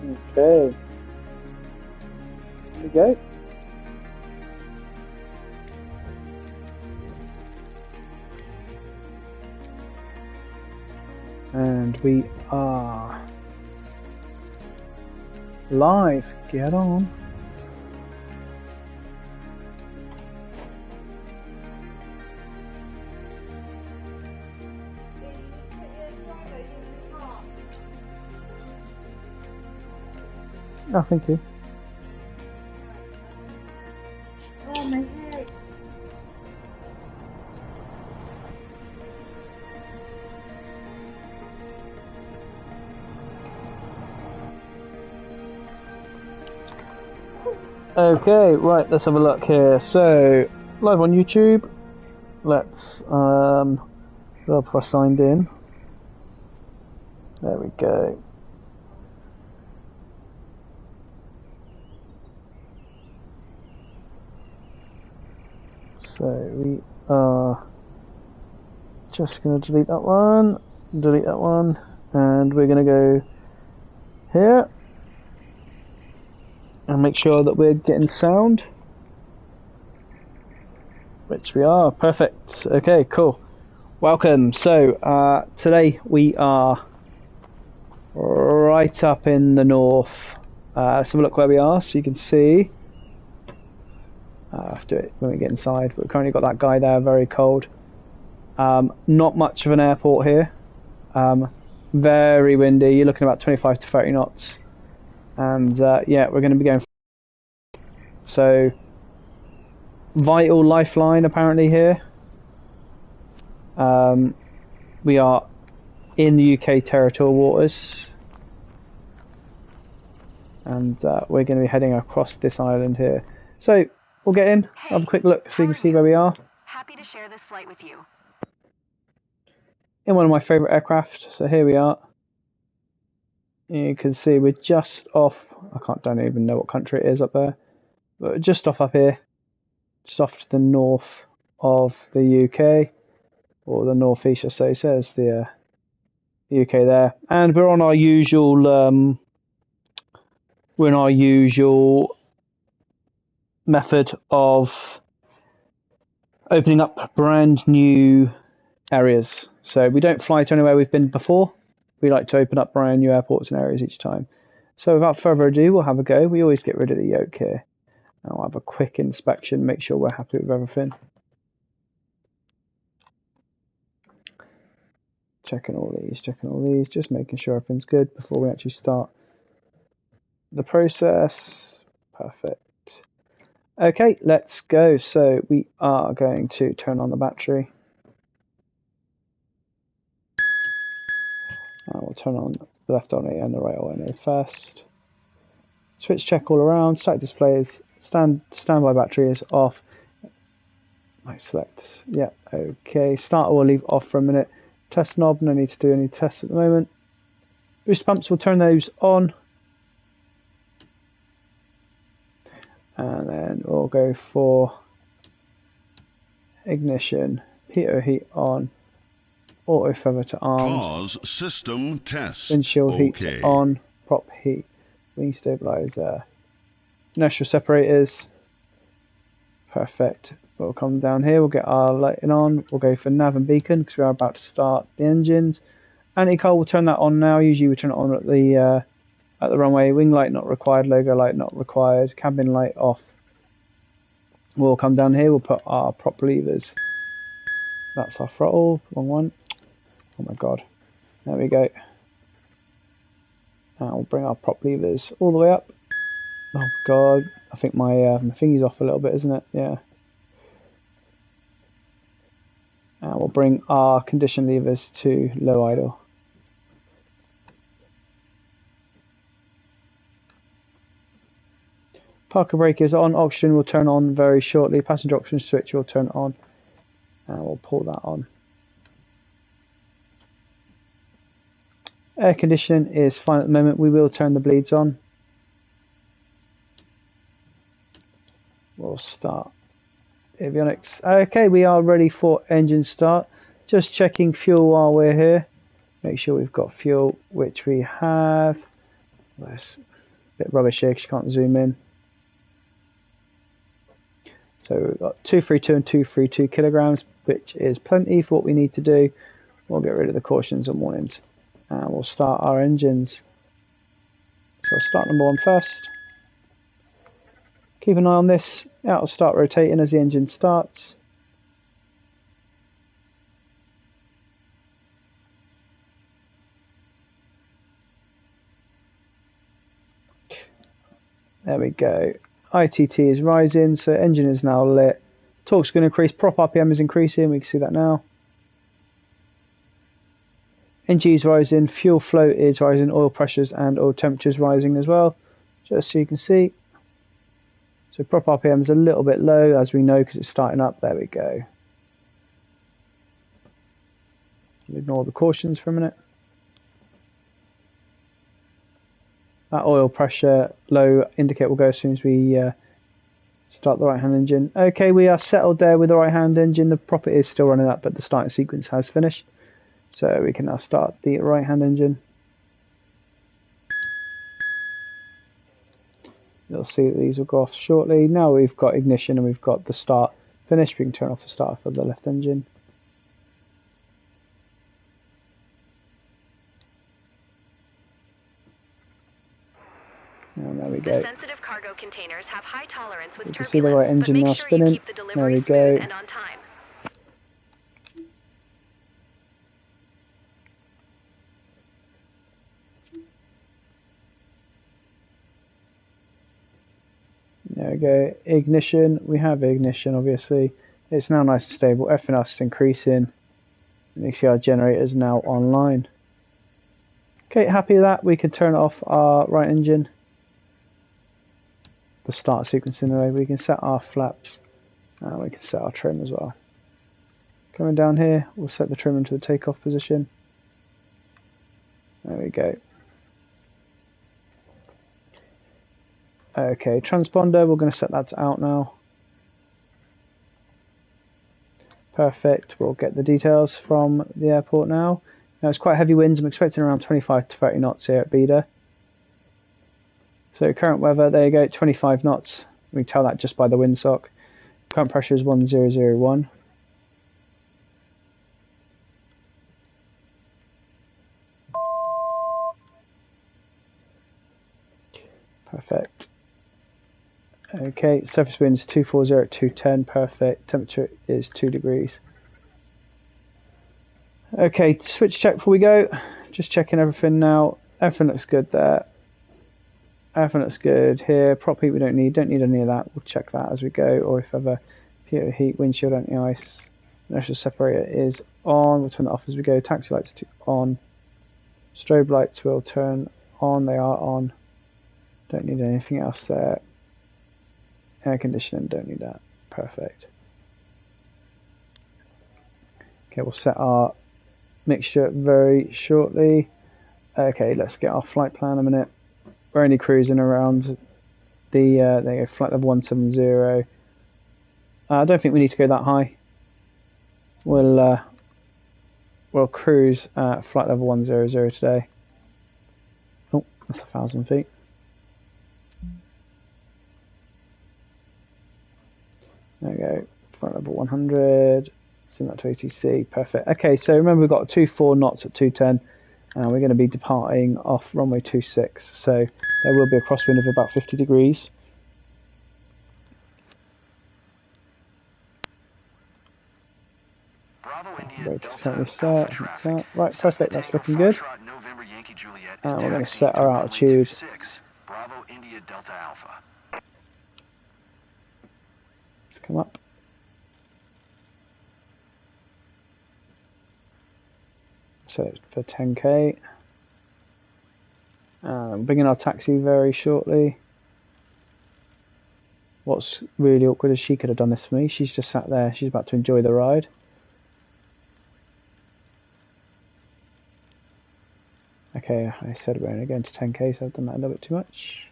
Okay. Here we go. And we are live. Get on. Oh, thank you. Oh, my head. Okay, right, let's have a look here. So, live on YouTube. Let's, if I signed in. There we go. So, we are just going to delete that one, and we're going to go here. And make sure that we're getting sound, which we are. Perfect. Okay, cool. Welcome. So today we are right up in the north. Let's have a look where we are, so you can see. I'll have to do it when we get inside. We've currently got that guy there, very cold. Not much of an airport here. Very windy. You're looking at about 25 to 30 knots. And yeah, we're going to be going. So, vital lifeline apparently here. We are in the UK territorial waters, and we're going to be heading across this island here. So, we'll get in, have a quick look so you can see where we are. Happy to share this flight with you. In one of my favourite aircraft. So here we are. You can see we're just off. Don't even know what country it is up there, but we're just off up here, just off to the north of the UK, or the northeast, I say. Says the UK there, and we're on our usual. We're in our usual method of opening up brand new areas. So we don't fly to anywhere we've been before. We like to open up brand new airports and areas each time. So without further ado, we'll have a go. We always get rid of the yoke here. And we'll have a quick inspection, make sure we're happy with everything. Checking all these, just making sure everything's good before we actually start the process. Perfect. Okay, let's go. So we are going to turn on the battery. We'll turn on the left on and the right on first. Switch check all around. Static display is standby battery is off. Might select. Yeah. Okay. Starter will leave off for a minute. Test knob. No need to do any tests at the moment. Boost pumps. We'll turn those on. And then we'll go for ignition. Pitot heat on. Auto feather to arms. Pause system test. Windshield heat on. Prop heat. Wing stabilizer. Inertial separators. Perfect. We'll come down here. We'll get our lighting on. We'll go for nav and beacon because we are about to start the engines. Anti-cold, we'll turn that on now. Usually we turn it on at the runway. Wing light not required. Logo light not required. Cabin light off. We'll come down here. We'll put our prop levers. That's our throttle. Wrong one. Oh my god. There we go. And we'll bring our prop levers all the way up. Oh god. I think my thingy's off a little bit, isn't it? Yeah. And we'll bring our condition levers to low idle. Parker brake is on. Oxygen will turn on very shortly. Passenger oxygen switch will turn on. And we'll pull that on. Air conditioning is fine at the moment. We will turn the bleeds on. We'll start avionics. Okay, we are ready for engine start. Just checking fuel while we're here. Make sure we've got fuel, which we have. Let's bit rubbish here because you can't zoom in. So we've got 232 and 232 kilograms, which is plenty for what we need to do. We'll get rid of the cautions and warnings. And we'll start our engines. So I'll start number 1 first. Keep an eye on this. It'll start rotating as the engine starts. There we go. ITT is rising, so engine is now lit. Torque's going to increase, prop RPM is increasing, we can see that now. NG is rising, fuel flow is rising, oil pressures and oil temperatures rising as well, just so you can see. So prop RPM is a little bit low, as we know, because it's starting up. There we go. Ignore the cautions for a minute. That oil pressure low indicator will go as soon as we start the right hand engine. Okay, we are settled there with the right hand engine. The prop is still running up, but the starting sequence has finished. So we can now start the right hand engine. You'll see that these will go off shortly. Now we've got ignition and we've got the start finished. We can turn off the starter for the left engine. And there we go. The sensitive cargo containers have high tolerance with you can see the right turbulence, but engine now make sure spinning. you keep the delivery There we smooth go. and on time. There we go. Ignition. We have ignition, obviously. It's now nice and stable. Everything else is increasing. And you can see our generator is now online. Okay, happy with that. We can turn off our right engine. The start sequence in the way. We can set our flaps. And we can set our trim as well. Coming down here, we'll set the trim into the takeoff position. There we go. Okay, transponder, we're going to set that to out now. Perfect, we'll get the details from the airport now. Now it's quite heavy winds, I'm expecting around 25 to 30 knots here at Beda. So current weather, there you go, 25 knots. We can tell that just by the windsock. Current pressure is 1001. Perfect. Okay, surface wind is 240 at 210, perfect. Temperature is 2 degrees. Okay, switch check before we go. Just checking everything now. Everything looks good there. Everything looks good here. Prop heat we don't need any of that. We'll check that as we go. Or if ever PO heat, windshield anti-ice. Inertial separator is on. We'll turn it off as we go. Taxi lights on. Strobe lights will turn on. They are on. Don't need anything else there. Air conditioning, don't need that. Perfect. Okay, we'll set our mixture very shortly. Okay, let's get our flight plan a minute. We're only cruising around the there you go, flight level 170. I don't think we need to go that high. We'll cruise at flight level 100 today. Oh, that's 1,000 feet. There we go, flight level 100, send that to ATC, perfect. Okay, so remember we've got 24 knots at 210, and we're going to be departing off runway 26, so there will be a crosswind of about 50 degrees. Bravo India Very Delta currently Alpha set, traffic. right, perfect, that's looking good. November Yankee Juliet And is we're going to taxiing set through our runway altitude. 26. Bravo India Delta Alpha. Let's come up. So it's for 10k. Bringing our taxi very shortly. What's really awkward is she could have done this for me. She's just sat there. She's about to enjoy the ride. Okay, I said we're only going to 10k, so I've done that a little bit too much.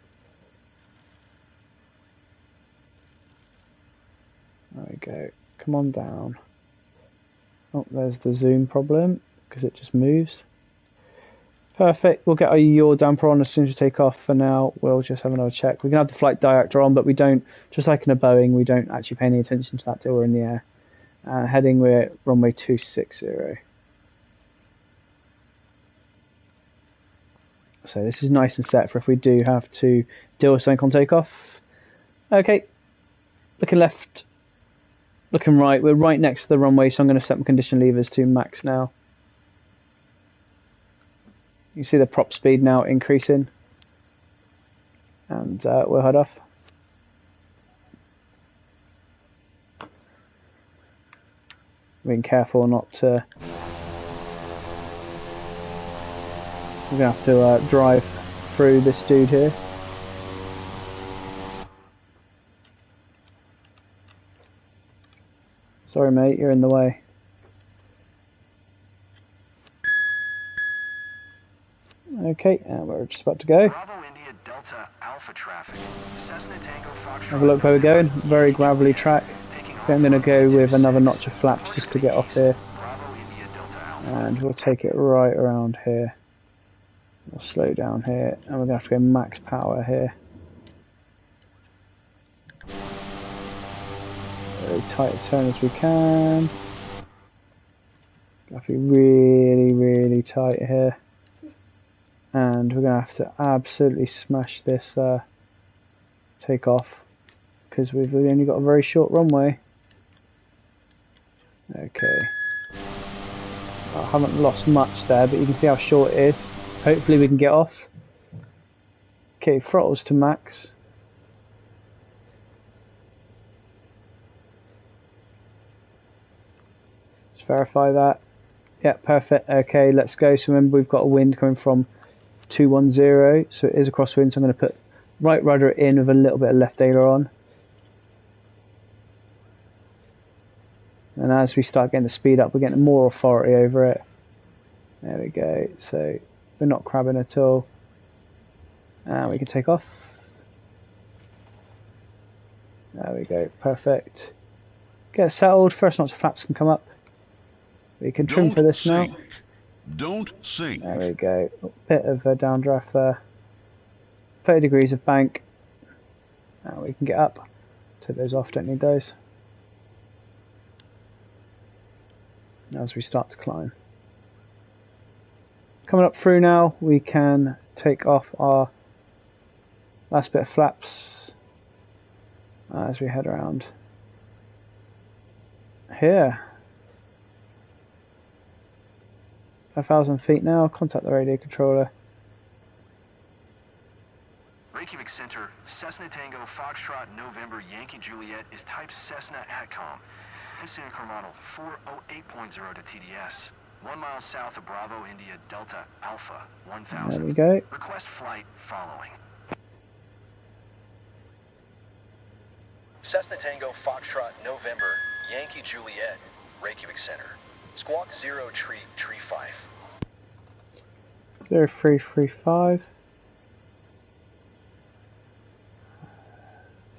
There we go. Come on down. Oh, there's the zoom problem because it just moves. Perfect. We'll get our yaw damper on as soon as we take off. For now, we'll just have another check. We can have the flight director on, but we don't, just like in a Boeing, we don't actually pay any attention to that till we're in the air. Heading, we're at runway 260. So this is nice and set for if we do have to deal with something on takeoff. Okay. Looking left. Looking right. We're right next to the runway, so I'm going to set my condition levers to max now. You see the prop speed now increasing, and we'll head off. Being careful not to. We're gonna have to drive through this dude here. Sorry, mate, you're in the way. Okay, and we're just about to go. Bravo India Delta Alpha traffic. Cessna Tango Foxtrot. Have a look where we're going. Very gravelly track. Okay, I'm going to go with another notch of flaps just to get off here. And we'll take it right around here. We'll slow down here, and we're going to have to go max power here. Very tight a turn as we can. Got to be really, really tight here. And we're going to have to absolutely smash this takeoff, because we've only got a very short runway. Okay. I haven't lost much there, but you can see how short it is. Hopefully we can get off. Okay, throttles to max. Let's verify that. Yeah, perfect. Okay, let's go. So remember, we've got a wind coming from 210, so it is a crosswind, so I'm going to put right rudder in with a little bit of left aileron. And as we start getting the speed up, we're getting more authority over it. There we go. So we're not crabbing at all. And we can take off. There we go. Perfect. Get settled. First notch of flaps can come up. We can trim for this now. Don't sink. There we go. A bit of a downdraft there. 30 degrees of bank. Now we can get up. Take those off. Don't need those. As we start to climb. Coming up through now, we can take off our last bit of flaps as we head around here. 1,000 feet now, contact the radio controller. Reykjavik Center, Cessna Tango Foxtrot November Yankee Juliet is type Cessna ATCOM. Synchro model 408.0 to TDS. 1 mile south of Bravo India Delta Alpha 1000. There we go. Request flight following. Cessna Tango Foxtrot November Yankee Juliet, Reykjavik Center. Squawk 0 tree 5. 0335.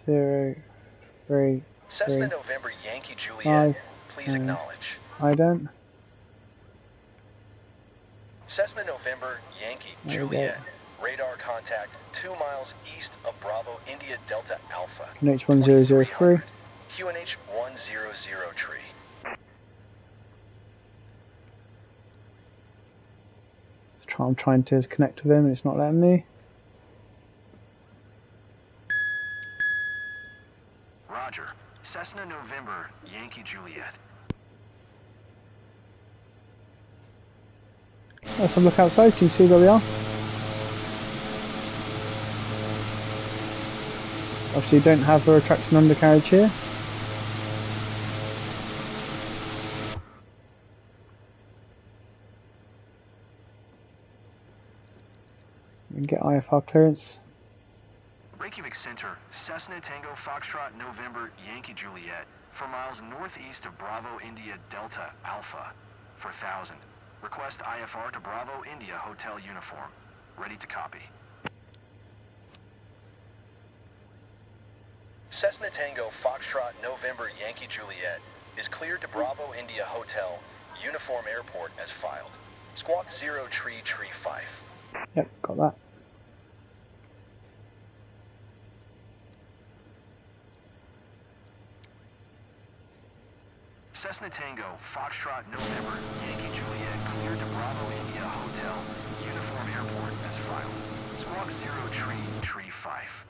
03. Cessna November Yankee Juliet, please acknowledge. I don't. Cessna November Yankee Juliet, radar contact 2 miles east of Bravo India Delta Alpha. QNH 1003. QNH 100 tree. I'm trying to connect with him and it's not letting me. Roger. Cessna November Yankee Juliet. Let's have a look outside so you can see where we are. Obviously you don't have a retraction undercarriage here. We can get IFR clearance. Reykjavik Center, Cessna Tango Foxtrot November Yankee Juliet, 4 miles northeast of Bravo India Delta Alpha, 4000. Request IFR to Bravo India Hotel Uniform. Ready to copy. Cessna Tango Foxtrot November Yankee Juliet is cleared to Bravo India Hotel Uniform Airport as filed. Squawk 0 tree 5. Yep, got that. Cessna Tango, Foxtrot, November, Yankee Juliet, cleared to Bravo India Hotel, Uniform Airport as filed. Squawk 0 tree 5.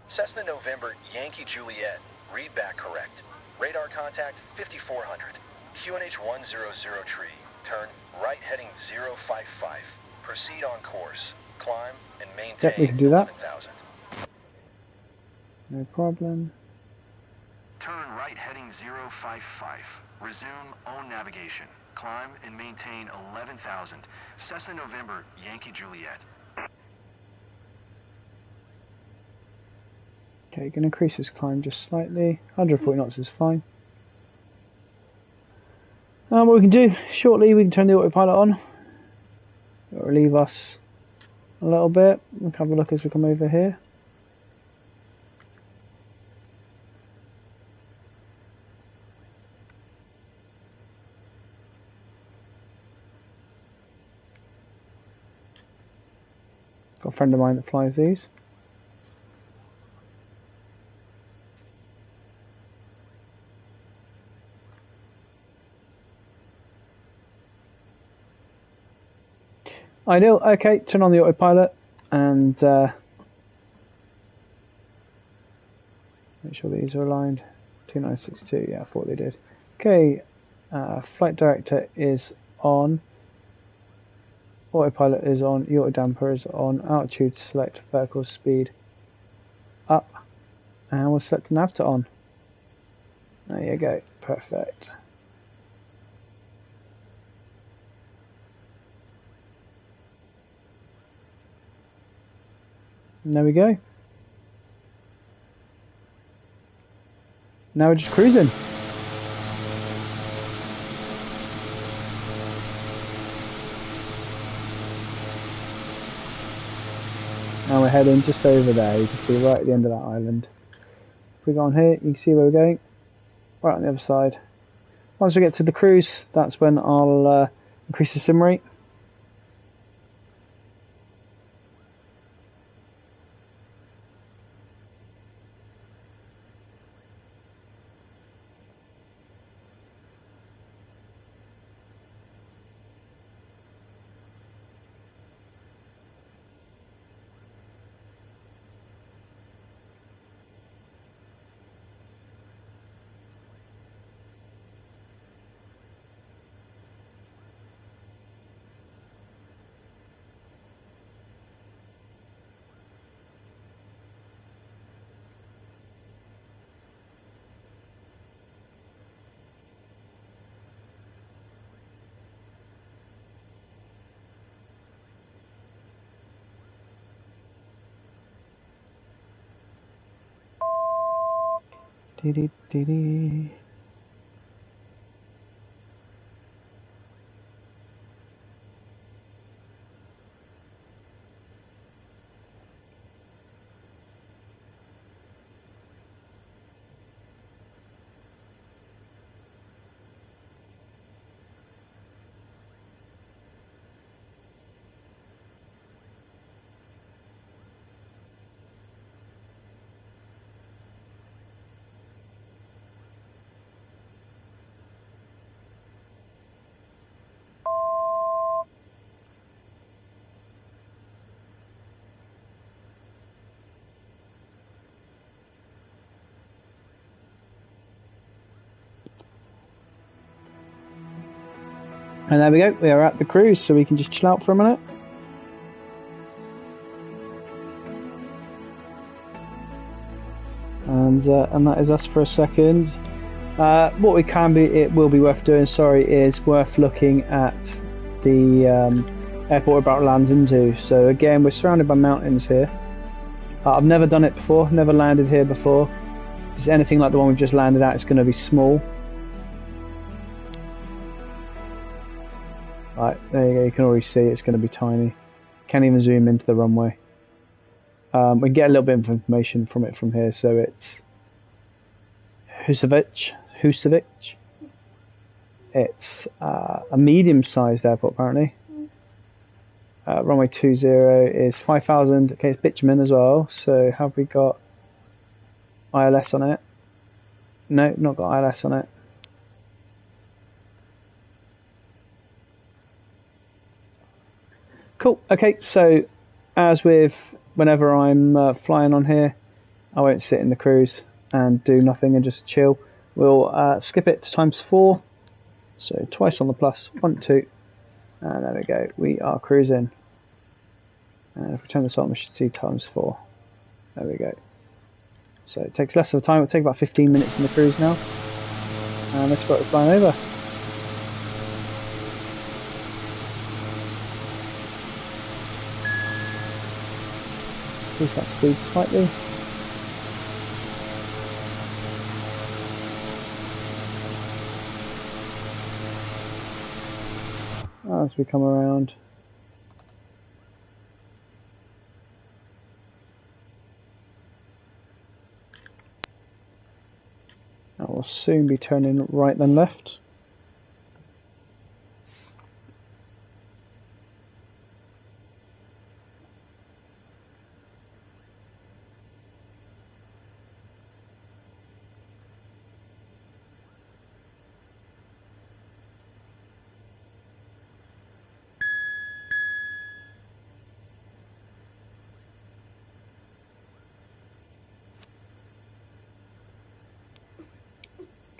Cessna November, Yankee Juliet. Read back correct. Radar contact 5400. QNH 100 tree. Turn right heading 055. Proceed on course. Climb and maintain Yep, we can do that. 11,000. No problem. Turn right heading 055. Resume own navigation. Climb and maintain 11,000. Cessna November, Yankee Juliet. Okay, going to increase this climb just slightly. 140 knots is fine. What we can do, shortly we can turn the autopilot on. It'll relieve us a little bit. We'll have a look as we come over here. Got a friend of mine that flies these. Ideal. Okay, turn on the autopilot and make sure these are aligned. 2962, yeah, I thought they did. Okay, flight director is on. Autopilot is on. Auto damper is on. Altitude select. Vertical speed up. And we'll select the nav to on. There you go. Perfect. And there we go. Now we're just cruising. And we're heading just over there. You can see right at the end of that island. If we go on here, you can see where we're going. Right on the other side. Once we get to the cruise, that's when I'll increase the sim rate. Dee-dee-dee-dee. And there we go, we are at the cruise, so we can just chill out for a minute. And that is us for a second. What we can be, it will be worth doing, sorry, is worth looking at the airport about lands into. So again, we're surrounded by mountains here. I've never done it before, never landed here before. If it's anything like the one we've just landed at, it's going to be small. Right, there you go, you can already see it's going to be tiny. Can't even zoom into the runway. We can get a little bit of information from it from here, so it's Husavich. It's a medium-sized airport apparently. Runway 20 is 5,000. Okay, it's bitumen as well. So have we got ILS on it? No, not got ILS on it. Cool. Okay, so as with whenever I'm flying on here, I won't sit in the cruise and do nothing and just chill. We'll skip it to ×4. So twice on the plus, 1, 2, and there we go. We are cruising. And if we turn this on, we should see ×4. There we go. So it takes less of the time. It'll take about 15 minutes in the cruise now. And let's start flying over. Increase that speed slightly. As we come around. And we'll soon be turning right then left.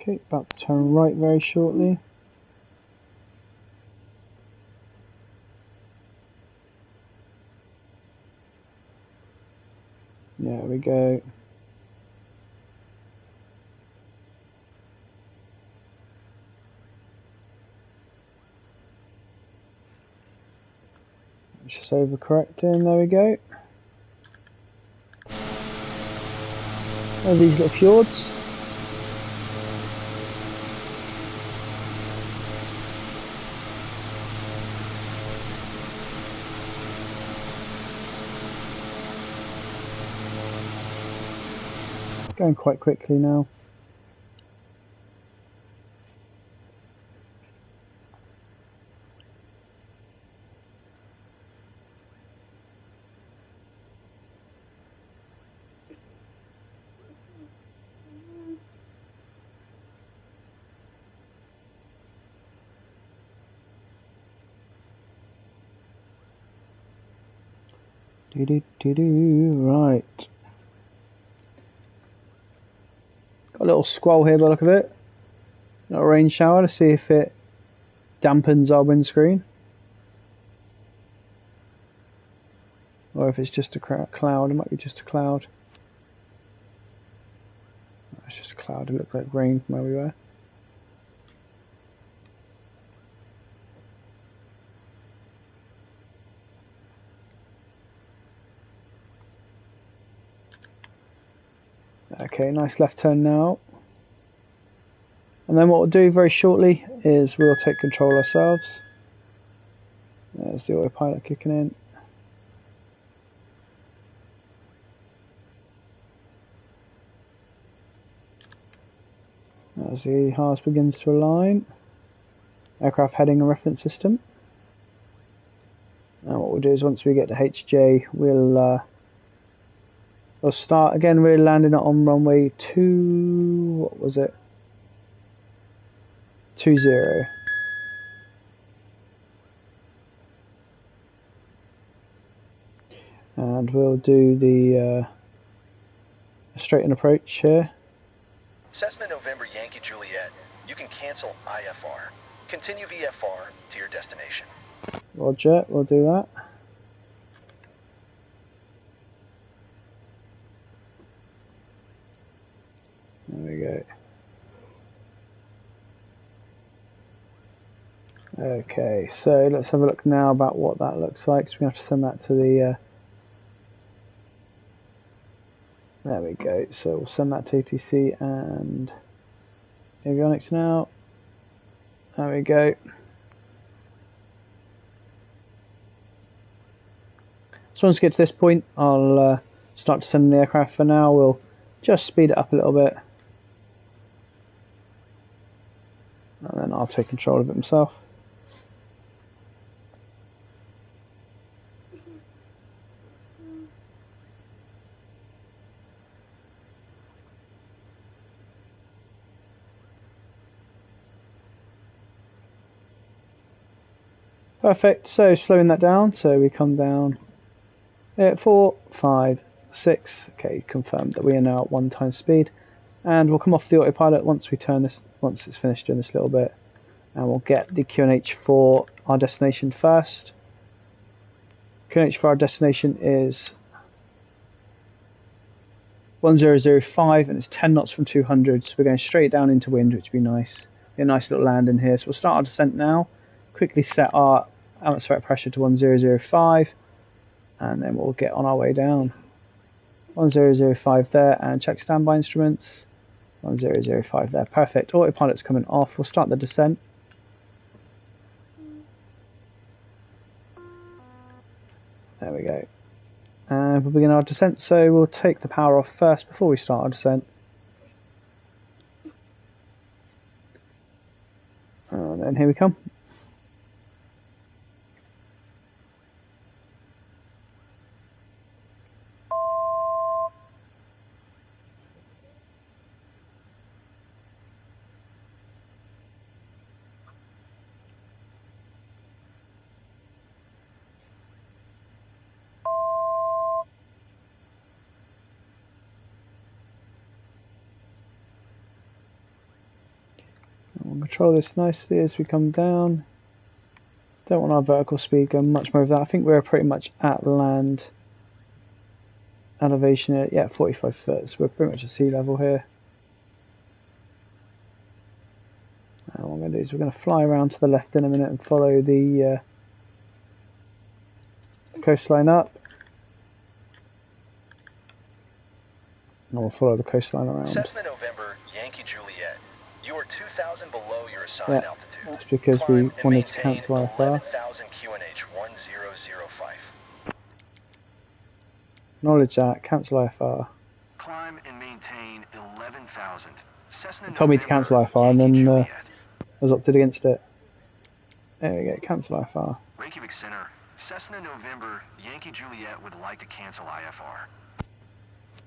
Okay, about to turn right very shortly. There we go. Just overcorrecting, there we go. And these little fjords. Going quite quickly now. Right. Got a little squall here by the look of it. A little rain shower to see if it dampens our windscreen. Or if it's just a cloud. It might be just a cloud. It's just a cloud. It looked like rain from where we were. Okay, nice left turn now. And then what we'll do very shortly is we'll take control ourselves. There's the autopilot kicking in. As the HARS begins to align. Aircraft heading and reference system. And what we'll do is once we get to HJ, we'll start again. We're landing on runway 2. What was it? 20. And we'll do the straighten approach here. Cessna November Yankee Juliet. You can cancel IFR. Continue VFR to your destination. Roger, we'll do that. There we go. Okay, so let's have a look now about what that looks like. So we have to send that to the... there we go. So we'll send that to ATC and avionics now. There we go. So once we get to this point, I'll start to send the aircraft. For now, we'll just speed it up a little bit. And then I'll take control of it himself. Perfect, so slowing that down, so we come down at 4, 5, 6, okay, confirm that we are now at 1 times speed, and we'll come off the autopilot once we turn this, once it's finished doing this little bit, and we'll get the QNH for our destination first. QNH for our destination is 1005 and it's 10 knots from 200, so we're going straight down into wind, which would be nice. Get a nice little land in here, so we'll start our descent now. Quickly set our atmospheric pressure to 1005 and then we'll get on our way down. 1005 there, and check standby instruments. 1005 there, perfect. Autopilot's coming off, we'll start the descent. There we go. And we'll begin our descent, so we'll take the power off first before we start our descent. And then here we come. We'll control this nicely as we come down. Don't want our vertical speed going much more of that. I think we're pretty much at land elevation at, yeah, 45 foot, so we're pretty much at sea level here. And what I'm going to do is we're going to fly around to the left in a minute and follow the coastline up. And we'll follow the coastline around. Cessna November, Yankee Juliet. You are 2,000 below your assigned altitude. That's because we wanted to cancel IFR. 11,000 QNH 1005. Acknowledge that, cancel IFR. Climb and maintain 11,000. Cessna It told me to cancel IFR and then I was opted against it. There we go, cancel IFR. Reykjavik Center, Cessna November, Yankee Juliet would like to cancel IFR.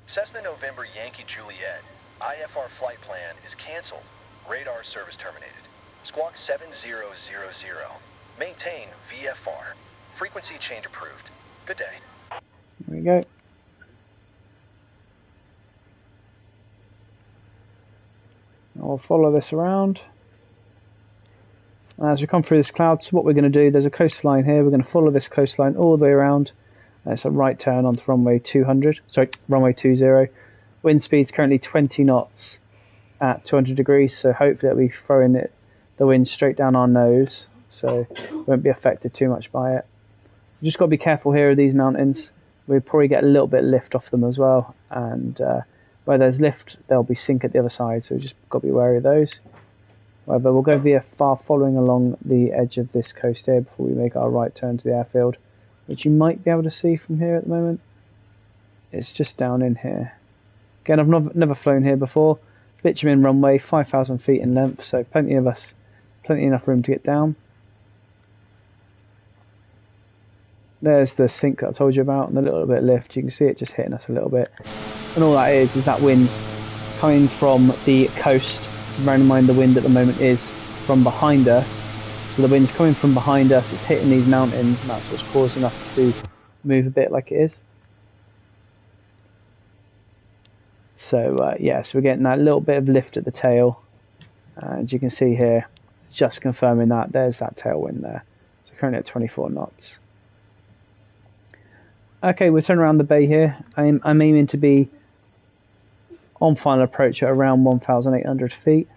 Cessna November, Yankee Juliet. IFR flight plan is canceled. Radar service terminated. Squawk 7000. Maintain VFR. Frequency change approved. Good day. There we go. I'll follow this around. As we come through this cloud, so what we're going to do, there's a coastline here, we're going to follow this coastline all the way around. It's a right turn onto runway 200, sorry, runway 20. Wind speed's currently 20 knots at 200 degrees, so hopefully it'll be throwing the wind straight down our nose, so we won't be affected too much by it. We've just got to be careful here of these mountains. We'll probably get a little bit of lift off them as well, and where there's lift, there'll be sink at the other side, so we've just got to be wary of those. However, we'll go VFR following along the edge of this coast here before we make our right turn to the airfield, which you might be able to see from here at the moment. It's just down in here. Again, I've never flown here before. Bitumen runway, 5,000 feet in length, so plenty enough room to get down. There's the sink that I told you about, and the little bit of lift. You can see it just hitting us a little bit. And all that is that wind coming from the coast. Bear in mind the wind at the moment is from behind us. So the wind's coming from behind us, it's hitting these mountains, and that's what's causing us to move a bit like it is. So yeah, so we're getting that little bit of lift at the tail. As you can see here, just confirming that, there's that tailwind there. So currently at 24 knots. Okay, we'll turn around the bay here. I'm aiming to be on final approach at around 1,800 feet.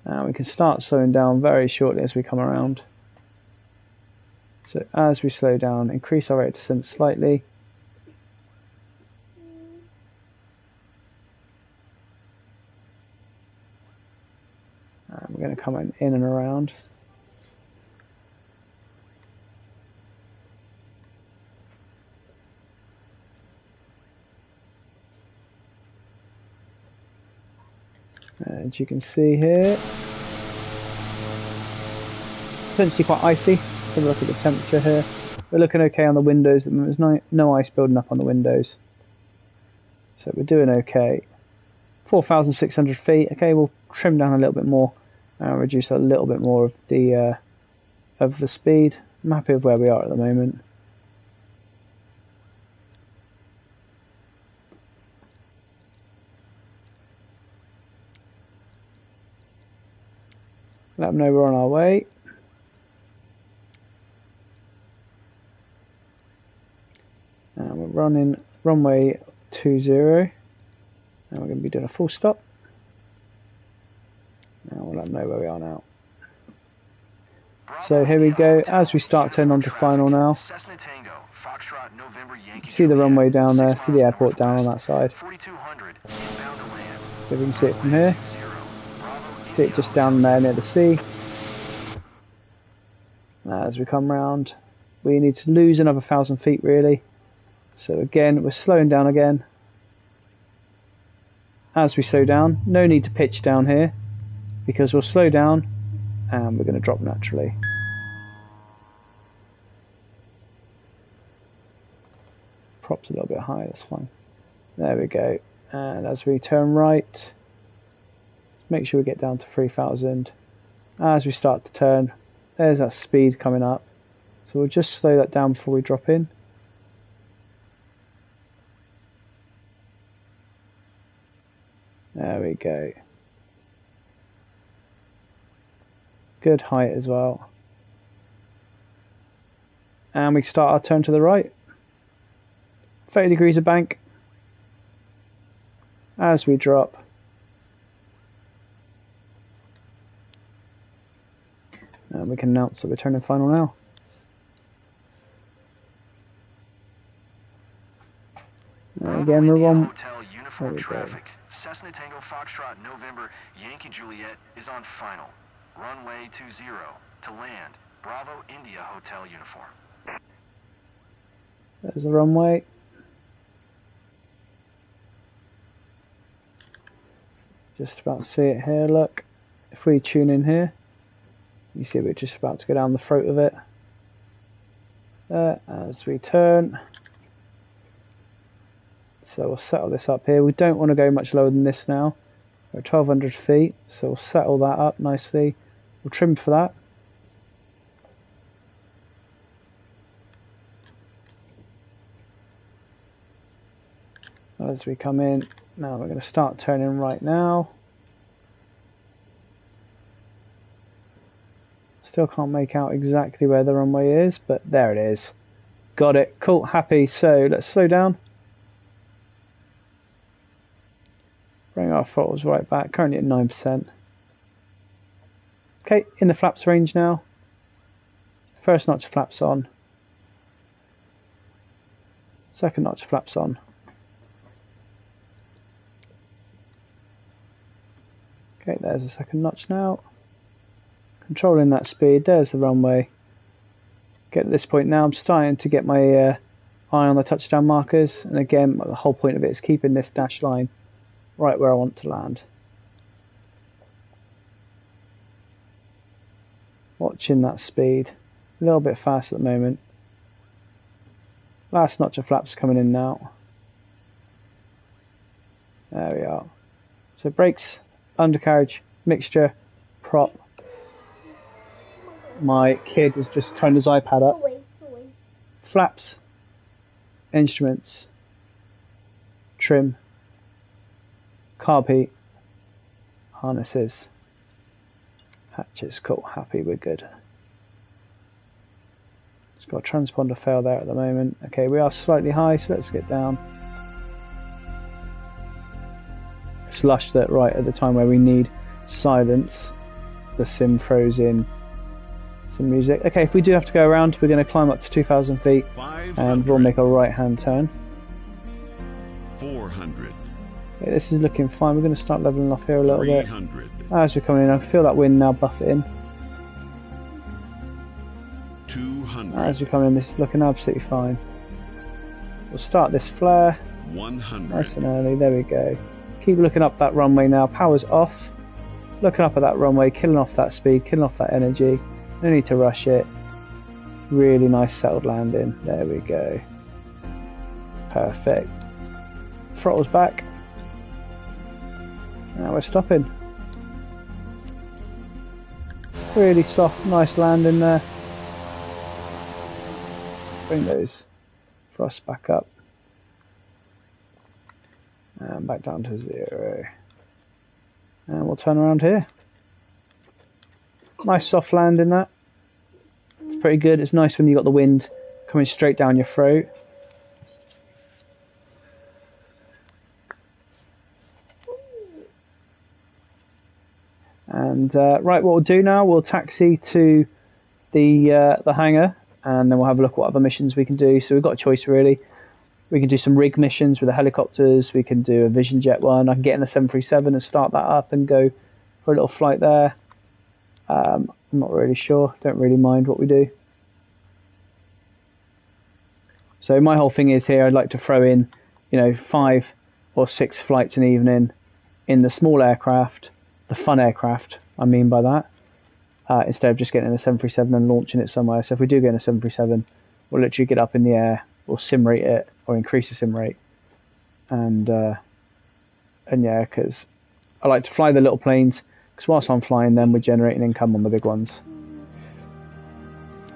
We can start slowing down very shortly as we come around. So as we slow down, increase our rate of descent slightly. We're going to come in and around. as you can see here. Potentially quite icy. Have a look at the temperature here. We're looking okay on the windows. There's no ice building up on the windows. So we're doing okay. 4,600 feet. Okay, we'll trim down a little bit more and reduce a little bit more of the speed. I'm happy with where we are at the moment. Let them know we're on our way. And we're running runway 20. And we're going to be doing a full stop. Now we'll let them know where we are now. So here we go, as we start turning on to final now. You see the runway down there, see the airport down on that side. So we can see it from here. See it just down there near the sea. As we come round, we need to lose another 1,000 feet really. So again, we're slowing down again. As we slow down, no need to pitch down here, because we'll slow down and we're going to drop naturally. Props a little bit high, that's fine. There we go. And as we turn right, make sure we get down to 3,000. As we start to turn, there's that speed coming up. So we'll just slow that down before we drop in. There we go. Good height as well. And we start our turn to the right. 30 degrees of bank. As we drop. And we can announce that we're turning final now. And again, we're on. There we go. Cessna Tango Foxtrot November Yankee Juliet is on final. Runway 20 to land. Bravo India Hotel uniform. There's the runway. Just about to see it here, look. If we tune in here, you see we're just about to go down the throat of it. As we turn. So we'll settle this up here. We don't want to go much lower than this now. We're at 1,200 feet, so we'll settle that up nicely. We'll trim for that. As we come in, now we're going to start turning right now. Still can't make out exactly where the runway is, but there it is. Got it. Cool, happy. So let's slow down. Bring our throttles right back, currently at 9%. Okay, in the flaps range now. First notch of flaps on. Second notch of flaps on. Okay, there's the second notch now. Controlling that speed, there's the runway. Get to this point now, I'm starting to get my eye on the touchdown markers. And again, the whole point of it is keeping this dash line right where I want to land. Watching that speed. A little bit fast at the moment. Last notch of flaps coming in now. There we are. So brakes, undercarriage, mixture, prop. My kid has just turned his iPad up. Flaps, instruments, trim, carb heat, harnesses, hatches. Cool, happy, we're good. Just got a transponder fail there at the moment. Okay, we are slightly high, so let's get down. Slush that right at the time where we need silence. The sim throws in some music. Okay, if we do have to go around, we're going to climb up to 2,000 feet and we'll make a right hand turn. 400. Okay, this is looking fine. We're going to start leveling off here a little bit. As we're coming in, I feel that wind now buffeting. 200. As we come in, this is looking absolutely fine. We'll start this flare. 100. Nice and early, there we go. Keep looking up that runway now. Power's off. looking up at that runway, killing off that speed, killing off that energy. No need to rush it. Really nice settled landing. There we go. Perfect. Throttles back. Now we're stopping. Really soft, nice landing there. Bring those thrusts back up. And back down to 0. And we'll turn around here. Nice soft landing that. It's pretty good. It's nice when you've got the wind coming straight down your throat. And right, what we'll do now, we'll taxi to the hangar, and then we'll have a look at what other missions we can do. So we've got a choice really. We can do some rig missions with the helicopters. We can do a Vision Jet one. I can get in a 737 and start that up and go for a little flight there. I'm not really sure. Don't really mind what we do. So my whole thing is here, I'd like to throw in, 5 or 6 flights an evening in the small aircraft, the fun aircraft, I mean by that, instead of just getting in a 737 and launching it somewhere. So if we do get in a 737, we'll literally get up in the air, we'll sim rate it, or increase the sim rate. And yeah, because I like to fly the little planes, because whilst I'm flying them, we're generating income on the big ones.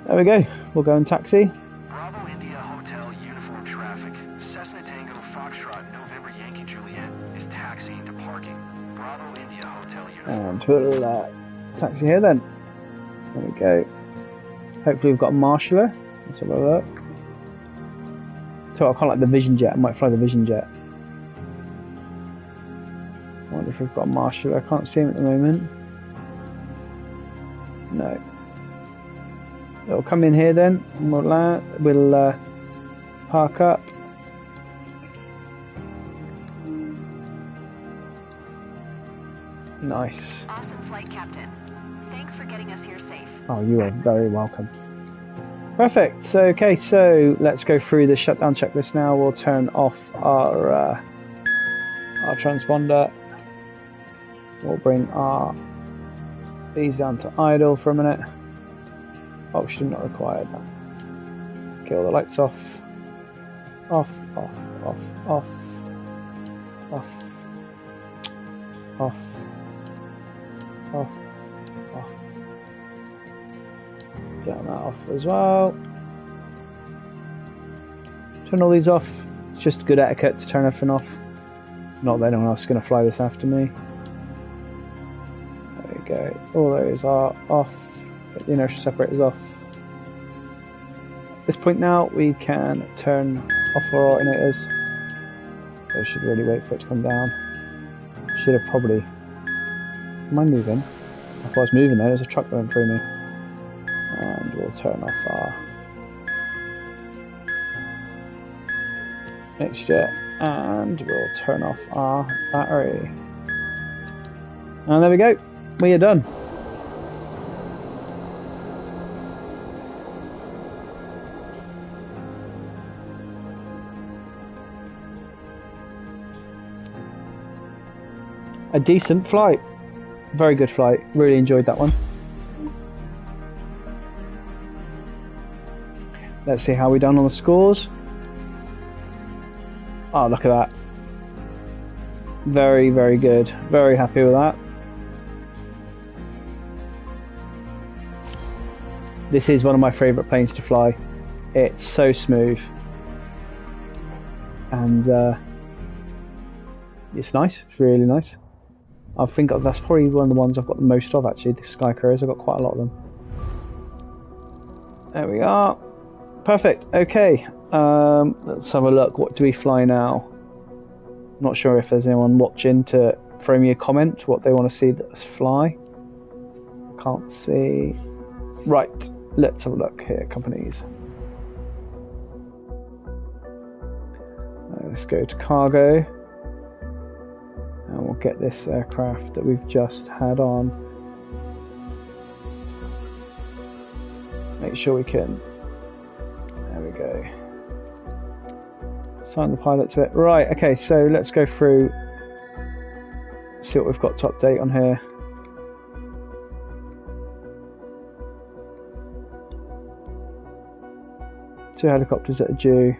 There we go, we'll go and taxi. Bravo India Hotel uniform traffic. Cessna Tango Foxtrot November Yankee Juliet is taxiing to parking. Bravo India Hotel uniform. And we'll taxi here then. There we go. Hopefully we've got a marshaller. Let's have a look. So I quite like the Vision Jet. I might fly the Vision Jet. I wonder if we've got a marshaller. I can't see him at the moment. No. It'll come in here then, and we'll land. We'll park up. Nice. Awesome flight, Captain. Thanks for getting us here safe. Oh, you are very welcome. Perfect. So, okay, so let's go through the shutdown checklist now. We'll turn off our transponder. We'll bring these down to idle for a minute. Option not required. Kill the lights off. Off, off, off, off, off, off, off, off. Turn that off as well. Turn all these off. It's just good etiquette to turn everything off. Not that anyone else is going to fly this after me. There we go. All those are off. Get the inertial separators off. At this point now, we can turn off our alternators. So should really wait for it to come down. Should have probably... Am I moving? I thought I was moving there. There's a truck going through me. And we'll turn off our mixture, and we'll turn off our battery. And there we go. We are done. A decent flight. Very good flight. Really enjoyed that one. Let's see how we done on the scores. Oh, look at that. Very, very good. Very happy with that. This is one of my favourite planes to fly. It's so smooth. And it's nice. It's really nice. I think that's probably one of the ones I've got the most of actually, the Sky Couriers. I've got quite a lot of them. There we are. Perfect. Okay. Let's have a look. What do we fly now? Not sure if there's anyone watching to throw me a comment what they want to see us fly. Can't see. Right. Let's have a look here. Companies. Let's go to cargo. And we'll get this aircraft that we've just had on. Make sure we can. There we go. Assign the pilot to it. Right, okay, so let's go through, see what we've got to update on here. 2 helicopters that are due.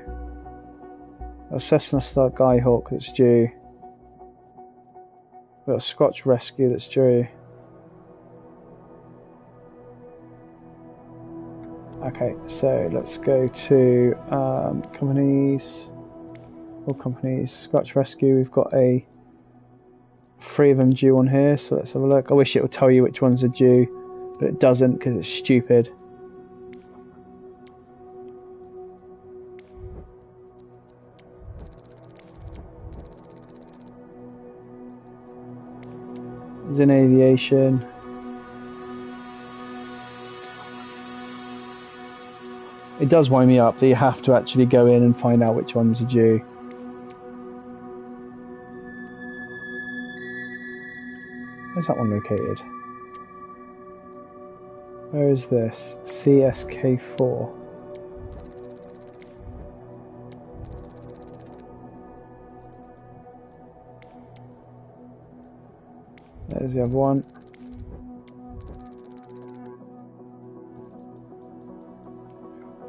A Cessna Skyhawk that's due. We've got a Scotch Rescue that's due. Okay, so let's go to companies. All companies. Scotch Rescue. We've got 3 of them due on here, so let's have a look. I wish it would tell you which ones are due, but it doesn't because it's stupid. Zin Aviation. It does wind me up that you have to actually go in and find out which ones are due. Where's that one located? Where is this? CSK4. There's the other one.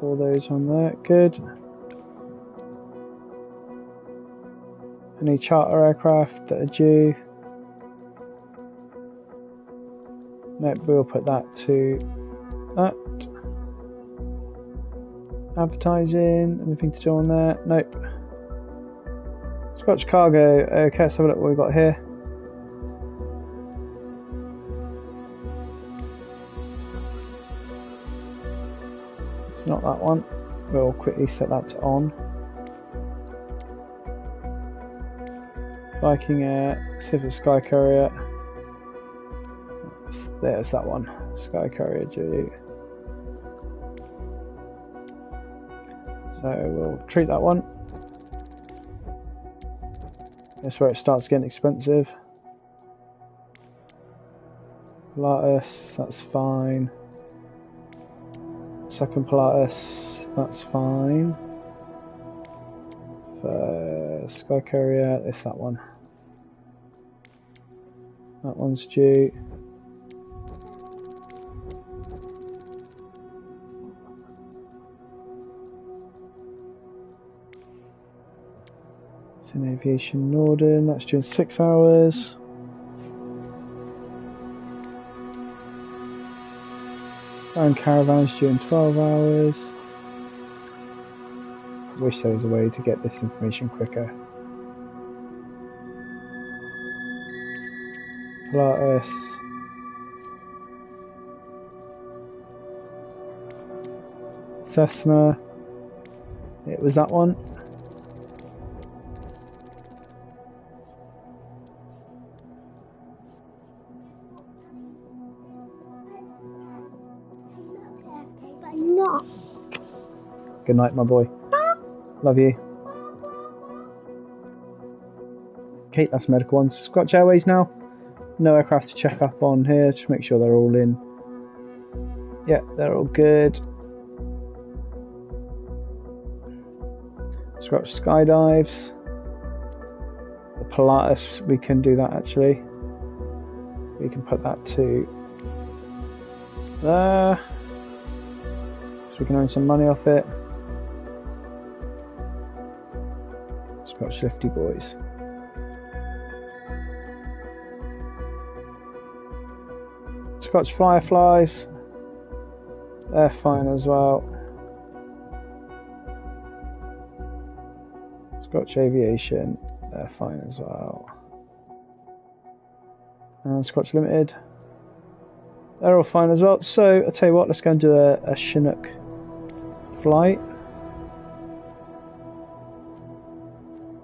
All those on there, good. Any charter aircraft that are due? Nope, we'll put that to that. Advertising, anything to do on there? Nope. Scotch Cargo, okay, let's have a look what we've got here. It's not that one. We'll quickly set that to on. Viking Air, see if it's Sky Courier. There's that one. Sky Courier due. So we'll treat that one. That's where it starts getting expensive. Pilatus, that's fine. Second Pilatus, that's fine. For Sky Courier, it's that one. That one's due. It's in Aviation Norden, that's due in 6 hours. And Caravan's due in 12 hours. I wish there was a way to get this information quicker. Pilatus. Cessna. It was that one. Good night, my boy. Love you. Okay, that's medical ones. Scotch Airways now. No aircraft to check up on here. Just make sure they're all in. Yeah, they're all good. Scotch Skydives. The Pilatus, we can do that actually. We can put that to there. So we can earn some money off it. Scotch Lifty boys. Scotch Fireflies. They're fine as well. Scotch Aviation. They're fine as well. And Scotch Limited. They're all fine as well. So I'll tell you what, let's go and do a Chinook flight.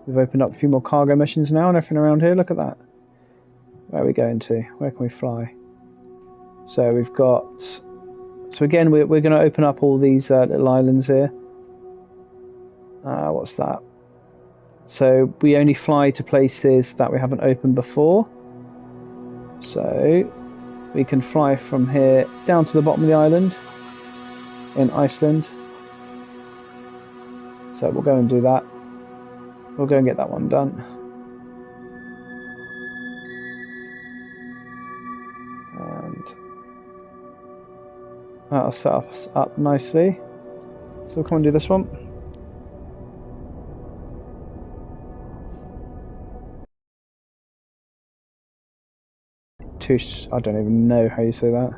We've opened up a few more cargo missions now and everything around here. Look at that. Where are we going to? Where can we fly? So we've got... So again, we're going to open up all these little islands here. What's that? So we only fly to places that we haven't opened before. So we can fly from here down to the bottom of the island in Iceland. So we'll go and do that. We'll go and get that one done. And that'll set us up nicely. So come and do this one. I don't even know how you say that.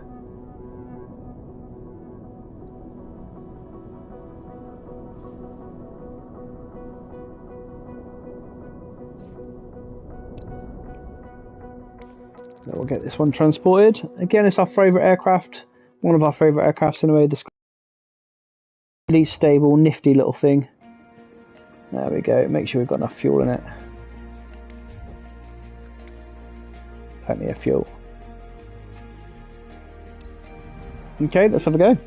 We'll get this one transported. Again, it's our favourite aircraft. One of our favourite aircrafts anyway. This really stable, nifty little thing. There we go. Make sure we've got enough fuel in it. Plenty of fuel. Okay, let's have a go.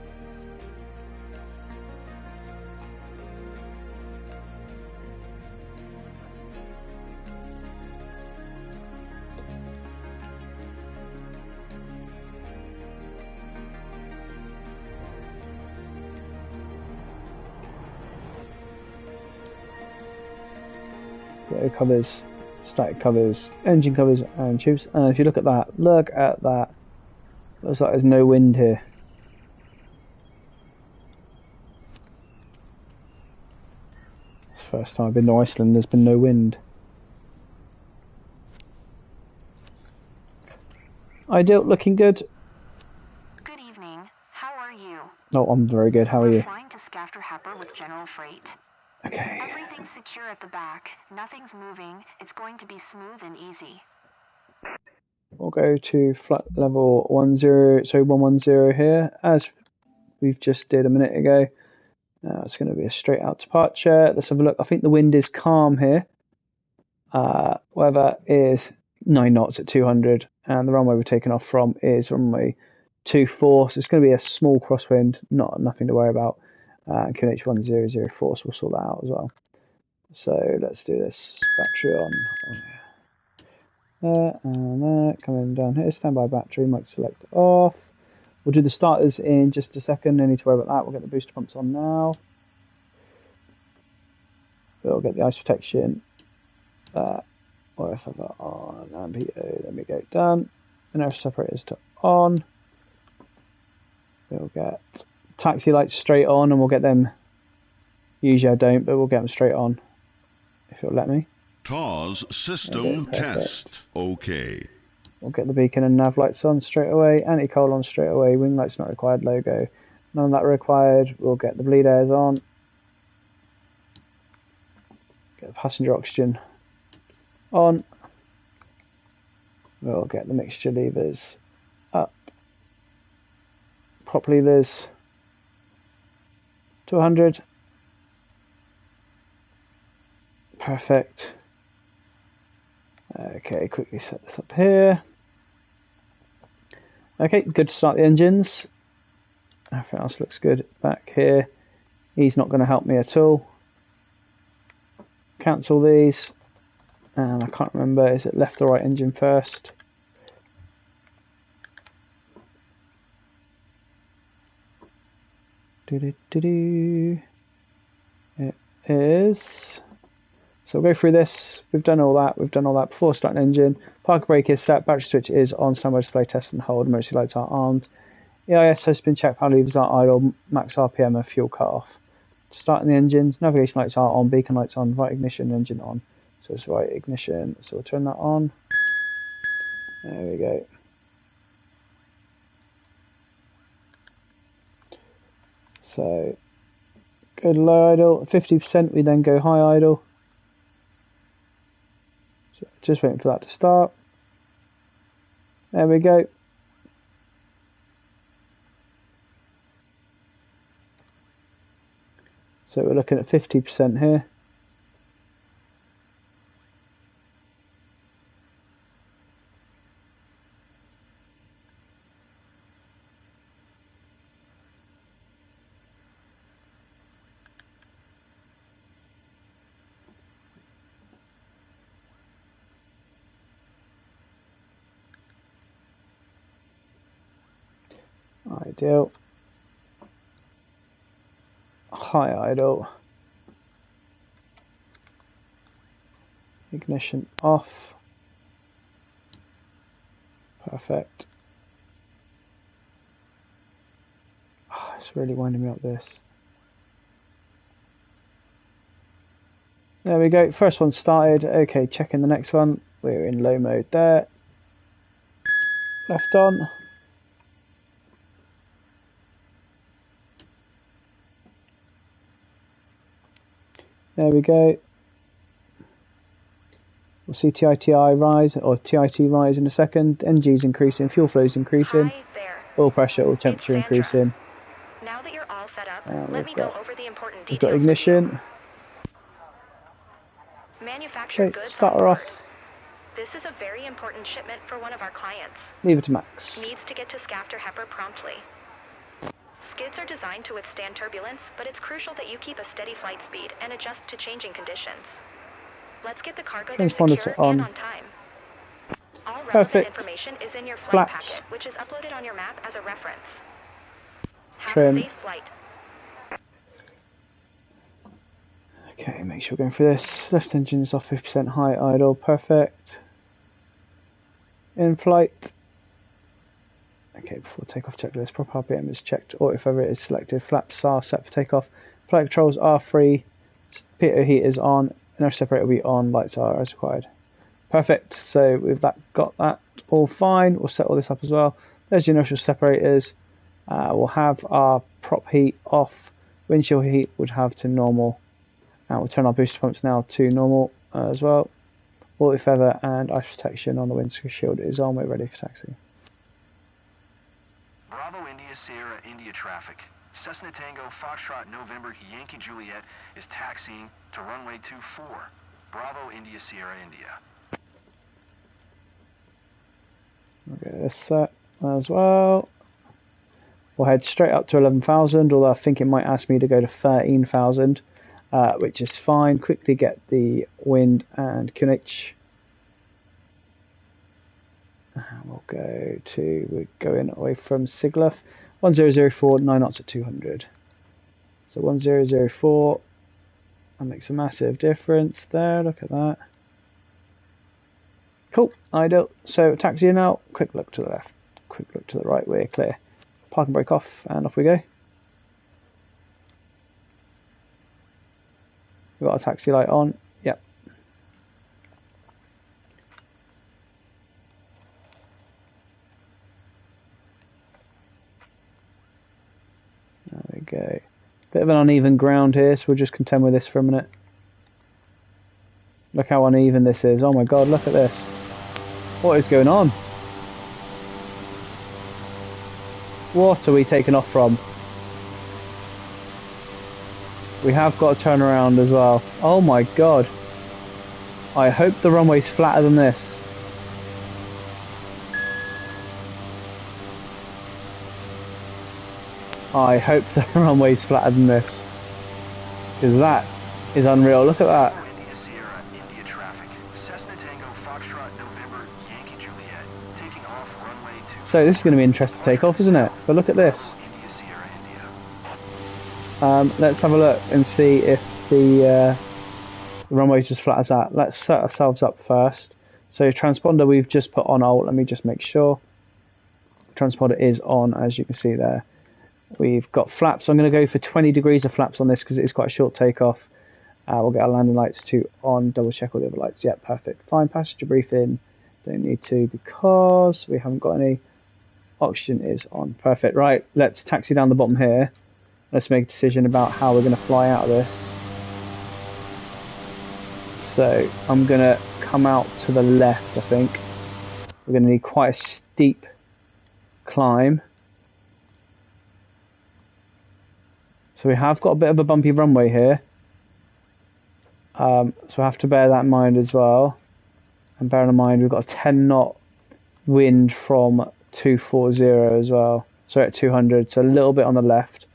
Rotor covers, static covers, engine covers and tubes. And if you look at that, looks like there's no wind here. It's the first time I've been to Iceland, there's been no wind. Ideal, looking good. Good evening. How are you? Oh, I'm very good. How are you? We're flying to Skafter Happer with General Freight. Okay. Everything's secure at the back. Nothing's moving. It's going to be smooth and easy. We'll go to flight level 110 here, as we've just did a minute ago. It's going to be a straight out departure. Let's have a look. I think the wind is calm here. Weather is 9 knots at 200, and the runway we're taking off from is runway 24. So it's going to be a small crosswind, nothing to worry about. QNH1004, so we'll sort that out as well. So let's do this. Battery on. There and there. Coming down here. Standby battery. Might select off. We'll do the starters in just a second. No need to worry about that. We'll get the booster pumps on now. We'll get the ice protection. OFF on. And PO. There we go. Done. And air separators to on. We'll get taxi lights straight on, and we'll get them. Usually I don't, but we'll get them straight on if it'll let me. TAWS system test. Okay. We'll get the beacon and nav lights on straight away. Anti-coal on straight away. Wing lights not required. Logo. None of that required. We'll get the bleed airs on. Get the passenger oxygen on. We'll get the mixture levers up. Prop levers to 100. Perfect. Okay, quickly set this up here. Okay, good to start the engines. Everything else looks good back here. He's not going to help me at all. Cancel these. And I can't remember, is it left or right engine first? It is. So we'll go through this. We've done all that. Before starting engine. Park brake is set. Battery switch is on. Standby display test and hold. Emergency lights are armed. EIS has been checked. Power levers are idle. Max RPM and fuel cut off. Starting the engines. Navigation lights are on. Beacon lights on. Right ignition. Engine on. So it's right ignition. So we'll turn that on. There we go. So go to low idle. 50%. We then go high idle. Just waiting for that to start. There we go. So we're looking at 50% here. Ideal. High idle. Ignition off. Perfect. Oh, it's really winding me up this. There we go, first one started. Okay, checking the next one. We're in low mode there. Left on. There we go. We'll see TITI rise, or TIT rise in a second. NG's increasing, fuel flow's increasing. Hi there. Oil pressure, oil It's temperature Sandra. increasing. Now that you're all set up, let We've me got, go over the important we've got details with you. ignition. Manufactured Okay, goods start on her board. off. This is a very important shipment for one of our clients. Leave it to max. Needs to get to Skafter Heifer promptly. Skids are designed to withstand turbulence, but it's crucial that you keep a steady flight speed and adjust to changing conditions. Let's get the cargo there Transponder secure to on. and on time. All relevant Perfect. information is in your flight Flaps. packet, which is uploaded on your map as a reference. Have Trim. a safe flight. Okay, make sure we're going through this. Left engine is off 50% high idle. Perfect. In flight. Okay, before takeoff checklist, proper RPM is checked, or if ever it is selected, flaps are set for takeoff, flight controls are free, pitot heat is on, air separator will be on, lights are as required. Perfect, so we've got that all fine. We'll set all this up as well. There's the inertial separators. We'll have our prop heat off, windshield heat would have to normal, and we'll turn our booster pumps now to normal as well. Water feather and ice protection on the windshield is on, we're ready for taxi. Bravo India Sierra India traffic. Cessna Tango Foxtrot November Yankee Juliet is taxiing to runway 24. Bravo India Sierra India. Okay, this set as well. We'll head straight up to 11,000, although I think it might ask me to go to 13,000, which is fine. Quickly get the wind and QNH. We'll go to, we're going away from Sigluf, 1004, 9 knots at 200. So 1004, that makes a massive difference there, look at that. Cool, ideal. So taxi now, quick look to the left, quick look to the right, we're clear. Park and brake off, and off we go. We've got a taxi light on, yep. There we go. Bit of an uneven ground here, so we'll just contend with this for a minute. Look how uneven this is. Oh my god, look at this. What is going on? What are we taking off from? We have got to turn around as well. Oh my god. I hope the runway's flatter than this. I hope the runway's flatter than this. Because that is unreal. Look at that. India Sierra India traffic. Cessna Tango Foxtrot November Yankee Juliet taking off runway 24. So this is going to be interesting to take off, isn't it? But look at this. India Sierra India. Let's have a look and see if the runway's as flat as that. Let's set ourselves up first. So transponder we've just put on alt. Let me just make sure. Transponder is on, as you can see there. We've got flaps. I'm going to go for 20 degrees of flaps on this because it is quite a short takeoff. We'll get our landing lights to on, double check all the other lights. Yeah, perfect. Fine, passenger briefing. Don't need to because we haven't got any. Oxygen is on. Perfect. Right, let's taxi down the bottom here. Let's make a decision about how we're going to fly out of this. So I'm going to come out to the left, I think. We're going to need quite a steep climb. So we have got a bit of a bumpy runway here. So I have to bear that in mind as well. And bearing in mind we've got a 10 knot wind from 240 as well. So at 200, so a little bit on the left.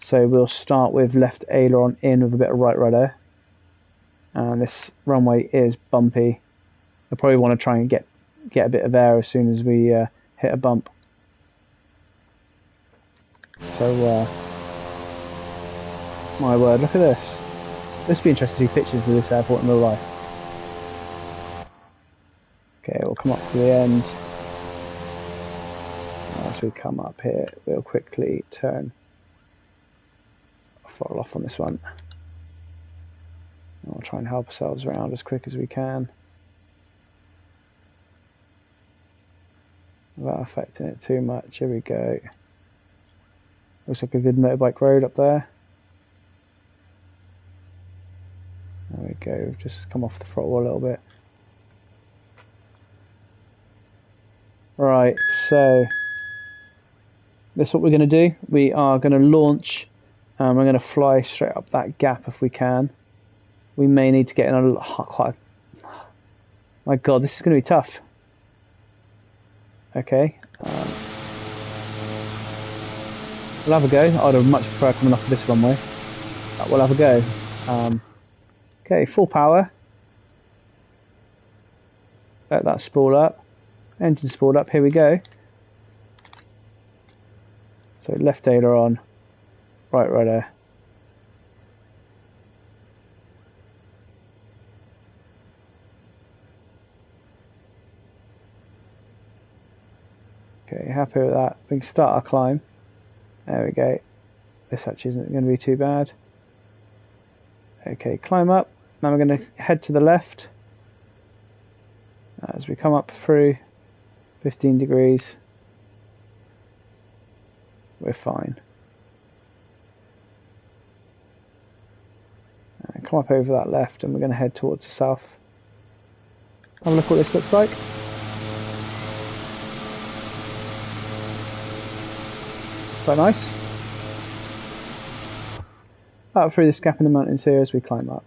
So we'll start with left aileron in with a bit of right rudder. And this runway is bumpy. I probably want to try and get a bit of air as soon as we hit a bump. So my word, look at this. This would be interesting to see pictures of this airport in real life. Okay, we'll come up to the end. As we come up here, we'll quickly turn throttle off on this one. We'll try and help ourselves around as quick as we can without affecting it too much. Here we go. Looks like a good motorbike road up there. There we go. We've just come off the throttle a little bit. Right, so this is what we're going to do. We are going to launch and we're going to fly straight up that gap if we can. We may need to get in a quite. My God, this is going to be tough. Okay. We'll have a go. I'd have much preferred coming off of this runway. But we'll have a go. Okay, full power. Let that spool up. Engine spooled up. Here we go. So left ailer on. Right rudder. Okay, happy with that. We can start our climb. There we go. This actually isn't going to be too bad. Okay, climb up. Now we're going to head to the left. As we come up through 15 degrees. We're fine. Come up over that left and we're going to head towards the south. Have a look what this looks like. Quite nice. Out through this gap in the mountains here as we climb up.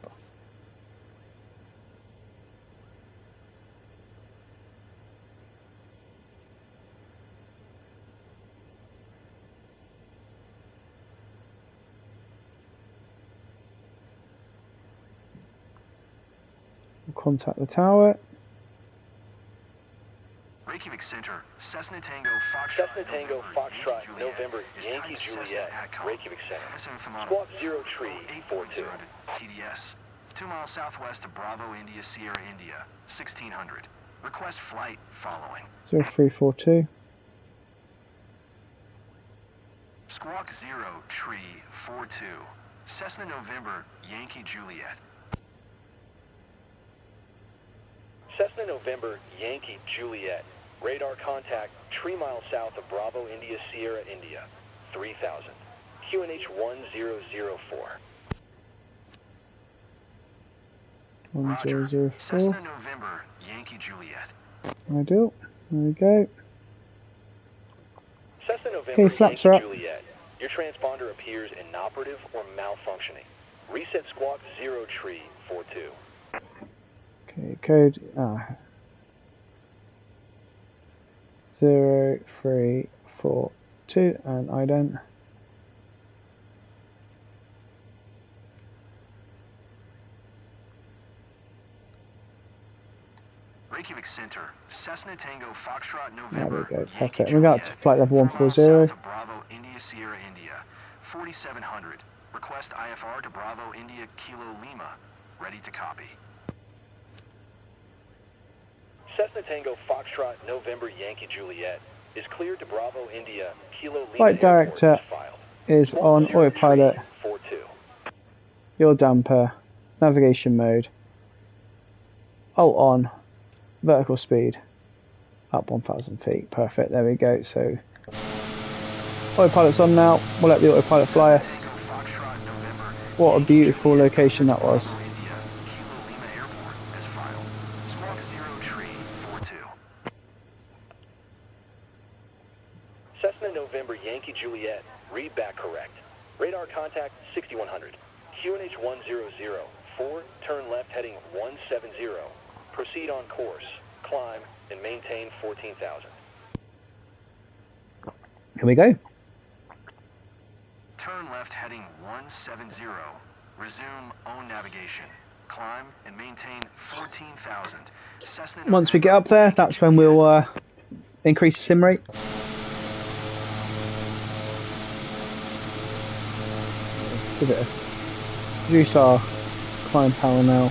We'll contact the tower. Reykjavik Center, Cessna Tango Foxtrot, November, Yankee Juliet, Reykjavik Center. Squawk 0 Tree 42. TDS, 2 miles southwest of Bravo, India, Sierra, India, 1600. Request flight following. 0342. Squawk 0 Tree 42. Cessna November, Yankee Juliet. Cessna November, Yankee Juliet. Radar contact 3 miles south of Bravo, India, Sierra, India, 3000. QNH 1004. 1004. Cessna November, Yankee Juliet. Ideal. There we go. Cessna November, Okay, flaps Yankee are up. Juliet. Your transponder appears inoperative or malfunctioning. Reset squawk 0 Tree 42. Okay, code 0342 and ident. Reykjavik Center, Cessna Tango Foxtrot There November, we go, Yankee perfect. We got to Juliet, flight level 4 miles 140. south of Bravo, India, Sierra, India, 4700. Request IFR to Bravo, India, Kilo Lima. Ready to copy. Cessna Tango Foxtrot November, Yankee Juliet is cleared to Bravo, India, Kilo Lima Flight Airport director is filed. is Squawk on 0 autopilot. Tree 42. Your damper. Navigation mode. Alt on. Vertical speed. Up 1000 feet. Perfect. There we go. So autopilot's on now. We'll let the autopilot fly us. Tango Foxtrot November, What a beautiful location that was. Bravo, India, Kilo Lima Airport as filed. Squawk 0 Tree 42. Cessna November, Yankee Juliet, read back correct. Radar contact 6100. QNH 100. 4, turn left heading 170. Proceed on course. Climb and maintain 14,000. Here we go. Turn left heading 170. Resume own navigation. Climb and maintain 14,000. Cessna Once we get November, up there, Yankee that's when Juliet. we'll increase the sim rate. Give it a reduce our climb power now.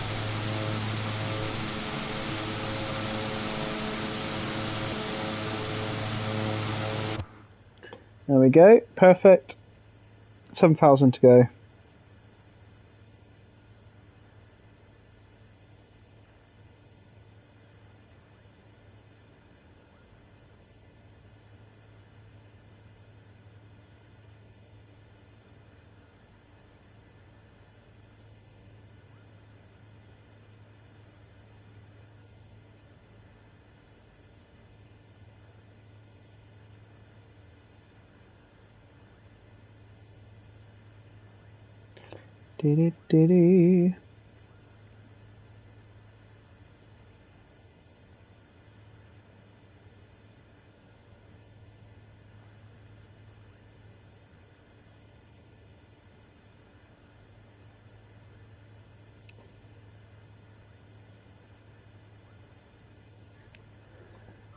There we go. Perfect. 7,000 to go. Dee-dee-dee-dee.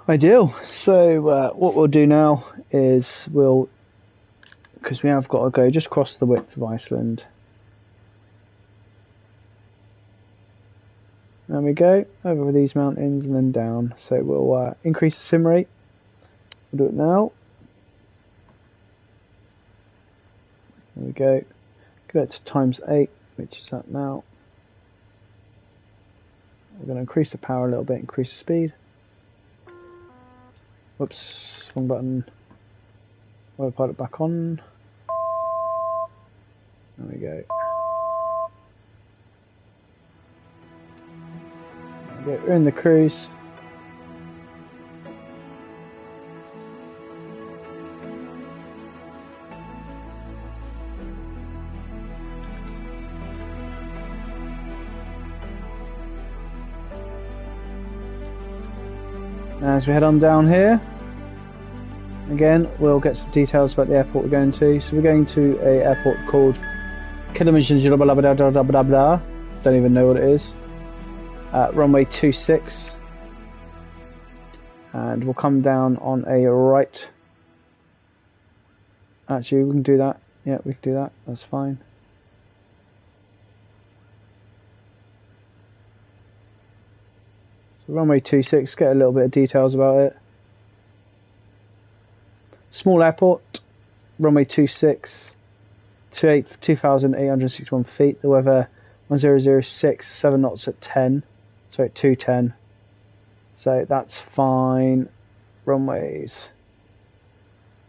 Ideal. So what we'll do now is because we have got to go just across the width of Iceland. There we go, over these mountains and then down. So we'll increase the sim rate. We'll do it now. There we go. Go back to ×8, which is that now. We're going to increase the power a little bit, increase the speed. Whoops, wrong button. Autopilot back on. There we go. There we go. We're in the cruise. As we head on down here, again we'll get some details about the airport we're going to. So we're going to a airport called Kilimanjaro, don't even know what it is. Runway 26, and we'll come down on a right. Actually, we can do that. Yeah, we can do that. That's fine. So runway 26, get a little bit of details about it. Small airport, runway 26, 2,861 feet. The weather 1006, 7 knots at 10. Sorry, 210. So that's fine. Runways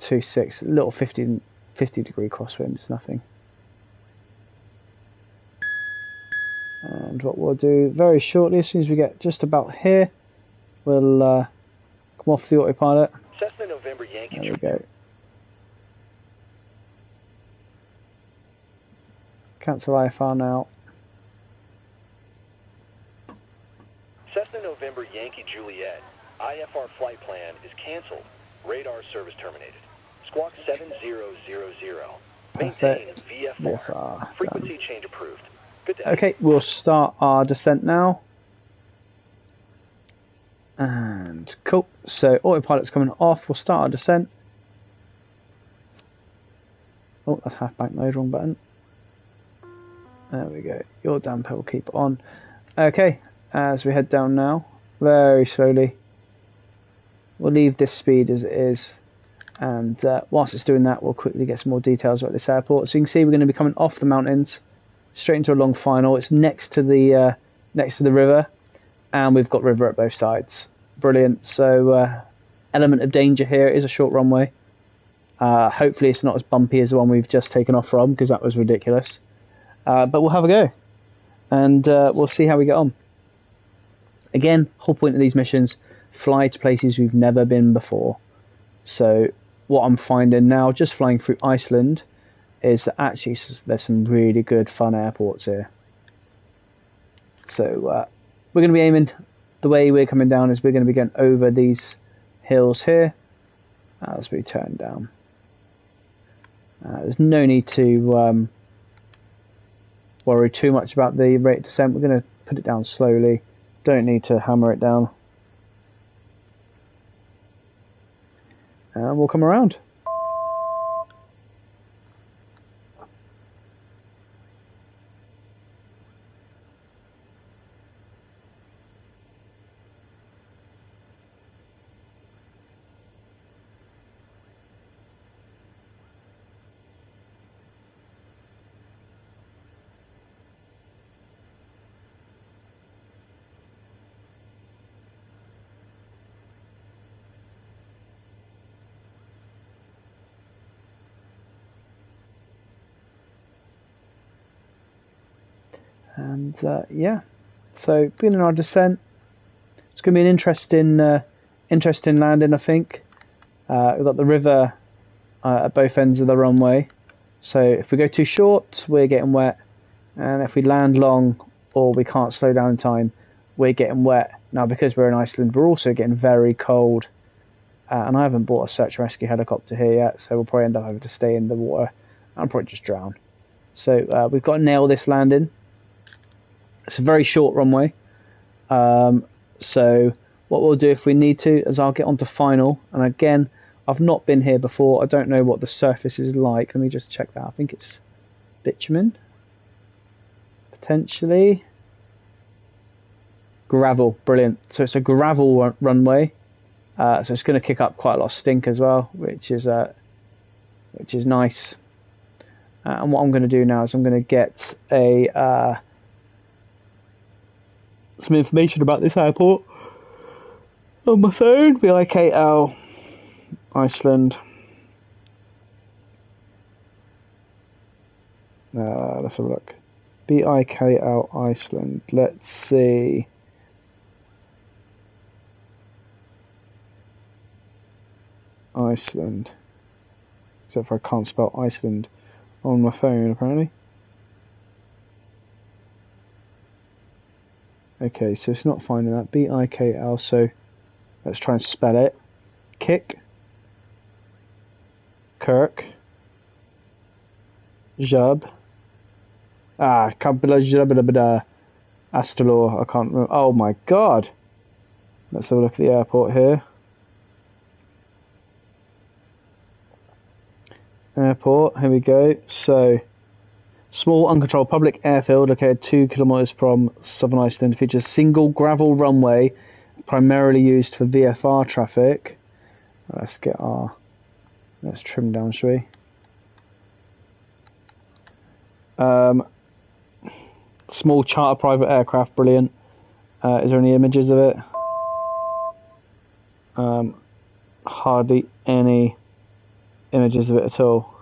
26, a little 50 degree crosswind, it's nothing. And what we'll do very shortly, as soon as we get just about here, we'll come off the autopilot. Cessna November Yankee. There we go. Cancel IFR now. Cessna November Yankee Juliet. IFR flight plan is canceled. Radar service terminated. Squawk 7000. Maintain VFR. Frequency change approved. Good day. Okay, we'll start our descent now. And cool. So autopilot's coming off. We'll start our descent. Oh, that's halfback mode, wrong button. There we go. Your damper will keep it on. Okay, as we head down now, very slowly. We'll leave this speed as it is. And whilst it's doing that, we'll quickly get some more details about this airport. So you can see we're going to be coming off the mountains, straight into a long final. It's next to the river, and we've got river at both sides. Brilliant. So element of danger here. It is a short runway. Hopefully it's not as bumpy as the one we've just taken off from, because that was ridiculous. But we'll have a go, and we'll see how we get on. Again, whole point of these missions: fly to places we've never been before. So what I'm finding now, just flying through Iceland, is that actually there's some really good fun airports here. So we're going to be aiming, the way we're coming down is we're going to be going over these hills here as we turn down. There's no need to worry too much about the rate of descent. We're going to put it down slowly, don't need to hammer it down. And we'll come around. And yeah, so beginning our descent, it's going to be an interesting landing, I think. We've got the river at both ends of the runway, so if we go too short, we're getting wet. And if we land long or we can't slow down in time, we're getting wet. Now, because we're in Iceland, we're also getting very cold. And I haven't bought a search and rescue helicopter here yet, so we'll probably end up having to stay in the water and probably just drown. So we've got to nail this landing. It's a very short runway. So what we'll do if we need to is I'll get onto final. And again, I've not been here before. I don't know what the surface is like. Let me just check that. I think it's bitumen. Potentially. Gravel. Brilliant. So it's a gravel runway. So it's going to kick up quite a lot of stink as well, which is nice. And what I'm going to do now is I'm going to get some information about this airport on my phone. BIKL Iceland. Let's have a look. BIKL Iceland. Let's see. Iceland. Except for I can't spell Iceland on my phone, apparently. Okay, so it's not finding that. BIKL, so let's try and spell it. Kick. Kirk. Jub. Kabila Jubada. Astalor, I can't remember. Oh my god! Let's have a look at the airport here. Airport, here we go. So, small uncontrolled public airfield located 2 kilometres from southern Iceland, features single gravel runway, primarily used for VFR traffic. Let's trim down, shall we? Small charter private aircraft, brilliant. Is there any images of it? Hardly any images of it at all.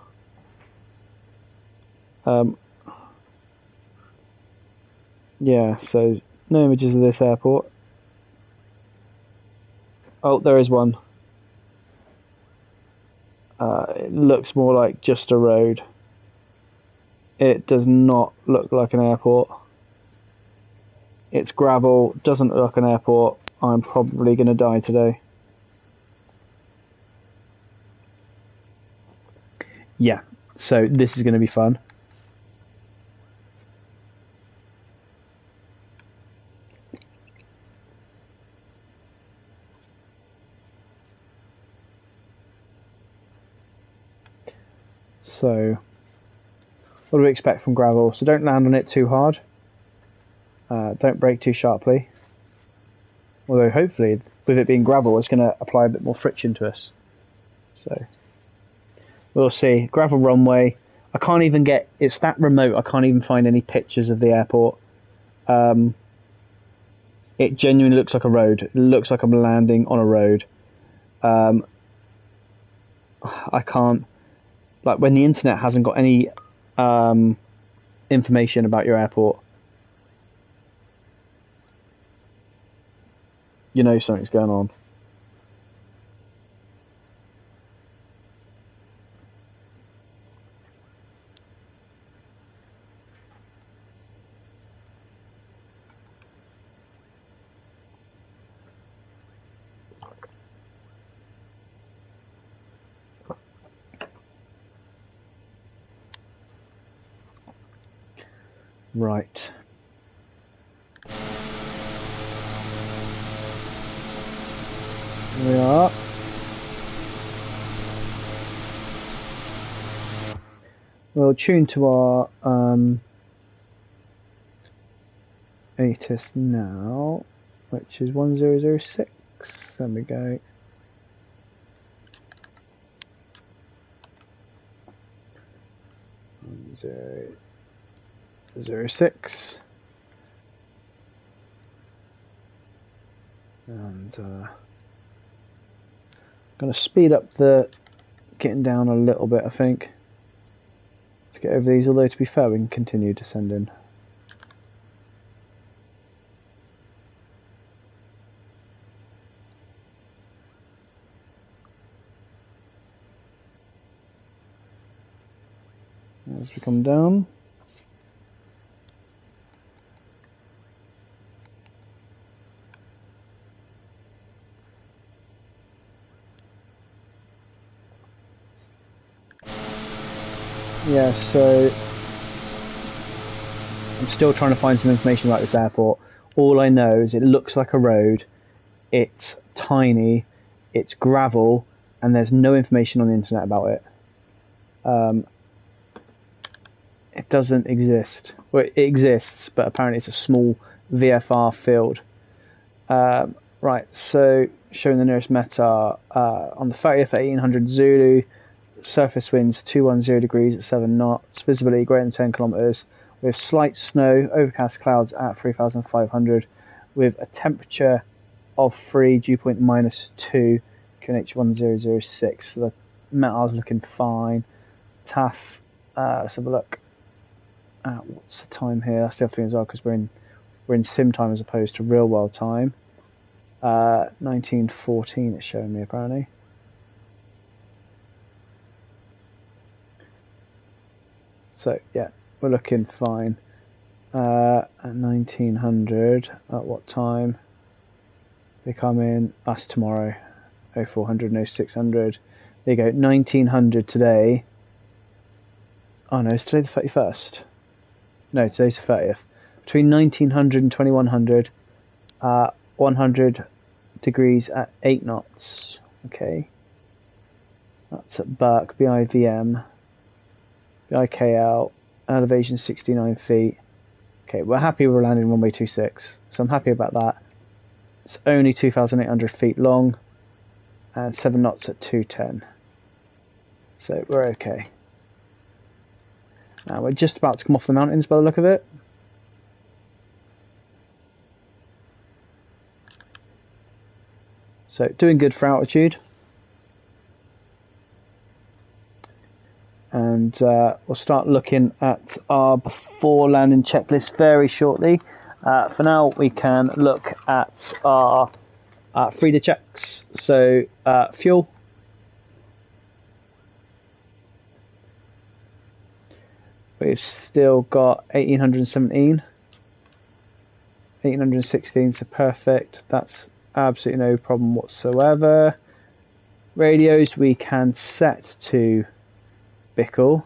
Yeah, so no images of this airport. Oh, there is one. It looks more like just a road. It does not look like an airport. It's gravel, doesn't look like an airport. I'm probably going to die today. Yeah, so this is going to be fun. So, what do we expect from gravel? So don't land on it too hard. Don't brake too sharply. Although hopefully, with it being gravel, it's going to apply a bit more friction to us. So, we'll see. Gravel runway. I can't even get... It's that remote, I can't even find any pictures of the airport. It genuinely looks like a road. It looks like I'm landing on a road. I can't... Like, when the internet hasn't got any information about your airport, you know something's going on. Right. Here we are. We'll tune to our ATIS now, which is 1006. There we go. Zero 06, and I'm going to speed up the getting down a little bit, I think, to get over these, although to be fair we can continue descending. As we come down. Yeah, so I'm still trying to find some information about this airport. All I know is it looks like a road, it's tiny, it's gravel, and there's no information on the internet about it. It doesn't exist. Well, it exists, but apparently it's a small VFR field. Right, so showing the nearest METAR on the 30th at 1800 Zulu, surface winds 210 degrees at 7 knots, visibility greater than 10 kilometers, with slight snow, overcast clouds at 3500, with a temperature of 3, dew point -2, QNH 1006. So the METAR's looking fine. TAF, let's have a look. What's the time here? That's the other thing as well, because we're in sim time as opposed to real world time. 1914 it's showing me apparently. So yeah, we're looking fine. At 1900, at what time? They come in, us tomorrow, 0400 and 0600. There you go, 1900 today. Oh no, it's today the 31st. No, today's the 30th. Between 1900 and 2100, 100 degrees at 8 knots. Okay. That's at Burke, BIVM, BIKL, elevation 69 feet. Okay, we're happy we're landing runway 26, so I'm happy about that. It's only 2,800 feet long and 7 knots at 210. So we're okay. Now we're just about to come off the mountains by the look of it. So doing good for altitude. And we'll start looking at our before landing checklist very shortly. For now we can look at our FREEDA checks. So fuel. We've still got 1817, 1816, so perfect. That's absolutely no problem whatsoever. Radios we can set to Bickle.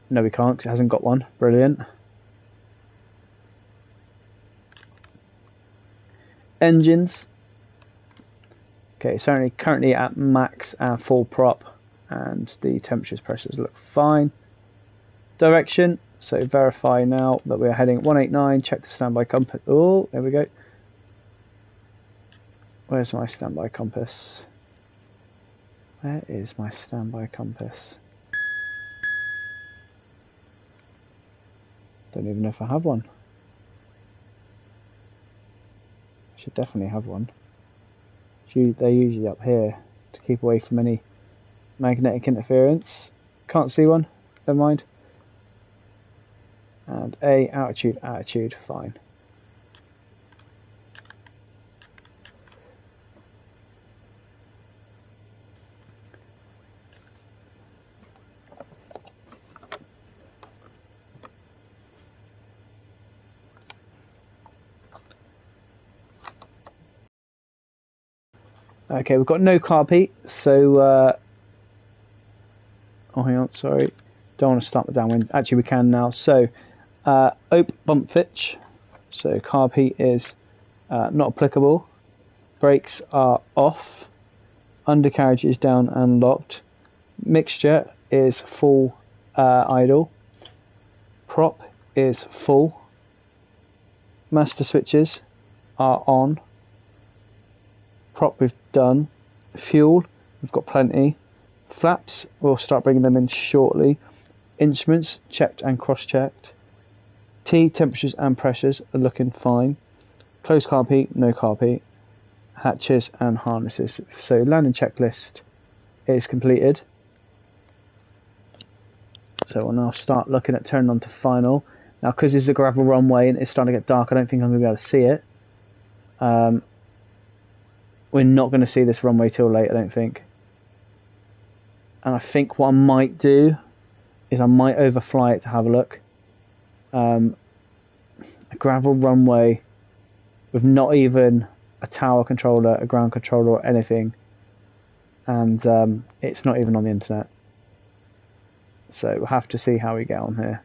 No, we can't because it hasn't got one. Brilliant. Engines. Okay, so currently at max and full prop, and the temperatures, pressures look fine. Direction. So verify now that we are heading 189. Check the standby compass. Oh, there we go. Where's my standby compass? Where is my standby compass? Don't even know if I have one. I should definitely have one. They're usually up here to keep away from any magnetic interference. Can't see one. Never mind. And altitude, fine. Okay, we've got no carb heat, so oh hang on, sorry, don't want to start the downwind. Actually we can now. So OPE bump fitch, so carb heat is not applicable. Brakes are off, undercarriage is down and locked, mixture is full idle, prop is full, master switches are on, prop we've done, fuel we've got plenty, flaps we'll start bringing them in shortly, instruments checked and cross-checked, T temperatures and pressures are looking fine, closed carb heat, no carb heat, hatches and harnesses. So landing checklist is completed. So we'll now start looking at turning on to final. Now because this is a gravel runway and it's starting to get dark, I don't think I'm going to be able to see it. We're not going to see this runway till late, I don't think. And I think what I might do is I might overfly it to have a look. A gravel runway with not even a tower controller, a ground controller or anything. And it's not even on the internet. So we'll have to see how we get on here.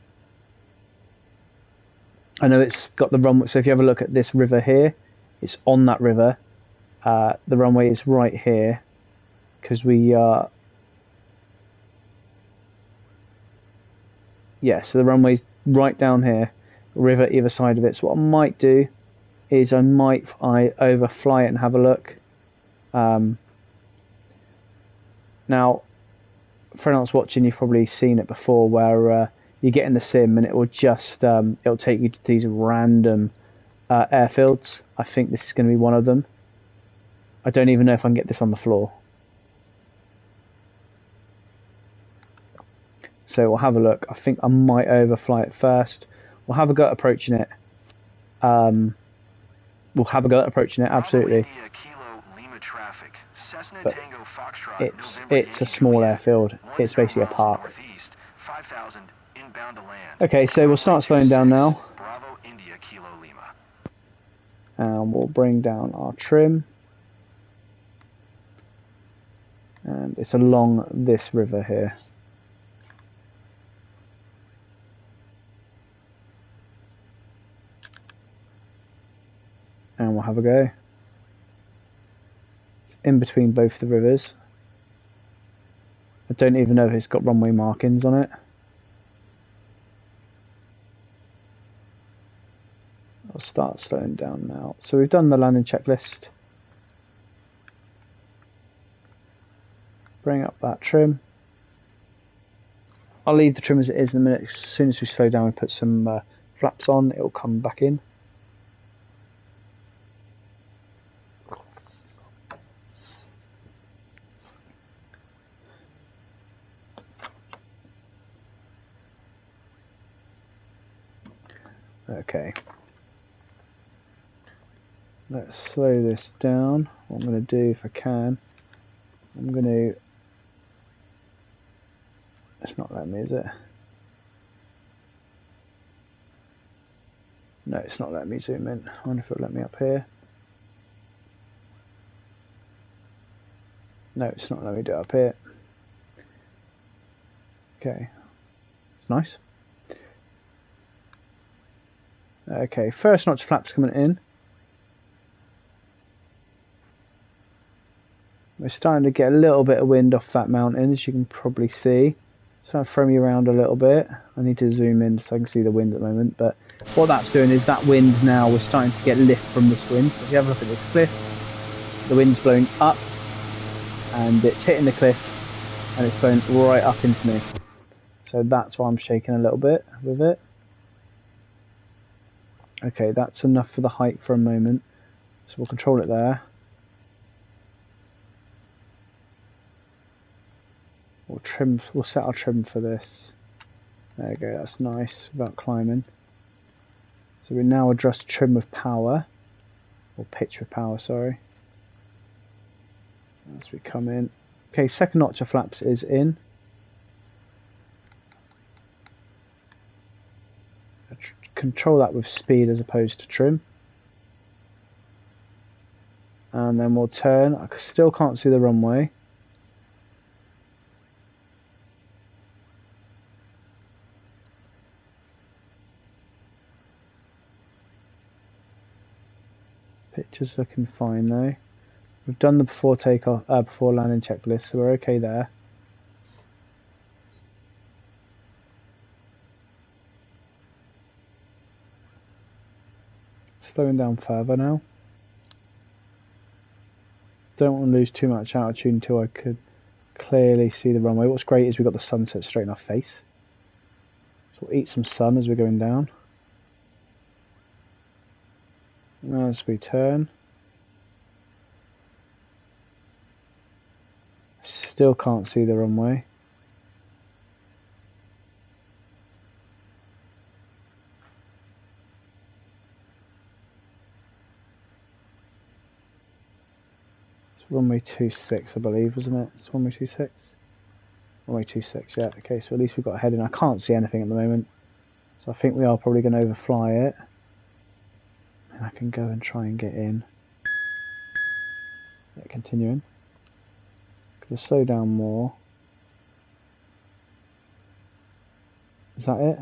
I know it's got the runway, so if you have a look at this river here, it's on that river. The runway is right here, because we are... Yeah, so the runway's right down here, river either side of it. So what I might do is I overfly it and have a look. Now, for anyone else watching, you've probably seen it before, where you get in the sim and it will just it'll take you to these random airfields. I think this is going to be one of them. I don't even know if I can get this on the floor. So we'll have a look. I think I might overfly it first. We'll have a go at approaching it. We'll have a go at approaching it, absolutely. But it's a small airfield. It's basically a park. Okay, so we'll start slowing down now. And we'll bring down our trim. And it's along this river here. And we'll have a go. It's in between both the rivers. I don't even know if it's got runway markings on it. I'll start slowing down now. So we've done the landing checklist. Bring up that trim. I'll leave the trim as it is in a minute. As soon as we slow down and put some flaps on, it will come back in. Okay, let's slow this down. What I'm going to do, if I can, I'm going to... It's not letting me, is it? No, it's not letting me zoom in. I wonder if it'll let me up here. No, it's not letting me do it up here. Okay, it's nice. Okay, first notch flaps coming in. We're starting to get a little bit of wind off that mountain, as you can probably see. So I'll throw me around a little bit. I need to zoom in so I can see the wind at the moment. But what that's doing is that wind now, we're starting to get lift from this wind. So if you have a look at this cliff, the wind's blowing up and it's hitting the cliff and it's blowing right up into me. So that's why I'm shaking a little bit with it. Okay, that's enough for the height for a moment. So we'll control it there. We'll set our trim for this. There we go, that's nice, without climbing. So we now adjust trim with power, or pitch with power, sorry. As we come in. Okay, second notch of flaps is in. Control that with speed as opposed to trim. And then we'll turn. I still can't see the runway. Picture's looking fine though. We've done the before landing checklist, so we're okay there. Slowing down further now. Don't want to lose too much altitude until I could clearly see the runway. What's great is we've got the sunset straight in our face. So we'll eat some sun as we're going down. As we turn. Still can't see the runway. Runway 26, I believe, wasn't it? It's runway 26? Runway 26, yeah. Okay, so at least we've got a heading. I can't see anything at the moment. So I think we are probably going to overfly it. And I can go and try and get in. Yeah, continuing. Gonna slow down more. that it?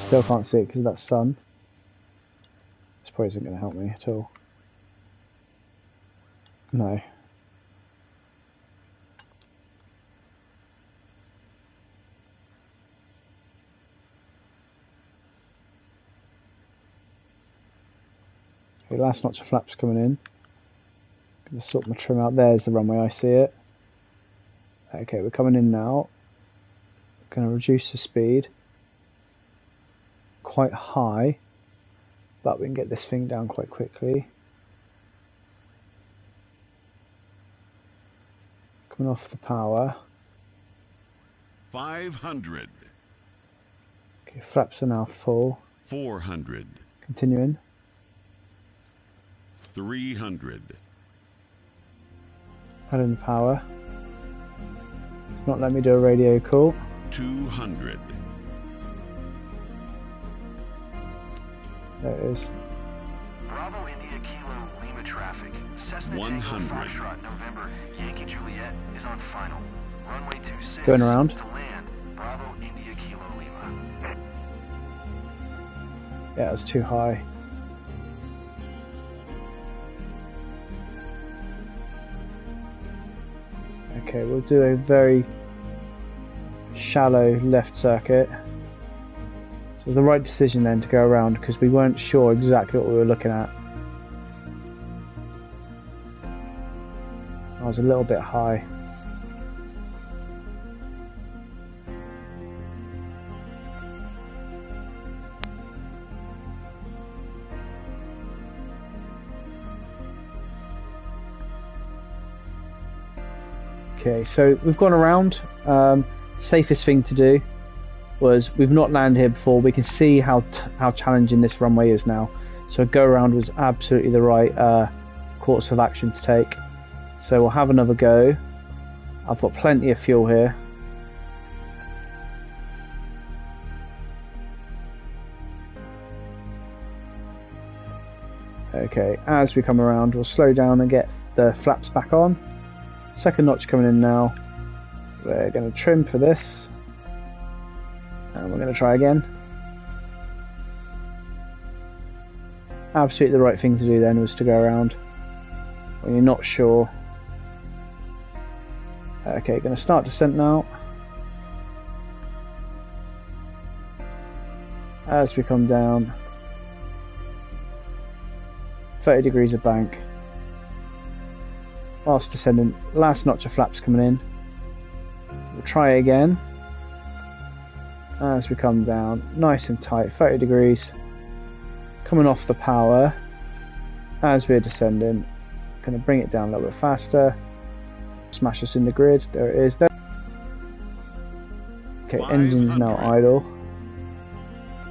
Still can't see it because of that sun. This probably isn't going to help me at all. No. Okay, last notch of flaps coming in. Going to sort my trim out. There's the runway, I see it. Okay, we're coming in now. Going to reduce the speed quite high, but we can get this thing down quite quickly. Coming off the power. 500. Okay, flaps are now full. 400. Continuing. 300. Adding the power. It's not letting me do a radio call. 200. There it is. Bravo India Kilo Lima traffic. Cessna 100. Tango Foxtrot November Yankee Juliet is on final. Runway 26 Going around. to land. Bravo India Kilo Lima. Yeah, it was too high. Okay, we'll do a very shallow left circuit. So it was the right decision then to go around because we weren't sure exactly what we were looking at. I was a little bit high. Okay, so we've gone around. Safest thing to do was we've not landed here before. We can see how challenging this runway is now. So a go around was absolutely the right course of action to take. So we'll have another go. I've got plenty of fuel here. Okay, as we come around, we'll slow down and get the flaps back on. Second notch coming in now. We're going to trim for this. And we're going to try again. Absolutely the right thing to do then was to go around when you're not sure. Okay, going to start descent now. As we come down, 30 degrees of bank. Whilst descending, last notch of flaps coming in. We'll try again. As we come down, nice and tight, 30 degrees. Coming off the power. As we're descending, going to bring it down a little bit faster. Smash us in the grid. There it is. There. Okay, engine's now idle.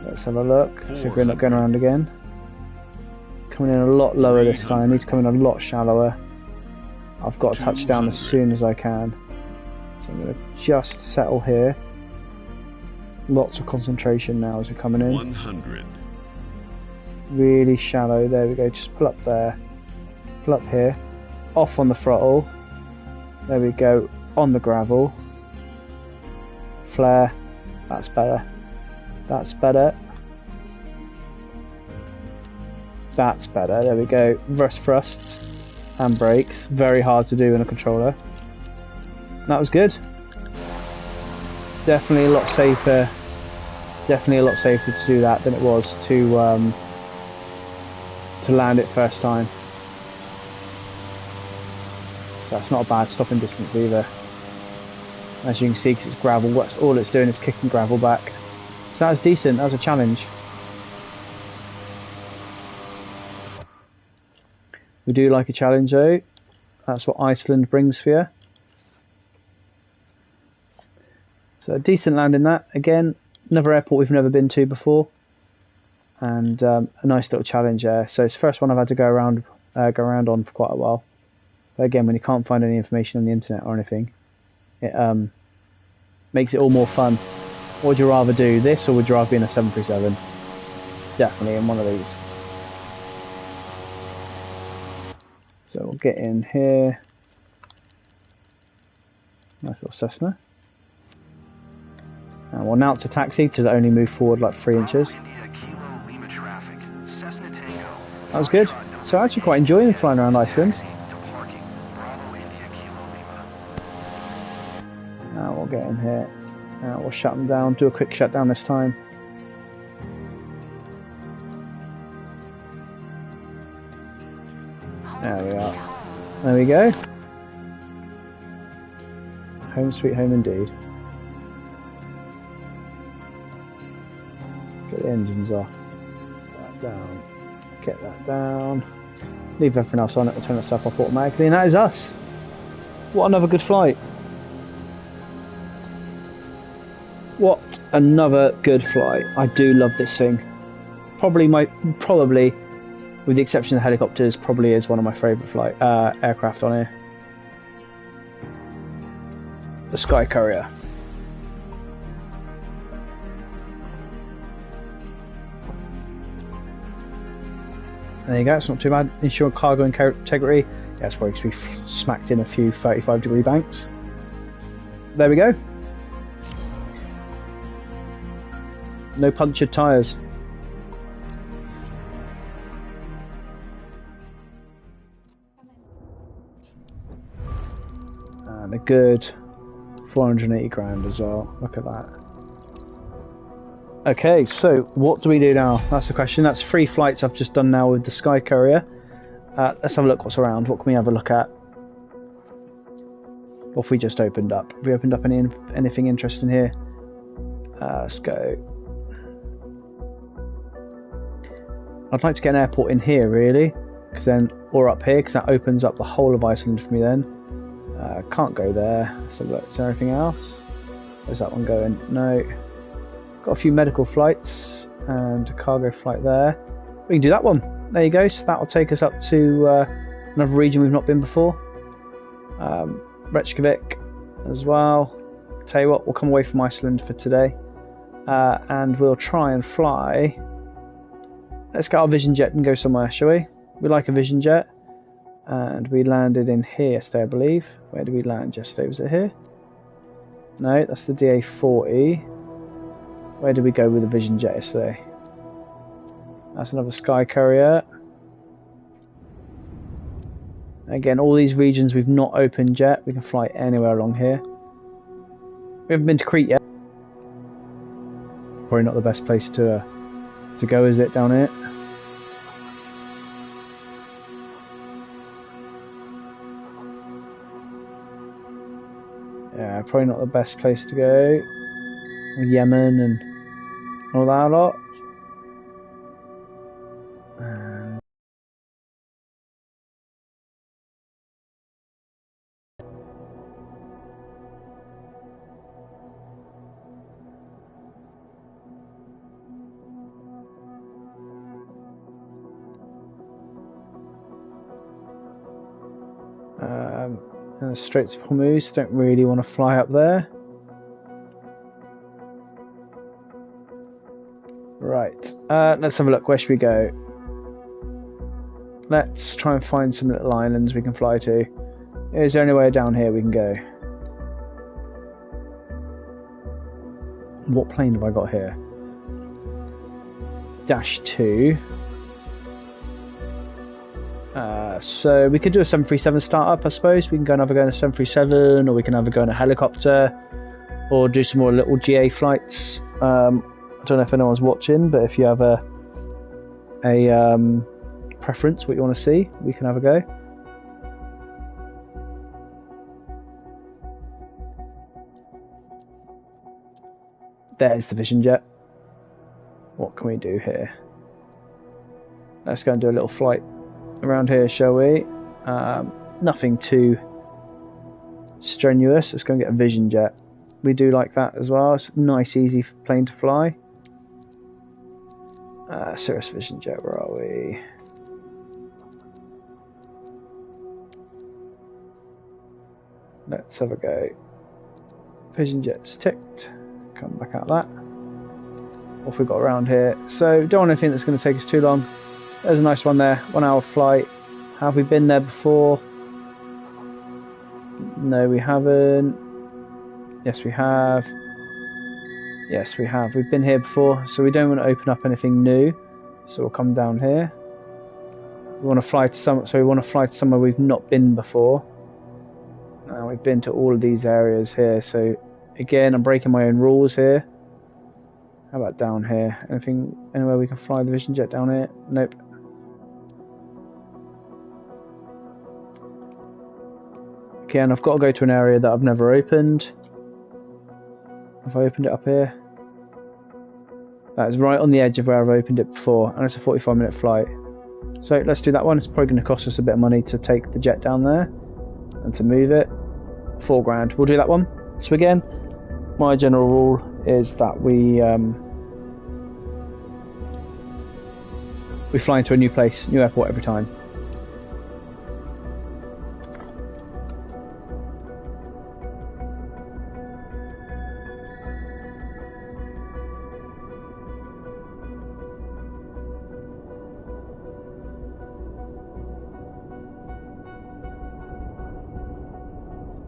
Let's have a look. See if we're not going around again. Coming in a lot lower this time. I need to come in a lot shallower. I've got to touch down as soon as I can. So I'm going to just settle here. Lots of concentration now as we're coming in. 100. Really shallow. There we go. Just pull up there. Pull up here. Off on the throttle. There we go. On the gravel. Flare. That's better. That's better. That's better. There we go. Reverse thrusts and brakes. Very hard to do in a controller. That was good. Definitely a lot safer. Definitely a lot safer to do that than it was to land it first time. So that's not a bad stopping distance either. As you can see, because it's gravel, what's all it's doing is kicking gravel back. So that was decent. That was a challenge. We do like a challenge though. That's what Iceland brings for you. So a decent landing that. Again, another airport we've never been to before. And a nice little challenge there. So it's the first one I've had to go around on for quite a while. But again, when you can't find any information on the internet or anything, it makes it all more fun. What would you rather do, this or would you rather be in a 737? Definitely in one of these. So we'll get in here. Nice little Cessna. And We'll announce a taxi to only move forward like 3 inches. India Kilo Lima traffic. Cessna Tango. That was good. So I'm actually quite enjoying flying around Iceland. Taxi to parking. Bravo India Kilo Lima. Now we'll get in here. We'll shut them down. Do a quick shutdown this time. There we are. There we go. Home sweet home indeed. Get the engines off. Get that down. Get that down. Leave everything else on it. We'll turn that stuff off automatically, and that is us. What another good flight. What another good flight. I do love this thing. Probably, with the exception of the helicopters, probably is one of my favourite aircraft on here. The Sky Courier. There you go, it's not too bad. Ensure cargo and integrity. Yeah, it's probably because we smacked in a few 35-degree banks. There we go. No punctured tyres. And a good 480 grand as well. Look at that. Okay, so what do we do now? That's the question. That's 3 flights I've just done now with the Sky Courier. Let's have a look what's around. What can we have a look at? What have we just opened up? Have we opened up anything interesting here? Let's go. I'd like to get an airport in here, really, or up here, because that opens up the whole of Iceland for me then. Can't go there. So look, is there anything else? Where's that one going? No. Got a few medical flights and a cargo flight there. We can do that one. There you go. So that will take us up to another region we've not been before. Reykjavik as well. Tell you what, we'll come away from Iceland for today, and we'll try and fly. Let's get our Vision Jet and go somewhere, shall we? We like a Vision Jet. And we landed in here yesterday, I believe. Where did we land yesterday? Was it here? No, that's the DA-40. Where did we go with the Vision Jet yesterday? That's another Sky Courier. Again, all these regions we've not opened yet. We can fly anywhere along here. We haven't been to Crete yet. Probably not the best place to go, is it, down here? Yeah, probably not the best place to go. Yemen and all that lot. And the Straits of Hormuz, don't really want to fly up there. Right, let's have a look. Where should we go? Let's try and find some little islands we can fly to. Is there anywhere down here we can go? What plane have I got here? -2. So we could do a 737 startup, I suppose. We can either go in a 737, or we can either go in a helicopter, or do some more little GA flights. I don't know if anyone's watching, but if you have a preference, what you want to see, we can have a go. There's the Vision Jet. What can we do here? Let's go and do a little flight around here, shall we? Nothing too strenuous. Let's go and get a Vision Jet. We do like that as well. It's a nice, easy plane to fly. Cirrus Vision Jet, where are we? Let's have a go. Vision Jet's ticked. Come back out of that. What have we got around here? So, don't want anything that's going to take us too long. There's a nice one there. 1 hour flight. Have we been there before? No, we haven't. Yes, we have. Yes, we have. We've been here before, so we don't want to open up anything new. So we'll come down here. We want to fly to somewhere we've not been before. We've been to all of these areas here, so again, I'm breaking my own rules here. How about down here? Anywhere we can fly the Vision Jet down here? Nope. Again, I've got to go to an area that I've never opened. Have I opened it up here? That is right on the edge of where I've opened it before, and it's a 45-minute flight. So let's do that one. It's probably going to cost us a bit of money to take the jet down there and to move it. £4,000. We'll do that one. So again, my general rule is that we fly into a new place, new airport every time.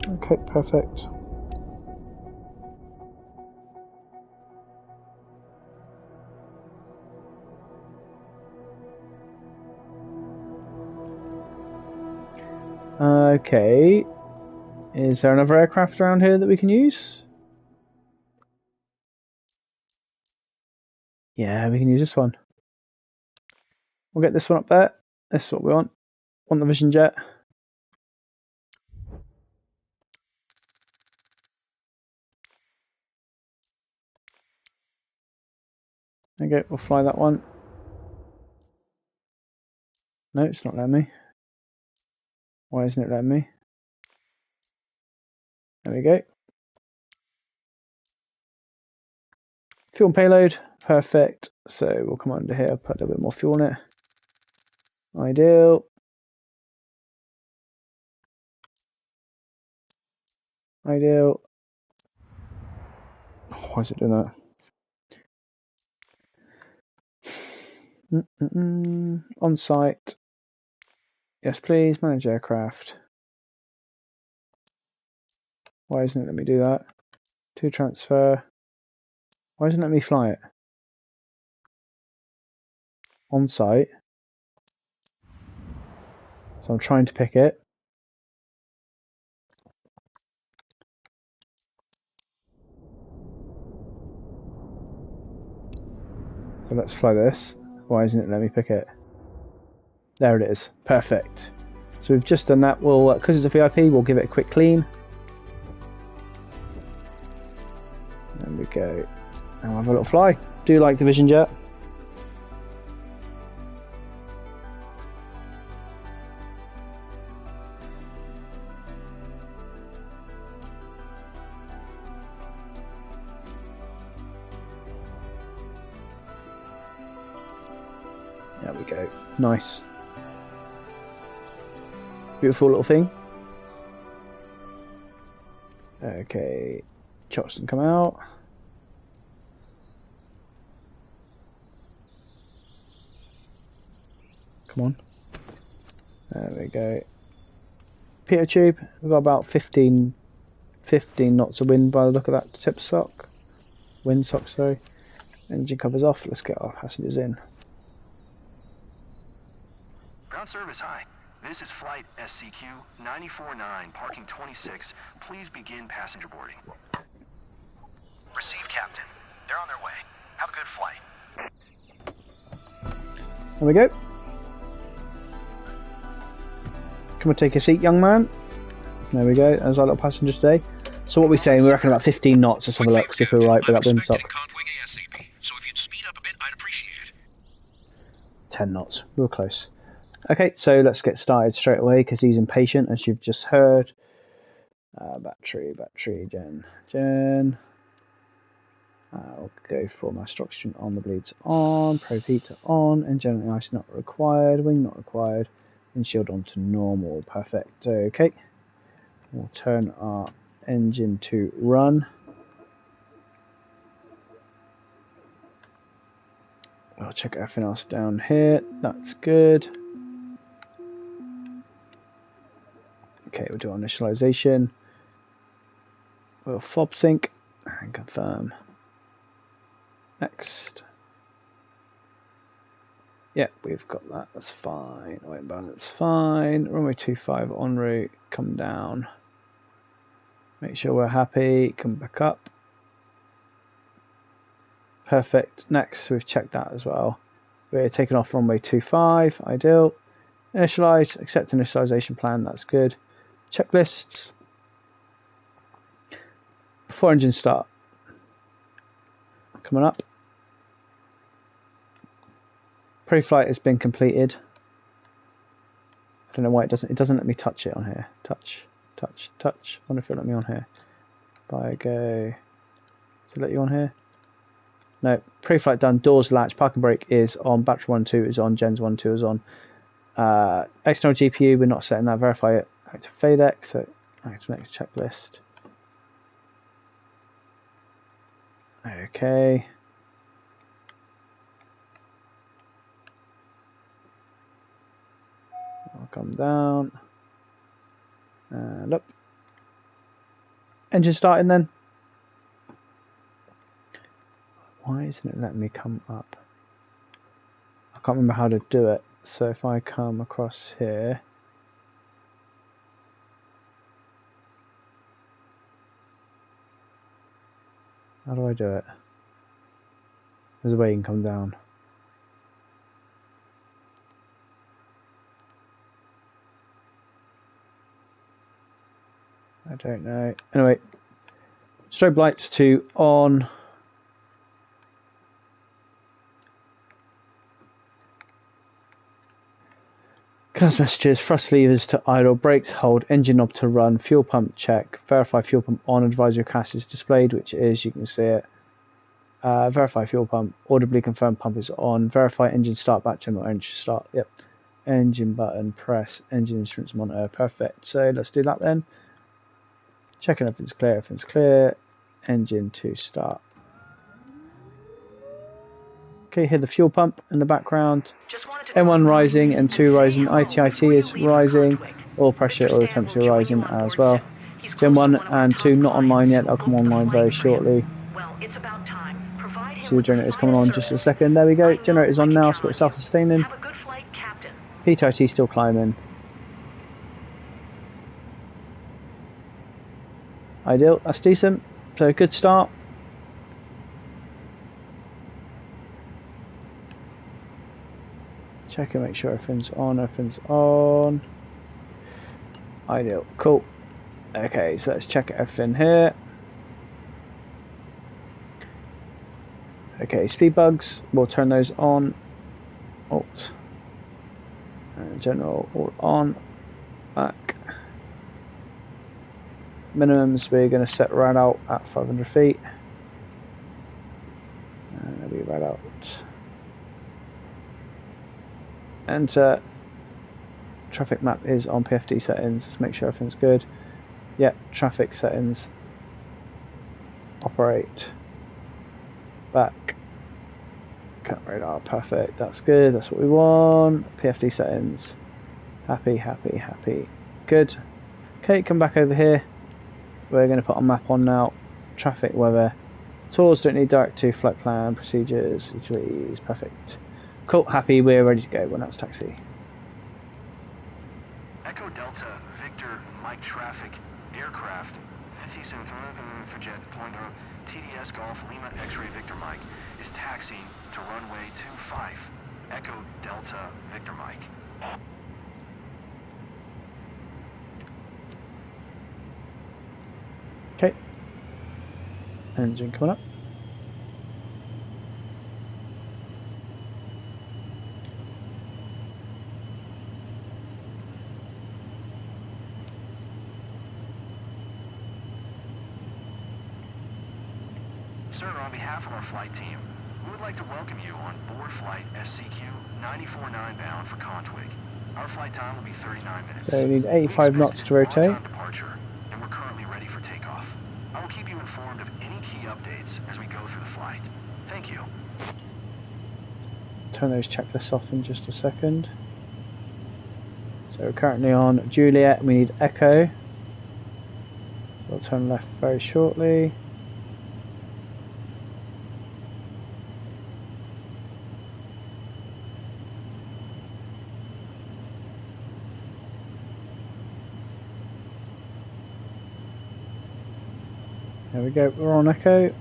Okay, perfect. Okay, is there another aircraft around here that we can use? Yeah, we can use this one. We'll get this one up there. This is what we want. Want the Vision Jet. Okay, we'll fly that one. No, it's not letting me. Why isn't it letting me? There we go. Fuel and payload, perfect. So we'll come under here, put a little bit more fuel in it. Ideal. Ideal. Why is it doing that? On site. Yes, please. Manage aircraft. Why isn't it letting me do that? To transfer. Why isn't it letting me fly it? On site. So I'm trying to pick it. So let's fly this. Why isn't it letting me pick it? There it is. Perfect. So we've just done that. We'll, because it's a VIP, we'll give it a quick clean. There we go. And we'll have a little fly. Do you like the Vision Jet? There we go. Nice. Beautiful little thing. Okay. Chocks can come out. Come on. There we go. Pitot tube. We've got about 15 knots of wind by the look of that tip sock. Wind sock, sorry. Engine covers off. Let's get our passengers in. Ground service, hi. This is flight SCQ 949, parking 26. Please begin passenger boarding. Receive, Captain. They're on their way. Have a good flight. There we go. Come and take a seat, young man. There we go. There's our little passenger today. So what are we saying? We reckon about 15 knots. Let's have a look, see if we're right with that wind sock. So if you'd speed up a bit, I'd appreciate it. 10 knots. We were close. Okay, so let's get started straight away because he's impatient, as you've just heard. Battery, gen. I'll go for mass oxygen on, the bleeds on, probe heater on, engine ice not required, wing not required, windshield on to normal. Perfect. Okay, we'll turn our engine to run. I'll check everything else down here. That's good. Okay, we'll do our initialization. We'll fob sync and confirm. Next. Yeah, we've got that. That's fine. Weight balance, fine. Runway 25 en route. Come down. Make sure we're happy. Come back up. Perfect. Next, we've checked that as well. We're taking off runway 25. Ideal. Initialize. Accept initialization plan. That's good. Checklists. Before engine start. Coming up. Pre-flight has been completed. I don't know why it doesn't let me touch it on here. Touch. I wonder if it'll let me on here. Go. Does it let you on here? No. Pre-flight done. Doors latch. Parking brake is on. Battery 1 2 is on. Gens 1 2 is on. External GPU, we're not setting that. Verify it. Active FADEC. So active next checklist. Okay. I'll come down and up. Engine starting then. Why isn't it letting me come up? I can't remember how to do it. So if I come across here, how do I do it? There's a way you can come down. I don't know. Anyway, strobe lights to on. Cast messages, thrust levers to idle, brakes hold, engine knob to run, fuel pump check, verify fuel pump on, advisory cast is displayed, which is, you can see it. Verify fuel pump, audibly confirm pump is on, verify engine start, back terminal engine start, yep. Engine button, press, engine instruments monitor, perfect. So let's do that then. Checking everything's clear, engine to start. Okay, hear the fuel pump in the background. M1 rising, N2 rising, ITIT is rising, oil pressure, oil temperature rising as well. Gen 1 and 2 not online yet, they'll come online very shortly. So the generator is coming on just a second. There we go, generator's on now, split self-sustaining. PTIT still climbing. Ideal, that's decent. So good start. Check and make sure everything's on, Ideal, cool. Okay, so let's check everything here. Okay, speed bugs, we'll turn those on. Alt. And general, all on. Back. Minimums, we're going to set right out at 500 feet. And that'll be right out. Enter. Traffic map is on PFD settings. Let's make sure everything's good. Yep, traffic settings. Operate. Back. Cut radar, perfect. That's good. That's what we want. PFD settings. Happy. Good. Okay, come back over here. We're going to put our map on now. Traffic, weather. Tours don't need direct to flight plan. Procedures, utilities, perfect. Cool, happy, we're ready to go when that's taxi. Echo Delta, Victor, Mike Traffic, Aircraft, 57 for Jet, Pointer, TDS Golf, Lima X-Ray Victor Mike, is taxiing to runway 25. Echo Delta, Victor Mike. Okay. Engine coming up. Sir, on behalf of our flight team, we would like to welcome you on board flight SCQ 949 bound for Contwig. Our flight time will be 39 minutes. So we need 85 knots to rotate. On-time departure, and we're currently ready for takeoff. I will keep you informed of any key updates as we go through the flight. Thank you. Turn those checklists off in just a second. So we're currently on Juliet, we need Echo. So I'll turn left very shortly. we go, we're on Echo.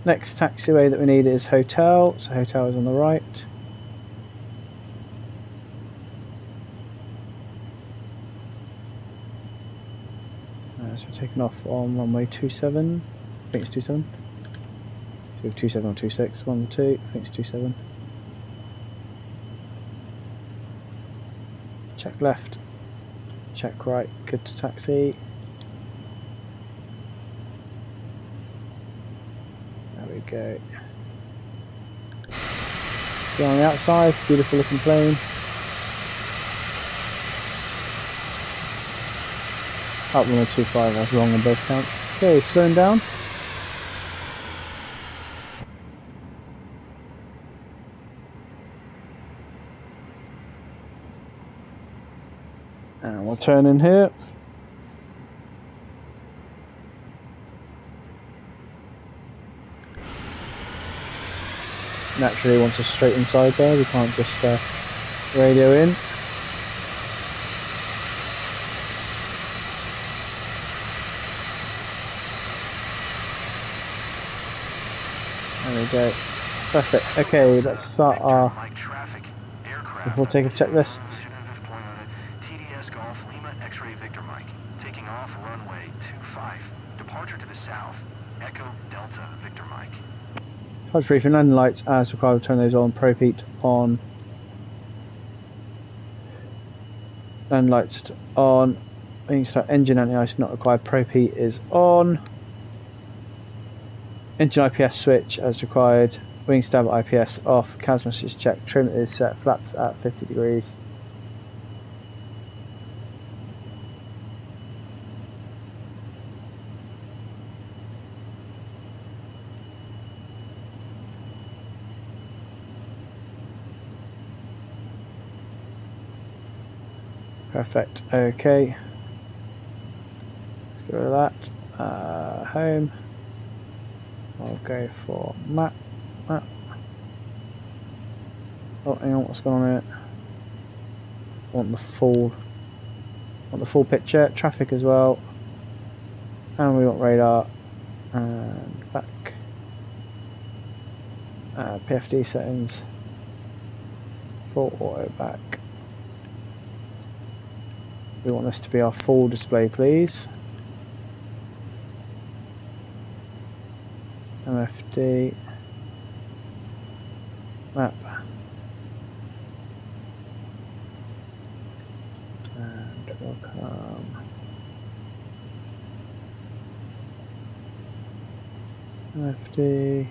Next taxiway that we need is Hotel, so Hotel is on the right. So we're taking off on runway 27, I think it's 27. So 27 or 26, one of the two, I think it's 27. Check left, check right, good to taxi. There we go. See on the outside, beautiful looking plane. Up 1025, I was wrong on both counts. Okay, slowing down. And we'll turn in here. Naturally wants us straight inside there, we can't just radio in. There we go. Perfect. Okay, let's start our before takeoff checklists. TDS Golf Lima X-ray Victor Mike. Taking off runway 25. Departure to the south. Echo Delta Victor Mike. Touch briefing, landing lights as required, we'll turn those on. Propeat on. Landing lights on. Engine anti-ice not required. Propeat is on. Engine IPS switch as required. Wing stab IPS off. CAS message check. Trim is set. Flaps at 50 degrees. Perfect. Okay. Let's get rid of that. Home. I'll go for map. Oh, hang on, what's going on here? Want the full picture. Traffic as well. And we want radar. And back. PFD settings. Full auto back. We want this to be our full display, please. MFD map and we'll come MFD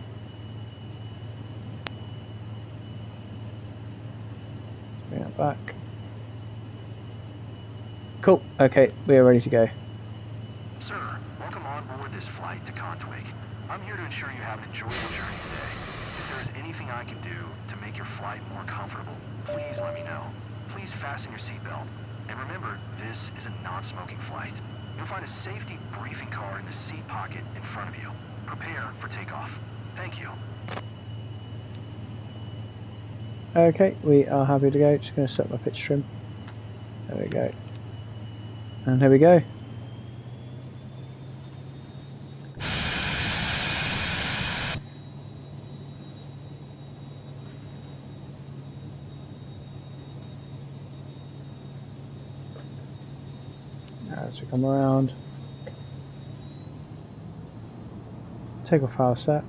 bring that back. Cool, okay, we are ready to go. Sir, welcome on board this flight to Contwig. I'm here to ensure you have an enjoyable journey today. If there is anything I can do to make your flight more comfortable, please let me know. Please fasten your seatbelt. And remember, this is a non-smoking flight. You'll find a safety briefing card in the seat pocket in front of you. Prepare for takeoff. Thank you. Okay, we are happy to go. Just going to set my pitch trim. There we go. And here we go. As we come around, take off power set,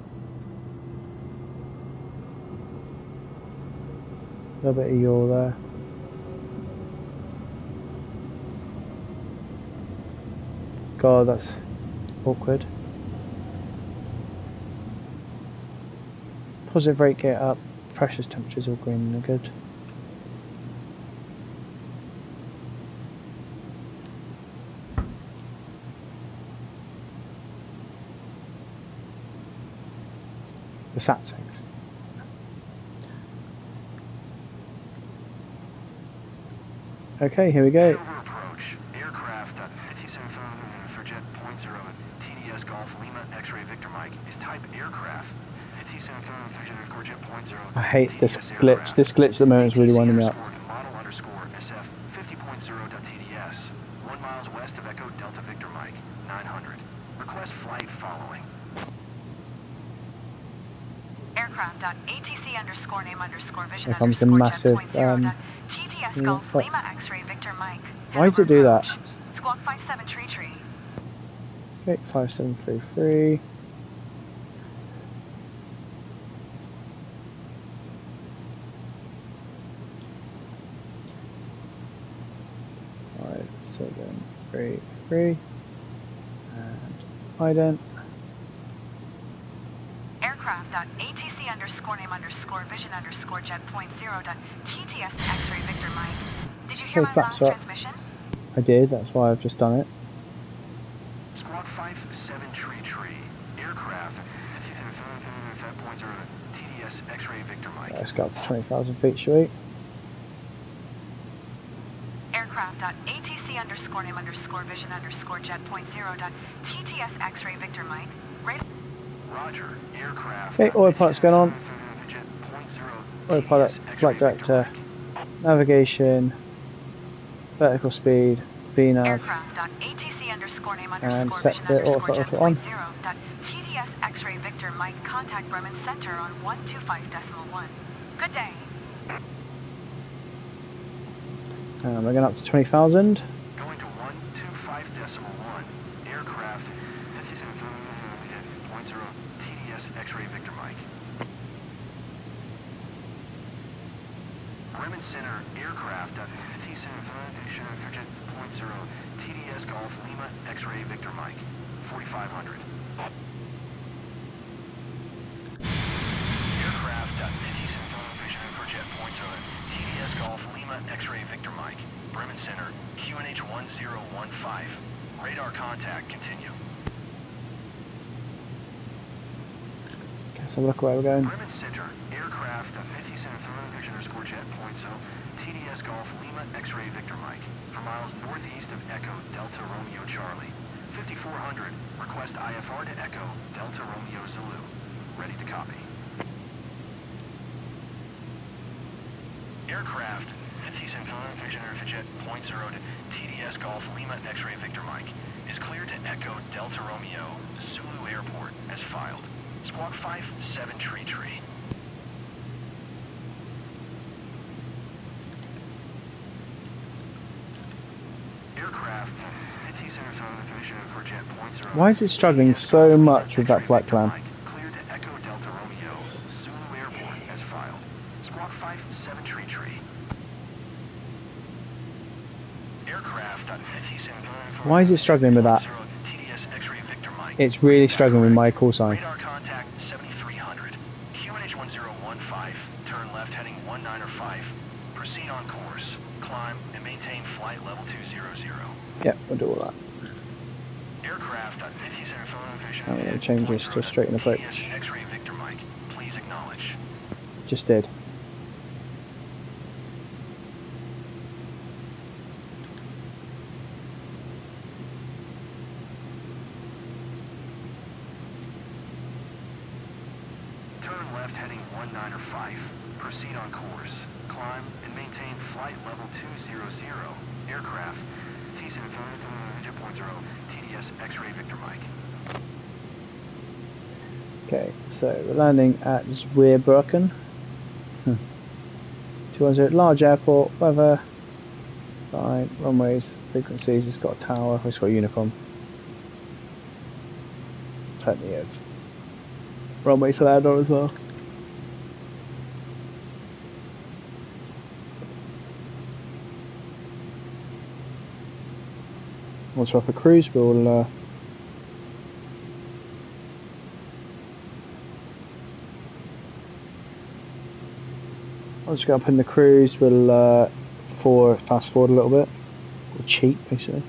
a little bit of yaw there. God, that's awkward. Positive rate gear up, pressures, temperatures all green and good. The sat settings. Okay, here we go. Approach. Aircraft 57 for jet 0.0 TDS Golf Lima X-ray Victor Mike is type aircraft. 57 for jet 0.0. I hate this glitch. This glitch at the moment is really winding me up. Model SF 50.0.TDS. 1 miles west of Echo Delta Victor Mike 900. Request flight following. Aircraft.atc_name_vision Here comes the massive. TTS Golf Lima X-ray Victor Mike. Why does it do that? Squawk 57 tree. Okay, 5733. Five, 7, 3, 3. And ident. Aircraft.atc_name_vision_jet.0. TTS X-ray Victor Mike. Did you hear my last transmission? I did, that's why I've just done it. Squawk 57 tree. Aircraft 57.0 TDS X-ray Victor Mike. Let's go up to 20,000 feet, shall we? Aircraft.atc_name_vision_jet.0. TTS X-ray Victor Mike. Roger. Aircraft. Okay, autopilot's going on. Autopilot, flight director, navigation, vertical speed, VNav, and set the autopilot on. TTS X-ray Victor Mike, contact Bremen Center on 125.1. Good day. And we're going up to 20,000. Going to 125.1. Aircraft 57.0 TDS X-ray Victor Mike. Bremen Center Aircraft 57.0 TDS Golf Lima X-ray Victor Mike. 4,500. Aircraft 57.0 TDS Golf Lima X-ray Victor Mike. Bremen Center QNH 1015. Radar contact continue. Okay, so look where we're going. Bremen Center Aircraft 57.0 TDS Golf Lima X-ray Victor Mike. For miles northeast of Echo Delta Romeo Charlie. 5400. Request IFR to Echo Delta Romeo Zulu. Ready to copy. Aircraft 57.0 to TDS Golf Lima X-ray Victor Mike is cleared to Echo Delta Romeo Zulu Airport as filed. Squawk 57 tree. Aircraft 57.0 Why is it struggling so much with that flight plan? Cleared to Echo Delta Romeo Zulu Airport as filed. Squawk 57 tree. Aircraft Why is it struggling with that? TDS X-ray Victor Mike. It's really struggling with my call sign. Radar contact 7300. QNH 1015. Turn left heading 195. Proceed on course. Climb and maintain flight level 200. Yep, we'll do all that. Aircraft I'm going to change this to a straight-in approach. TDS X-ray Victor Mike. Please acknowledge. Just did. Turn left heading 195. Proceed on course. Climb and maintain flight level 200. Aircraft T7.0 TDS X-ray Victor Mike. Okay, so we're landing at Zweibrücken. 210, large airport, weather, fine, runways, frequencies, it's got a tower, it's got a Unicom. Plenty of runway to land on as well. Once we're off a cruise, we'll once we go up in the cruise, we'll fast forward a little bit, or cheat basically.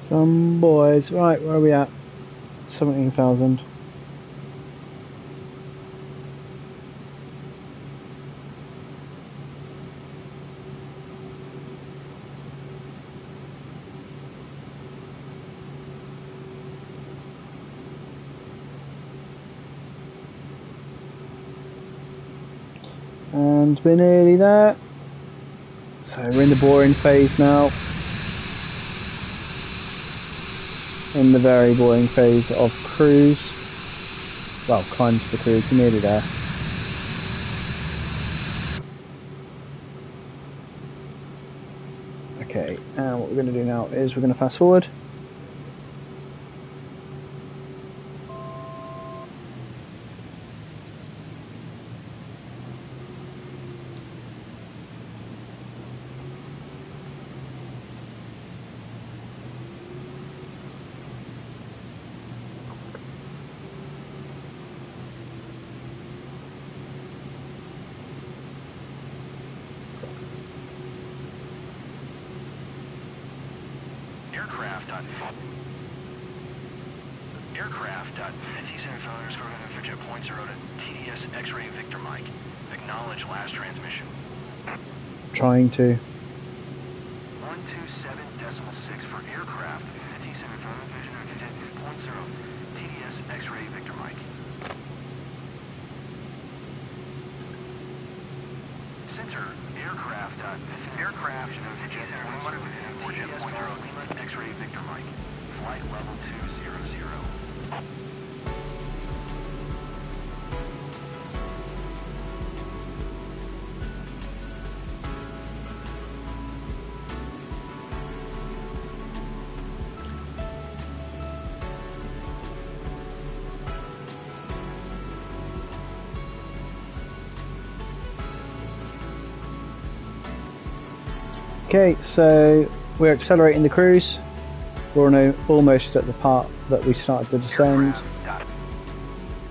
Some boys. Right, where are we at? 17,000. And we're nearly there. So we're in the boring phase now. In the very boring phase of cruise. Well, climb to the cruise, we're nearly there. Okay, and what we're going to do now is we're going to fast forward. Aircraft.57 to TDS X-ray Victor Mike. Acknowledge last transmission. Trying to. 127.6 for aircraft. 57.0 TDS X-ray Victor Mike. Center aircraft. Aircraft. TDS Lima X-ray Victor Mike. Flight level 200. Okay, so we're accelerating the cruise. We're almost at the part that we started to descend.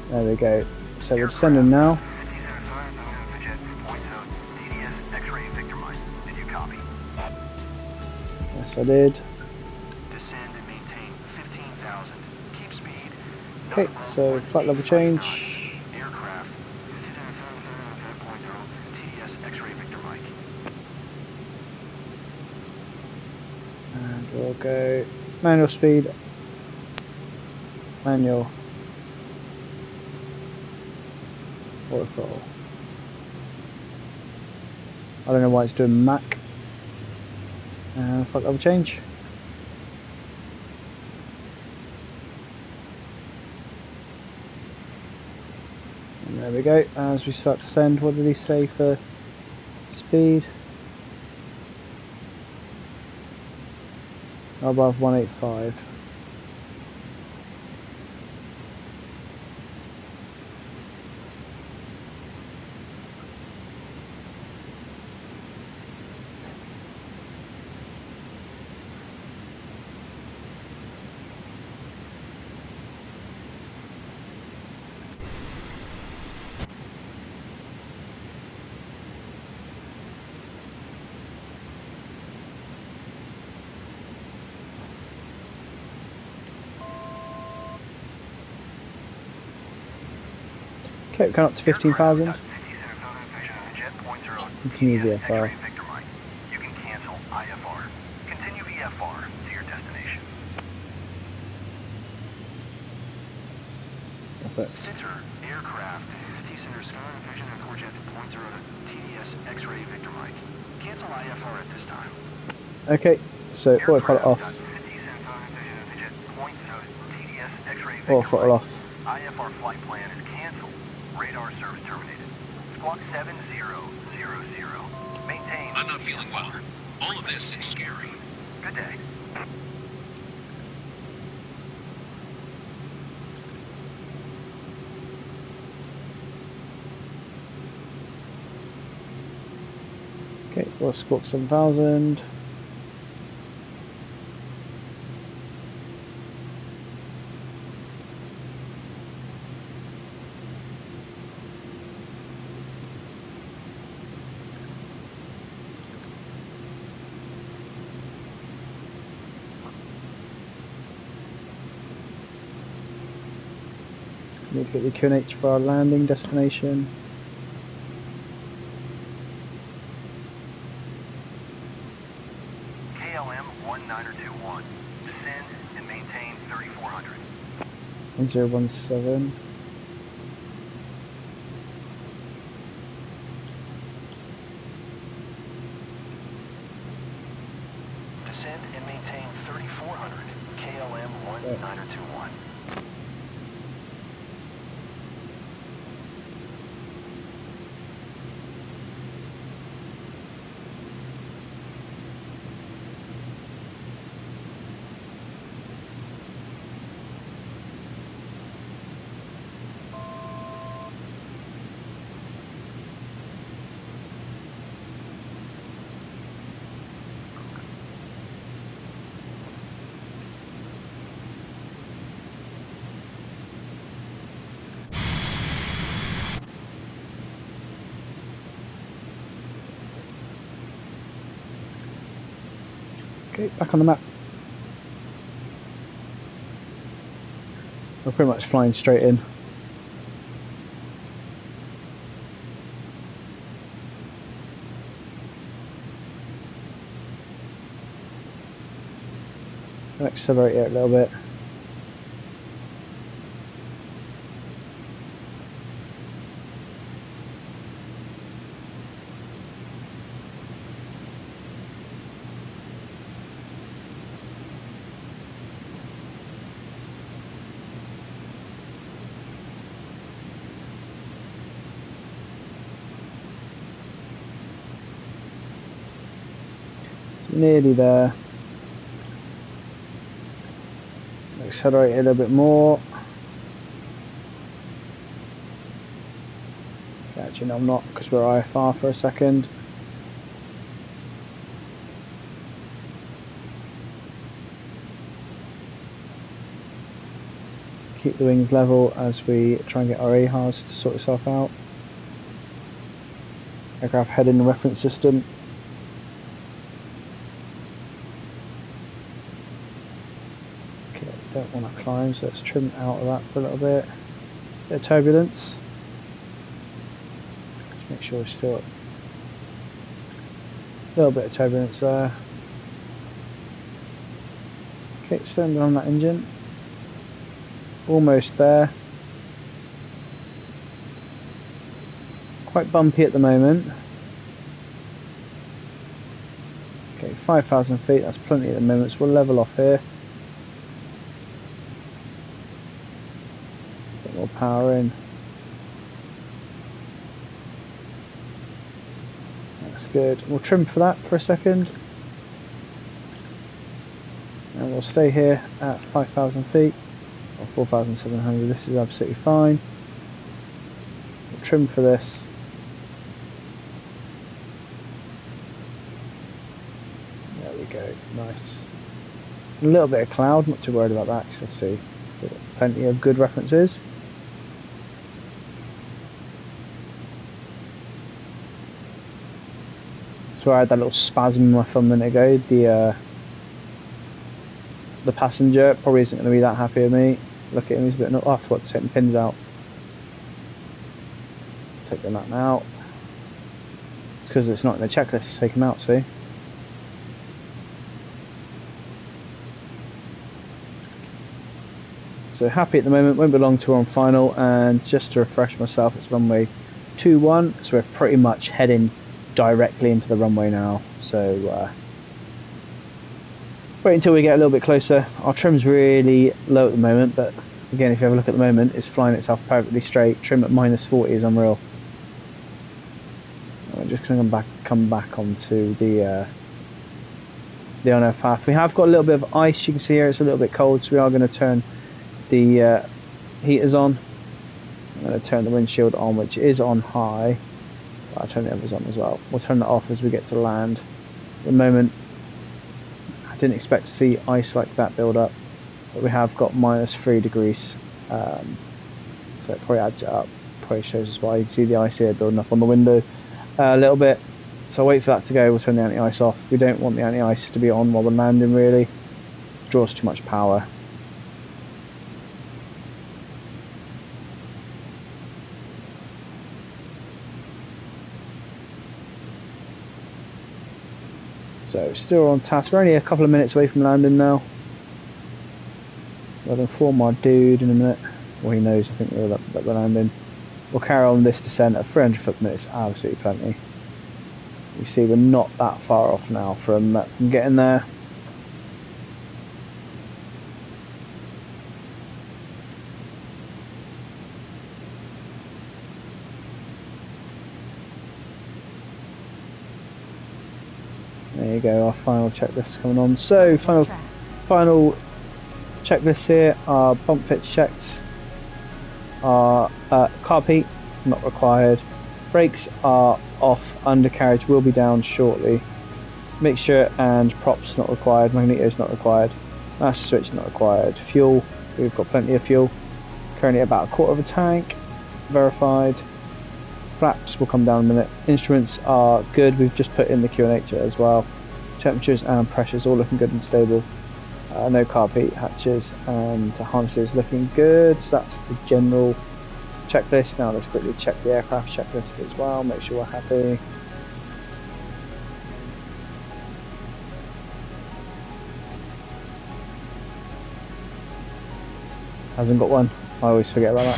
There we go. So we're descending now. Yes, I did. Descend and maintain 15,000. Keep speed. Okay, so flight level change. Aircraft. TDS X-ray Victor Mike. And we'll go manual speed. Manual. Auto throttle. I don't know why it's doing Mac. Flight level change. And there we go. As we start to descend, what did he say for speed? Above 185. Okay, we're coming up to 15,000. Continue VFR. You can cancel IFR. Continue VFR to your destination. Perfect. Center aircraft. T-Center Sky Vision and Corjet .0 to TDS X-ray Victor Mike. Cancel IFR at this time. Okay, so autopilot off. Autopilot off. IFR flight plan is canceled. Radar service terminated. Squawk 7000. Maintain. I'm not feeling well. All of this is scary. Good day. Okay, we'll squawk 7000. We need to get the QNH for our landing destination. KLM 1921. Descend and maintain 3400. 1017. Descend and maintain 3400. KLM 1921. Okay, back on the map. We're pretty much flying straight in. I'll accelerate it a little bit. Nearly there. Accelerate it a little bit more. Actually, no, I'm not, because we're IFR for a second. Keep the wings level as we try and get our AHARs to sort itself out. Aircraft head in the reference system. Don't want to climb, so let's trim out of that for a little bit. Bit of turbulence. Just make sure we're still a little bit of turbulence there. Okay, slowing down that engine. Almost there. Quite bumpy at the moment. Okay, 5,000 feet, that's plenty at the moment, so we'll level off here. More power in. That's good. We'll trim for that for a second. And we'll stay here at 5,000 feet, or 4,700. This is absolutely fine. We'll trim for this. There we go. Nice. A little bit of cloud, not too worried about that, because obviously we've got plenty of good references. So I had that little spasm in my thumb a minute ago. The passenger probably isn't going to be that happy with me. Look at him, he's a bit off. What, taking pins out? Taking that out. It's because it's not in the checklist to take them out, see? So happy at the moment, won't be long till we're on final, and just to refresh myself, it's runway 21, so we're pretty much heading directly into the runway now, so wait until we get a little bit closer. Our trim's really low at the moment, but again, if you have a look at the moment, it's flying itself perfectly straight. Trim at -40 is unreal. We're just going to come back onto the on-air path. We have got a little bit of ice, you can see here it's a little bit cold, so we are going to turn the heaters on. I'm going to turn the windshield on, which is on high. I'll turn the others on as well. We'll turn that off as we get to land. At the moment, I didn't expect to see ice like that build up, but we have got -3 degrees, so it probably adds it up. Probably shows us why. You can see the ice here building up on the window a little bit. So I'll wait for that to go. We'll turn the anti-ice off. We don't want the anti-ice to be on while we're landing, really. It draws too much power. So still on task. We're only a couple of minutes away from landing now. I'll inform our dude in a minute. Well, he knows, I think, that we're landing. We'll carry on this descent at 300 foot per minute. It's absolutely plenty. You see, we're not that far off now from getting there. There you go, our final checklist coming on. So, final checklist here. Our bump fits checked. Our carb heat, not required. Brakes are off. Undercarriage will be down shortly. Mixture and props not required. Magnetos not required. Master switch not required. Fuel, we've got plenty of fuel. Currently about a quarter of a tank. Verified. Flaps will come down in a minute. Instruments are good. We've just put in the QNH as well. Temperatures and pressures all looking good and stable. No carb heat, hatches and harnesses looking good. So that's the general checklist. Now let's quickly check the aircraft checklist as well. Make sure we're happy. Hasn't got one. I always forget about that.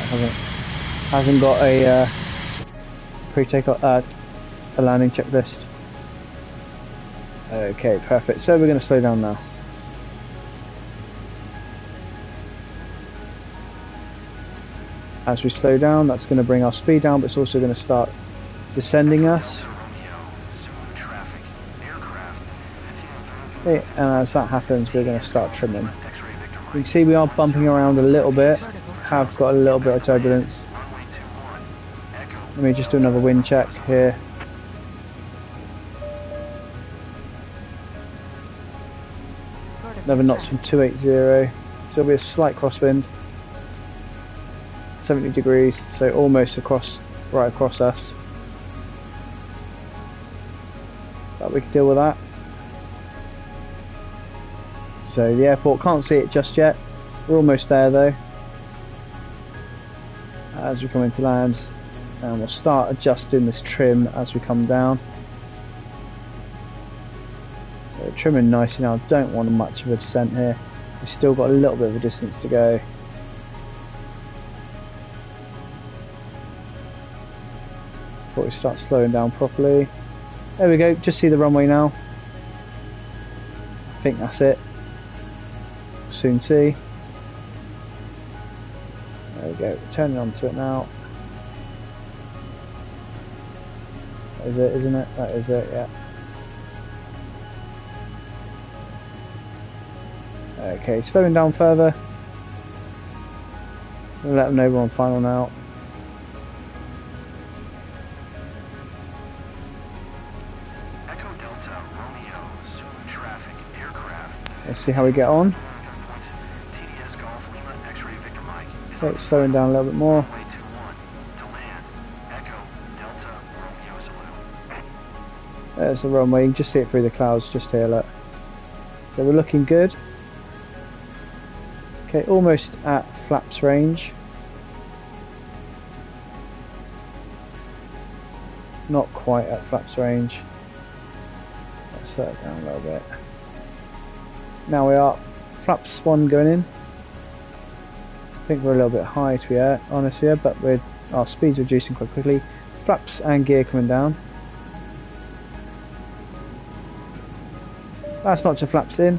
Hasn't got a pre-takeoff, a landing checklist. Okay, perfect. So we're going to slow down now. As we slow down, that's going to bring our speed down, but it's also going to start descending us. Okay, and as that happens, we're going to start trimming. You can see we are bumping around a little bit. Have got a little bit of turbulence. Let me just do another wind check here. Another knots from 280, so it'll be a slight crosswind. 70 degrees, so almost right across us. But we can deal with that. So the airport, can't see it just yet. We're almost there though. As we come into land, and we'll start adjusting this trim as we come down. So trimming nicely now. Don't want much of a descent here. We've still got a little bit of a distance to go. Before we start slowing down properly. There we go. Just see the runway now. I think that's it. We'll soon see. There we go. Turning onto it now. That is it, isn't it? That is it. Yeah. Okay, slowing down further. We'll let them know we're on final now. Echo Delta, Romeo, Zulu traffic, aircraft. Let's see how we get on. TDS Golf Lima, X-ray Victor Mike. So it's slowing down a little bit more. Runway 21 to land. Echo Delta, Romeo Zulu. There's the runway. You can just see it through the clouds just here. Look. So we're looking good. Okay, almost at flaps range. Not quite at flaps range. Let's slow it down a little bit. Now we are flaps 1 going in. I think we're a little bit high to be honest here, but our speed's reducing quite quickly. Flaps and gear coming down. Last notch of flaps in.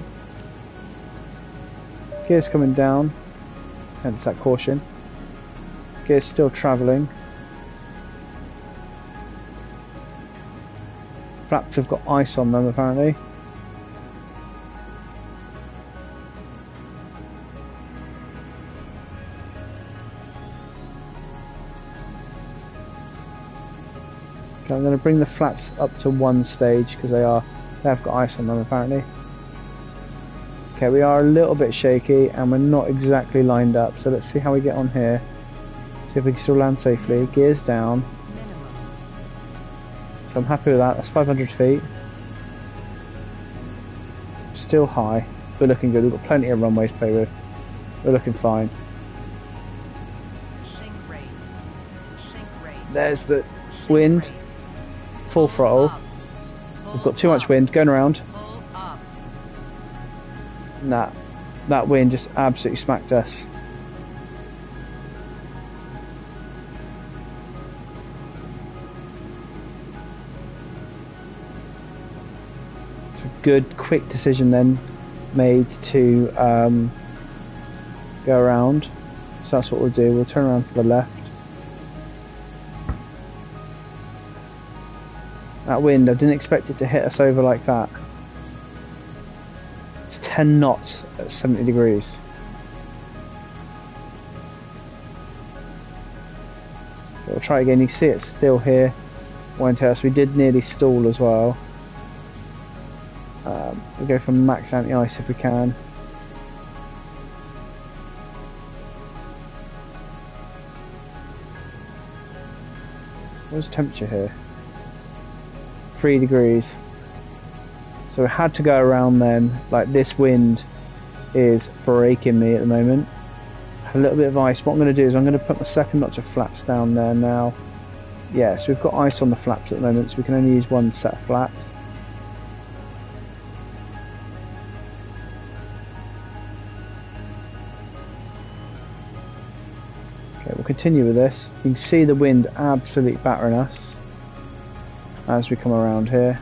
Gear's coming down, hence that caution. Gear's still travelling. Flaps have got ice on them apparently. Okay, I'm going to bring the flaps up to 1 stage because they have got ice on them apparently. Okay, we are a little bit shaky and we're not exactly lined up, so let's see how we get on here. See if we can still land safely. Gears down. So I'm happy with that. That's 500 feet. Still high. We're looking good. We've got plenty of runway to play with. We're looking fine. There's the wind. Full throttle. We've got too much wind going around. And that wind just absolutely smacked us. It's a good, quick decision then made to go around. So that's what we'll do. We'll turn around to the left. That wind, I didn't expect it to hit us over like that. It's 10 knots at 70 degrees. So we'll try again. You can see it's still here. Won't hurt us. We did nearly stall as well. We'll go for max anti-ice if we can. What's the temperature here? 3 degrees. So we had to go around then. Like, this wind is breaking me at the moment. A little bit of ice. What I'm going to do is I'm going to put my second notch of flaps down there now. Yeah, so we've got ice on the flaps at the moment, so we can only use one set of flaps. Okay, we'll continue with this. You can see the wind absolutely battering us as we come around here.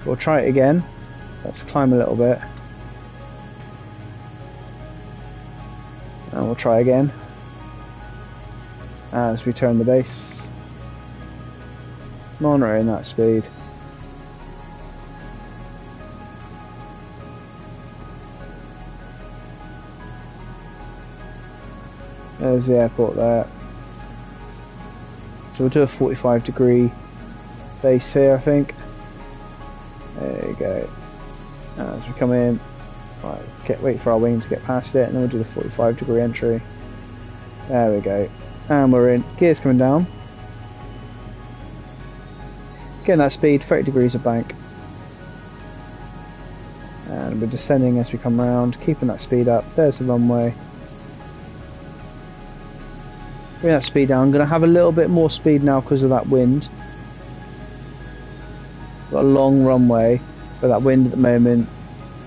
We'll try it again. Let's climb a little bit. And we'll try again as we turn the base. Monitoring that speed. There's the airport there. So we'll do a 45-degree base here, I think. There you go. As we come in, right, wait for our wing to get past it, and then we'll do the 45-degree entry. There we go. And we're in. Gears coming down. Getting that speed, 30 degrees of bank. And we're descending as we come round, keeping that speed up. There's the runway. Bring that speed down. I'm going to have a little bit more speed now because of that wind. Got a long runway, but that wind at the moment,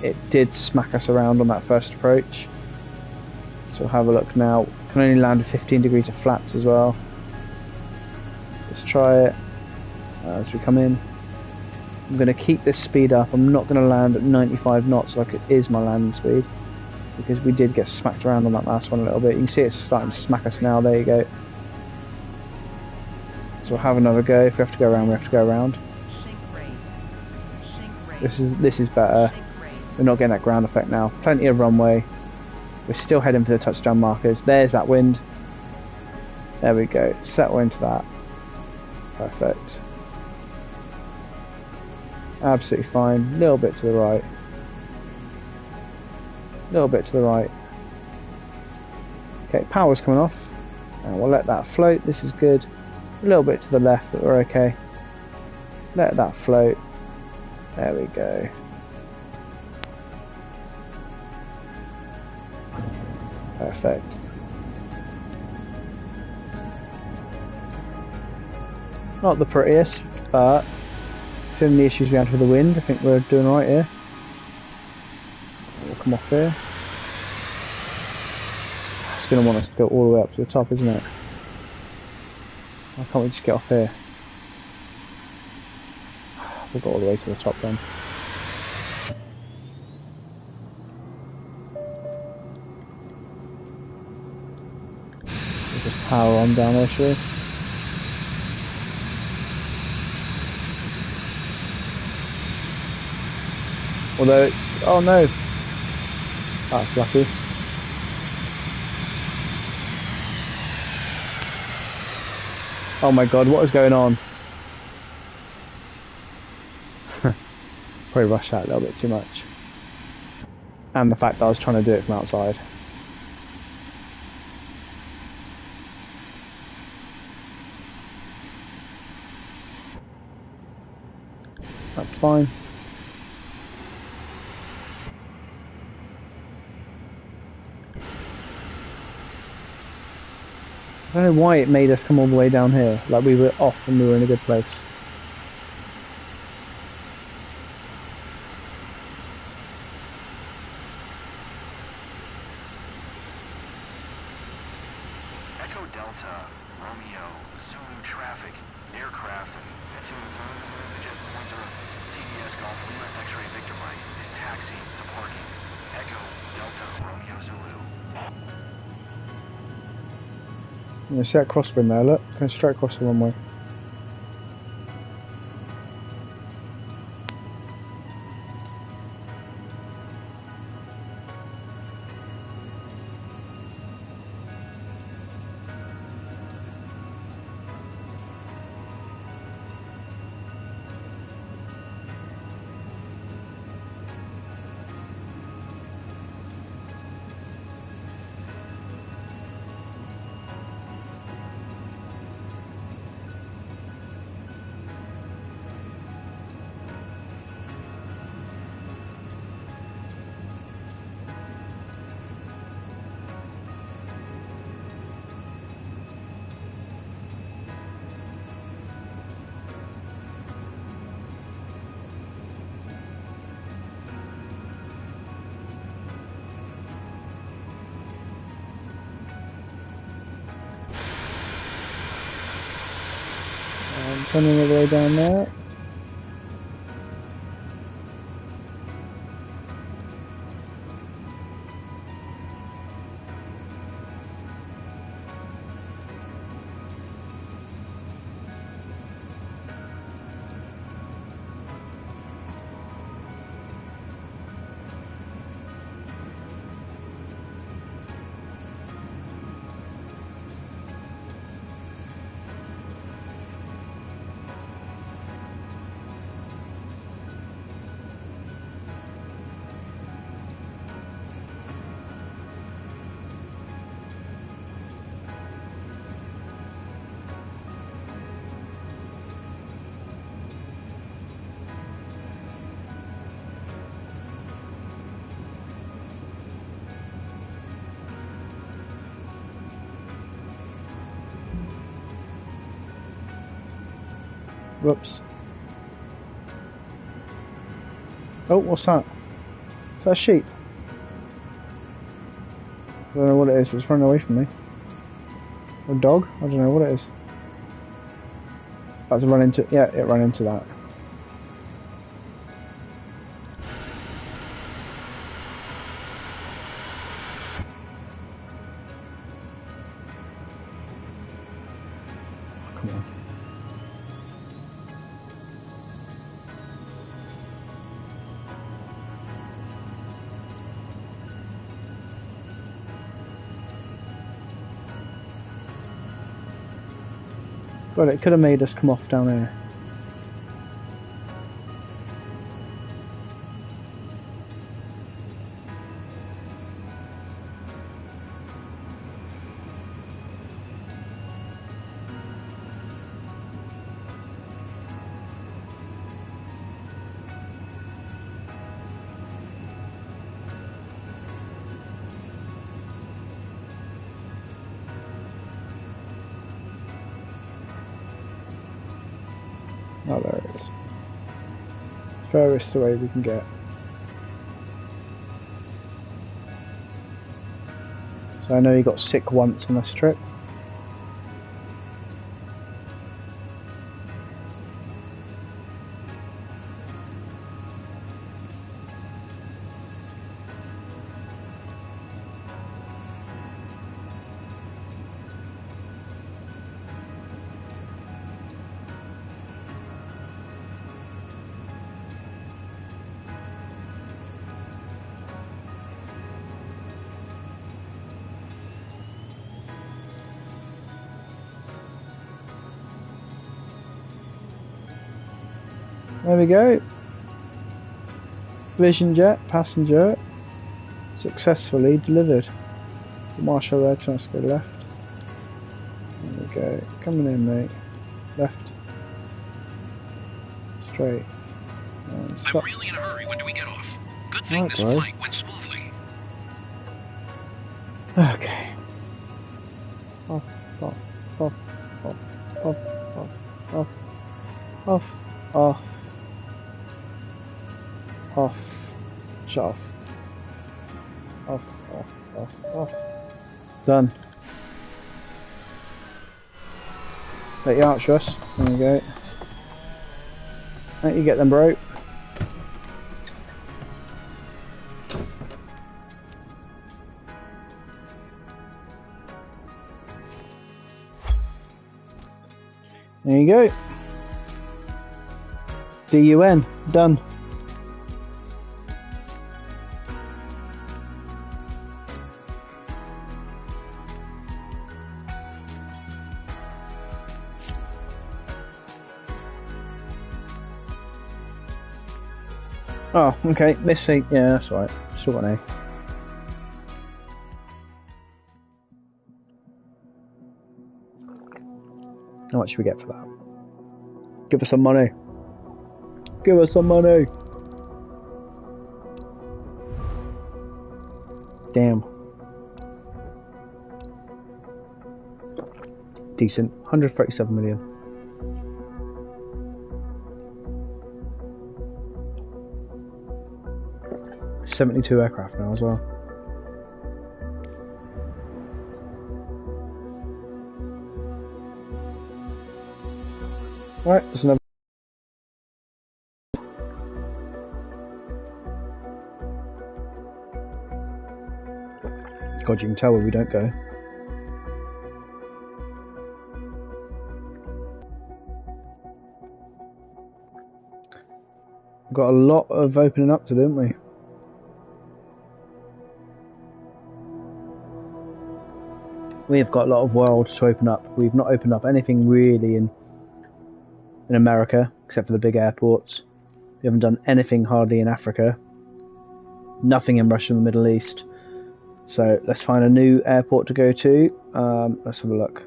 it did smack us around on that first approach. So we'll have a look now. Can only land at 15 degrees of flaps as well. So let's try it as we come in. I'm going to keep this speed up. I'm not going to land at 95 knots like it is my landing speed, because we did get smacked around on that last one a little bit. You can see it's starting to smack us now. There you go. So we'll have another go. If we have to go around, we have to go around. This is better. We're not getting that ground effect now. Plenty of runway. We're still heading for the touchdown markers. There's that wind. There we go. Settle into that. Perfect. Absolutely fine. A little bit to the right. A little bit to the right. Okay, power's coming off. And we'll let that float. This is good. A little bit to the left, but we're okay. Let that float. There we go. Perfect. Not the prettiest, but considering the issues we had with the wind, I think we're doing right here. We'll come off here. It's going to want us to go all the way up to the top, isn't it? Why can't we just get off here? We'll go all the way to the top then. We'll just power on down there, shall we? Although it's... oh no! That's lucky. Oh my god, what is going on? Probably rushed out a little bit too much. And the fact that I was trying to do it from outside. That's fine. I don't know why it made us come all the way down here. Like we were off and we were in a good place. Echo Delta, Romeo, Zulu traffic, aircraft, and jet points are TDS Golf Lima X-ray Victor Mike is taxiing to parking. Echo Delta, Romeo Zulu. You see that crosswind there, look? Going straight across the runway. Turning all the way down there. Whoops. Oh, what's that? Is that a sheep? I don't know what it is, it's running away from me. Or a dog? I don't know what it is. About to run into, yeah, it ran into that. Come on. God, it could have made us come off down here. Oh, there it is. Furthest away we can get. So I know you got sick once on this trip. There we go. Vision jet passenger successfully delivered. Marshal there, trying to go left. There we go. Coming in, mate. Left. Straight. I'm really in a hurry. When do we get off? Good thing this flight went smoothly. Okay. Off, off, off, off, off, off, off, off, off. Off. Shut off. Off, off, off, off. Done. Let you archer us. There we go. Don't you get them, bro. There you go. DUN. Done. Oh, okay. Missing. Yeah, that's right. Still got an A. How much should we get for that? Give us some money. Give us some money. Damn. Decent. 137 million. .72 aircraft now as well. Alright, there's another. God, you can tell where we don't go. Got a lot of opening up to do, haven't we? We've got a lot of world to open up. We've not opened up anything really in America, except for the big airports. We haven't done anything hardly in Africa. Nothing in Russia and the Middle East. So let's find a new airport to go to. Let's have a look.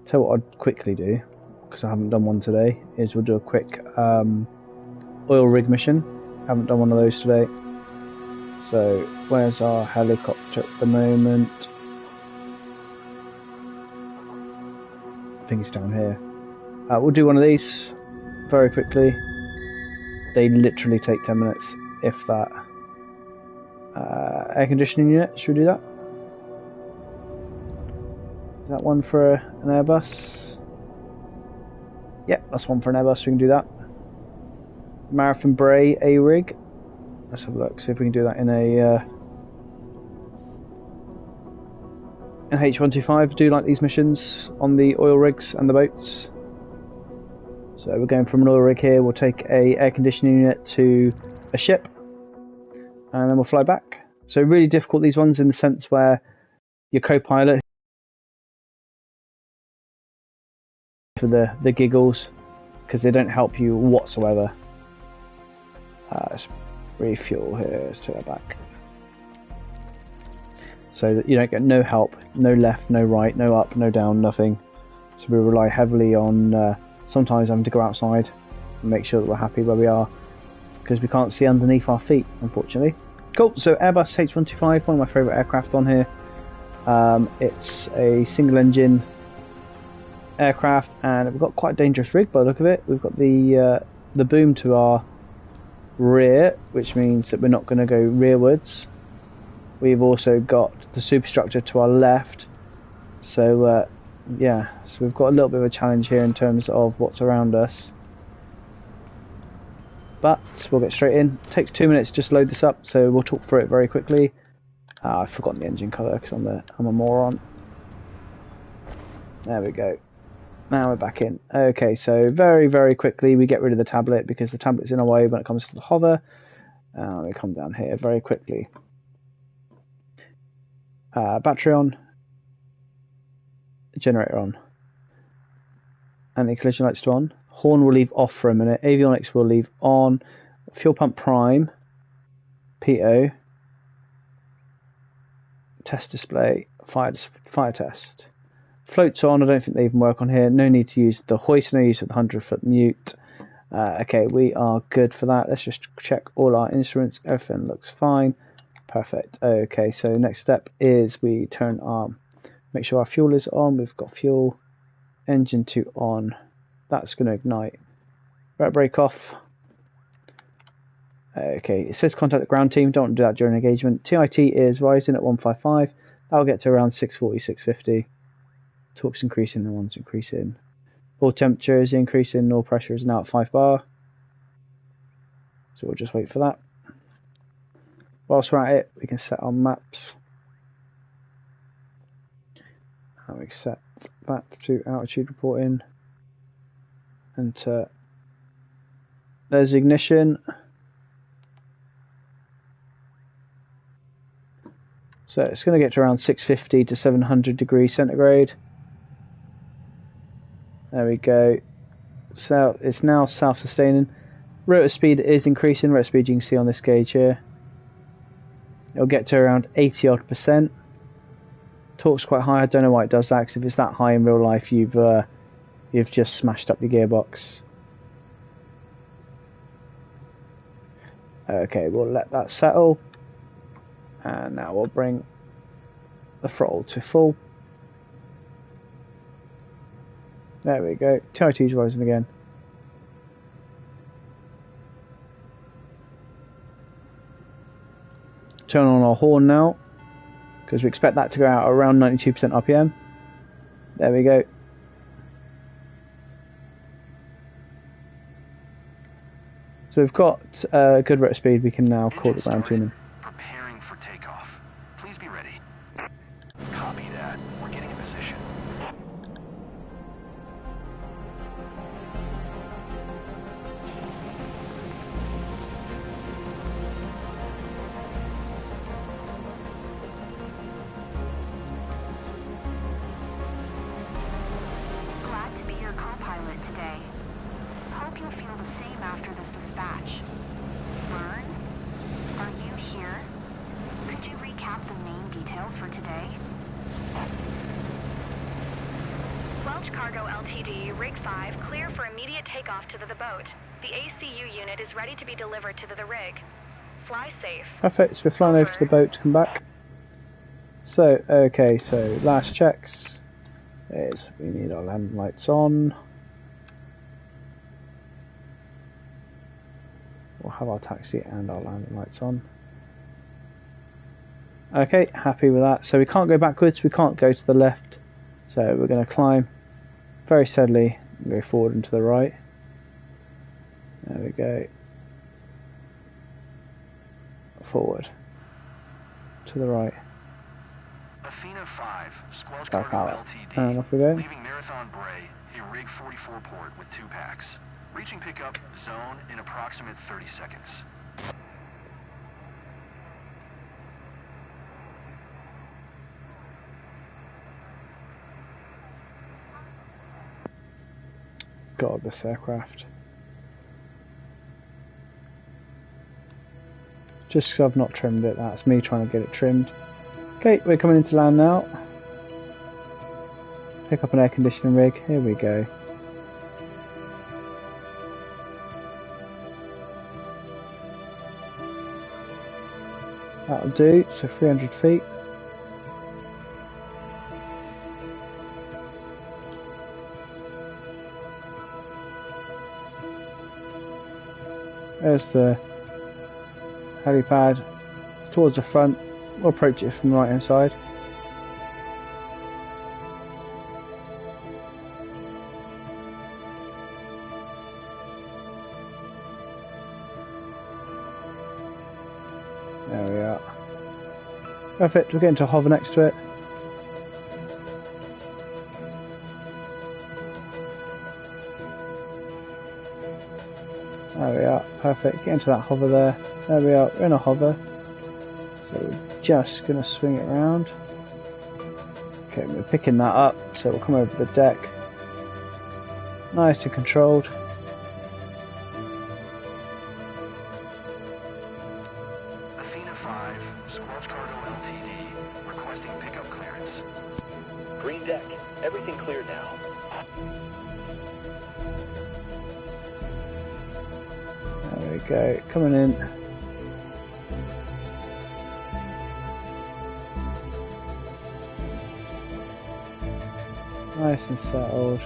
Tell you what I'd quickly do, because I haven't done one today, is we'll do a quick oil rig mission. Haven't done one of those today. So where's our helicopter at the moment? I think it's down here. We'll do one of these very quickly. They literally take 10 minutes, if that. Air conditioning unit, should we do that? Is that one for an Airbus? Yep, that's one for an Airbus, we can do that. Marathon Bray A-rig. Let's have a look, see if we can do that in an H125. Do like these missions on the oil rigs and the boats. So we're going from an oil rig here, we'll take a air conditioning unit to a ship, and then we'll fly back. So really difficult, these ones, in the sense where your co-pilot for the giggles, because they don't help you whatsoever. Let's refuel here, let's take that back. So that you don't get no help, no left, no right, no up, no down, nothing. So we rely heavily on sometimes having to go outside and make sure that we're happy where we are, because we can't see underneath our feet, unfortunately. Cool, so Airbus H125, one of my favourite aircraft on here. It's a single engine aircraft, and we've got quite a dangerous rig by the look of it. We've got the boom to our rear, which means that we're not going to go rearwards. We've also got the superstructure to our left, so yeah, so we've got a little bit of a challenge here in terms of what's around us. But we'll get straight in. It takes 2 minutes just to load this up, so we'll talk through it very quickly. I've forgotten the engine colour because I'm a moron. There we go. Now we're back in. Okay, so very, very quickly we get rid of the tablet, because the tablet's in our way when it comes to the hover. We come down here very quickly. Battery on. Generator on. And the collision lights to on. Horn will leave off for a minute. Avionics will leave on. Fuel pump prime. PO. Test display. Fire test. Floats on. I don't think they even work on here. No need to use the hoist. No use of the 100-foot mute. Okay, we are good for that. Let's just check all our instruments. Everything looks fine. Perfect. Okay, so next step is we turn our, make sure our fuel is on. We've got fuel. Engine 2 on. That's going to ignite. Right, brake off. Okay, it says contact the ground team. Don't do that during engagement. TIT is rising at 155. That'll get to around 640, 650. Torque's increasing, the one's increasing. All temperature is increasing, all pressure is now at 5 bar. So we'll just wait for that. Whilst we're at it, we can set our maps. And we set that to altitude reporting. And there's ignition. So it's going to get to around 650 to 700 degrees centigrade. There we go. So it's now self-sustaining. Rotor speed is increasing. Rotor speed you can see on this gauge here. It'll get to around 80 odd %. Torque's quite high. I don't know why it does that, because if it's that high in real life, you've just smashed up your gearbox. Okay, we'll let that settle. And now we'll bring the throttle to full. There we go. TI2's rising again. Turn on our horn now, because we expect that to go out around 92% RPM. There we go. So we've got good rotor speed. We can now call the ground tuning. Preparing for takeoff. Please be ready. Copy that. We're getting in position. Glad to be your co-pilot today. Hope you'll feel the same after this dispatch. Vern, are you here? Could you recap the main details for today? Welch Cargo Ltd, Rig 5, clear for immediate takeoff to the boat. The ACU unit is ready to be delivered to the rig. Fly safe. Perfect, so we're flying over to the boat to come back. So, okay, so last checks is we need our landing lights on. We'll have our taxi and our landing lights on. Okay, happy with that. So we can't go backwards, we can't go to the left. So we're going to climb very steadily and go forward and to the right. There we go. Forward. To the right. Athena 5, Squelch Back Cargo out. Ltd. And off we go. Leaving Marathon Bray, a Rig 44 port with 2 packs. Reaching pickup zone in approximate 30 seconds. God, this aircraft. Just because I've not trimmed it, that's me trying to get it trimmed. Okay, we're coming into land now. Pick up an air conditioning rig, here we go. That'll do, so 300 feet. There's the helipad. It's towards the front. We'll approach it from the right hand side. There we are. Perfect, we're getting to hover next to it. There we are, perfect, get into that hover there. There we are, we're in a hover. So we're just going to swing it around. Okay, we're picking that up, so we'll come over the deck. Nice and controlled. Athena 5, Squelch Cargo Ltd. Requesting pickup clearance. Green deck. Everything clear now. There we go, coming in. Nice and settled.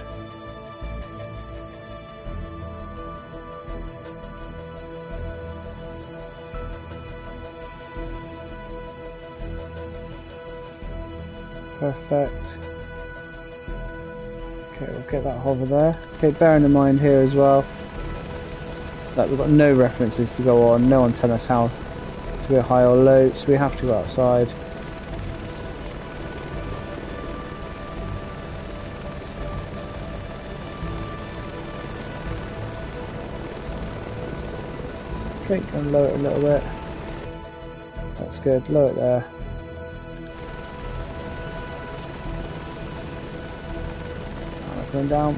Perfect. Okay, we'll get that hover there. Okay, bearing in mind here as well that we've got no references to go on, no one telling us how to go high or low, so we have to go outside. Okay, go and lower it a little bit. That's good, lower it there. Going down.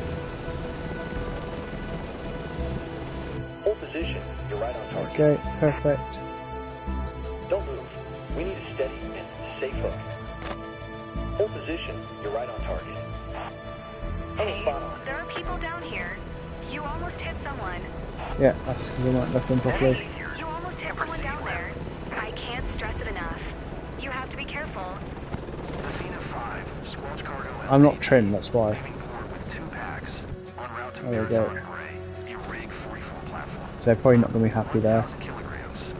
Hold position. You're right on target. Okay, perfect. Don't move. We need a steady and safe hook. Hold position. You're right on target. Hey, there are people down here. You almost hit someone. Yeah, that's because I weren't looking properly. You almost hit someone down there. I can't stress it enough. You have to be careful. Athena 5, Squelch Cargo I'm not trimmed, that's why. leaving port with 2 packs. En route to There we go. Marathon Gray, a Rig 44 platform. So they're probably not going to be happy there. 1,000 kilograms.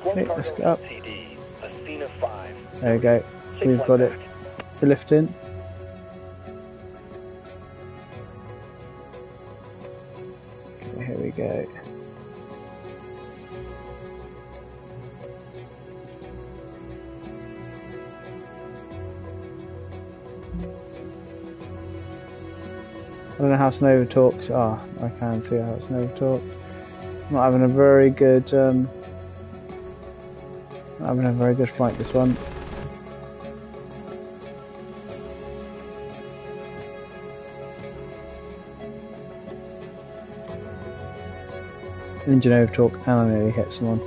Okay, let's get up. LTD, Athena 5. There we go. Safe We've flight got it. back. The lift in. Okay, here we go. I don't know how Snova talks. Ah, I can see how Snova talks. Not having a very good, not having a very good flight this one. Engine over talk, and I nearly hit someone.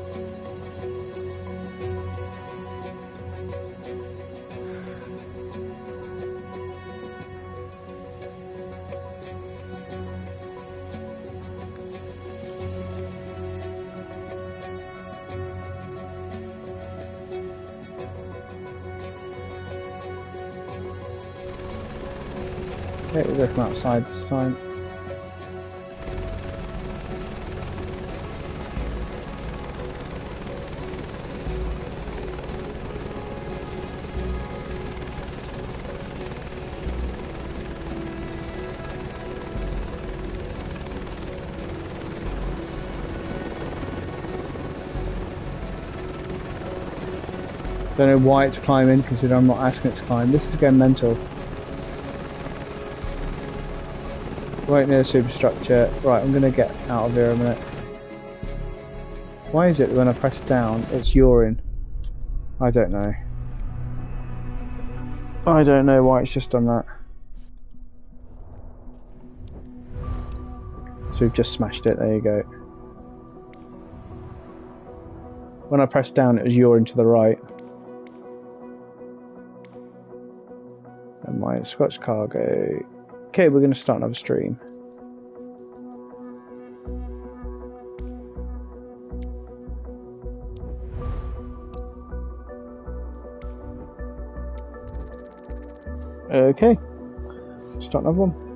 Okay, we'll go from outside this time. Don't know why it's climbing, considering I'm not asking it to climb. This is going mental. Right near the superstructure. Right, I'm going to get out of here a minute. Why is it that when I press down, it's urine? I don't know. I don't know why it's just done that. So we've just smashed it, there you go. When I pressed down, it was urine to the right. And my Scotch cargo. Okay, we're going to start another stream. Okay, start another one.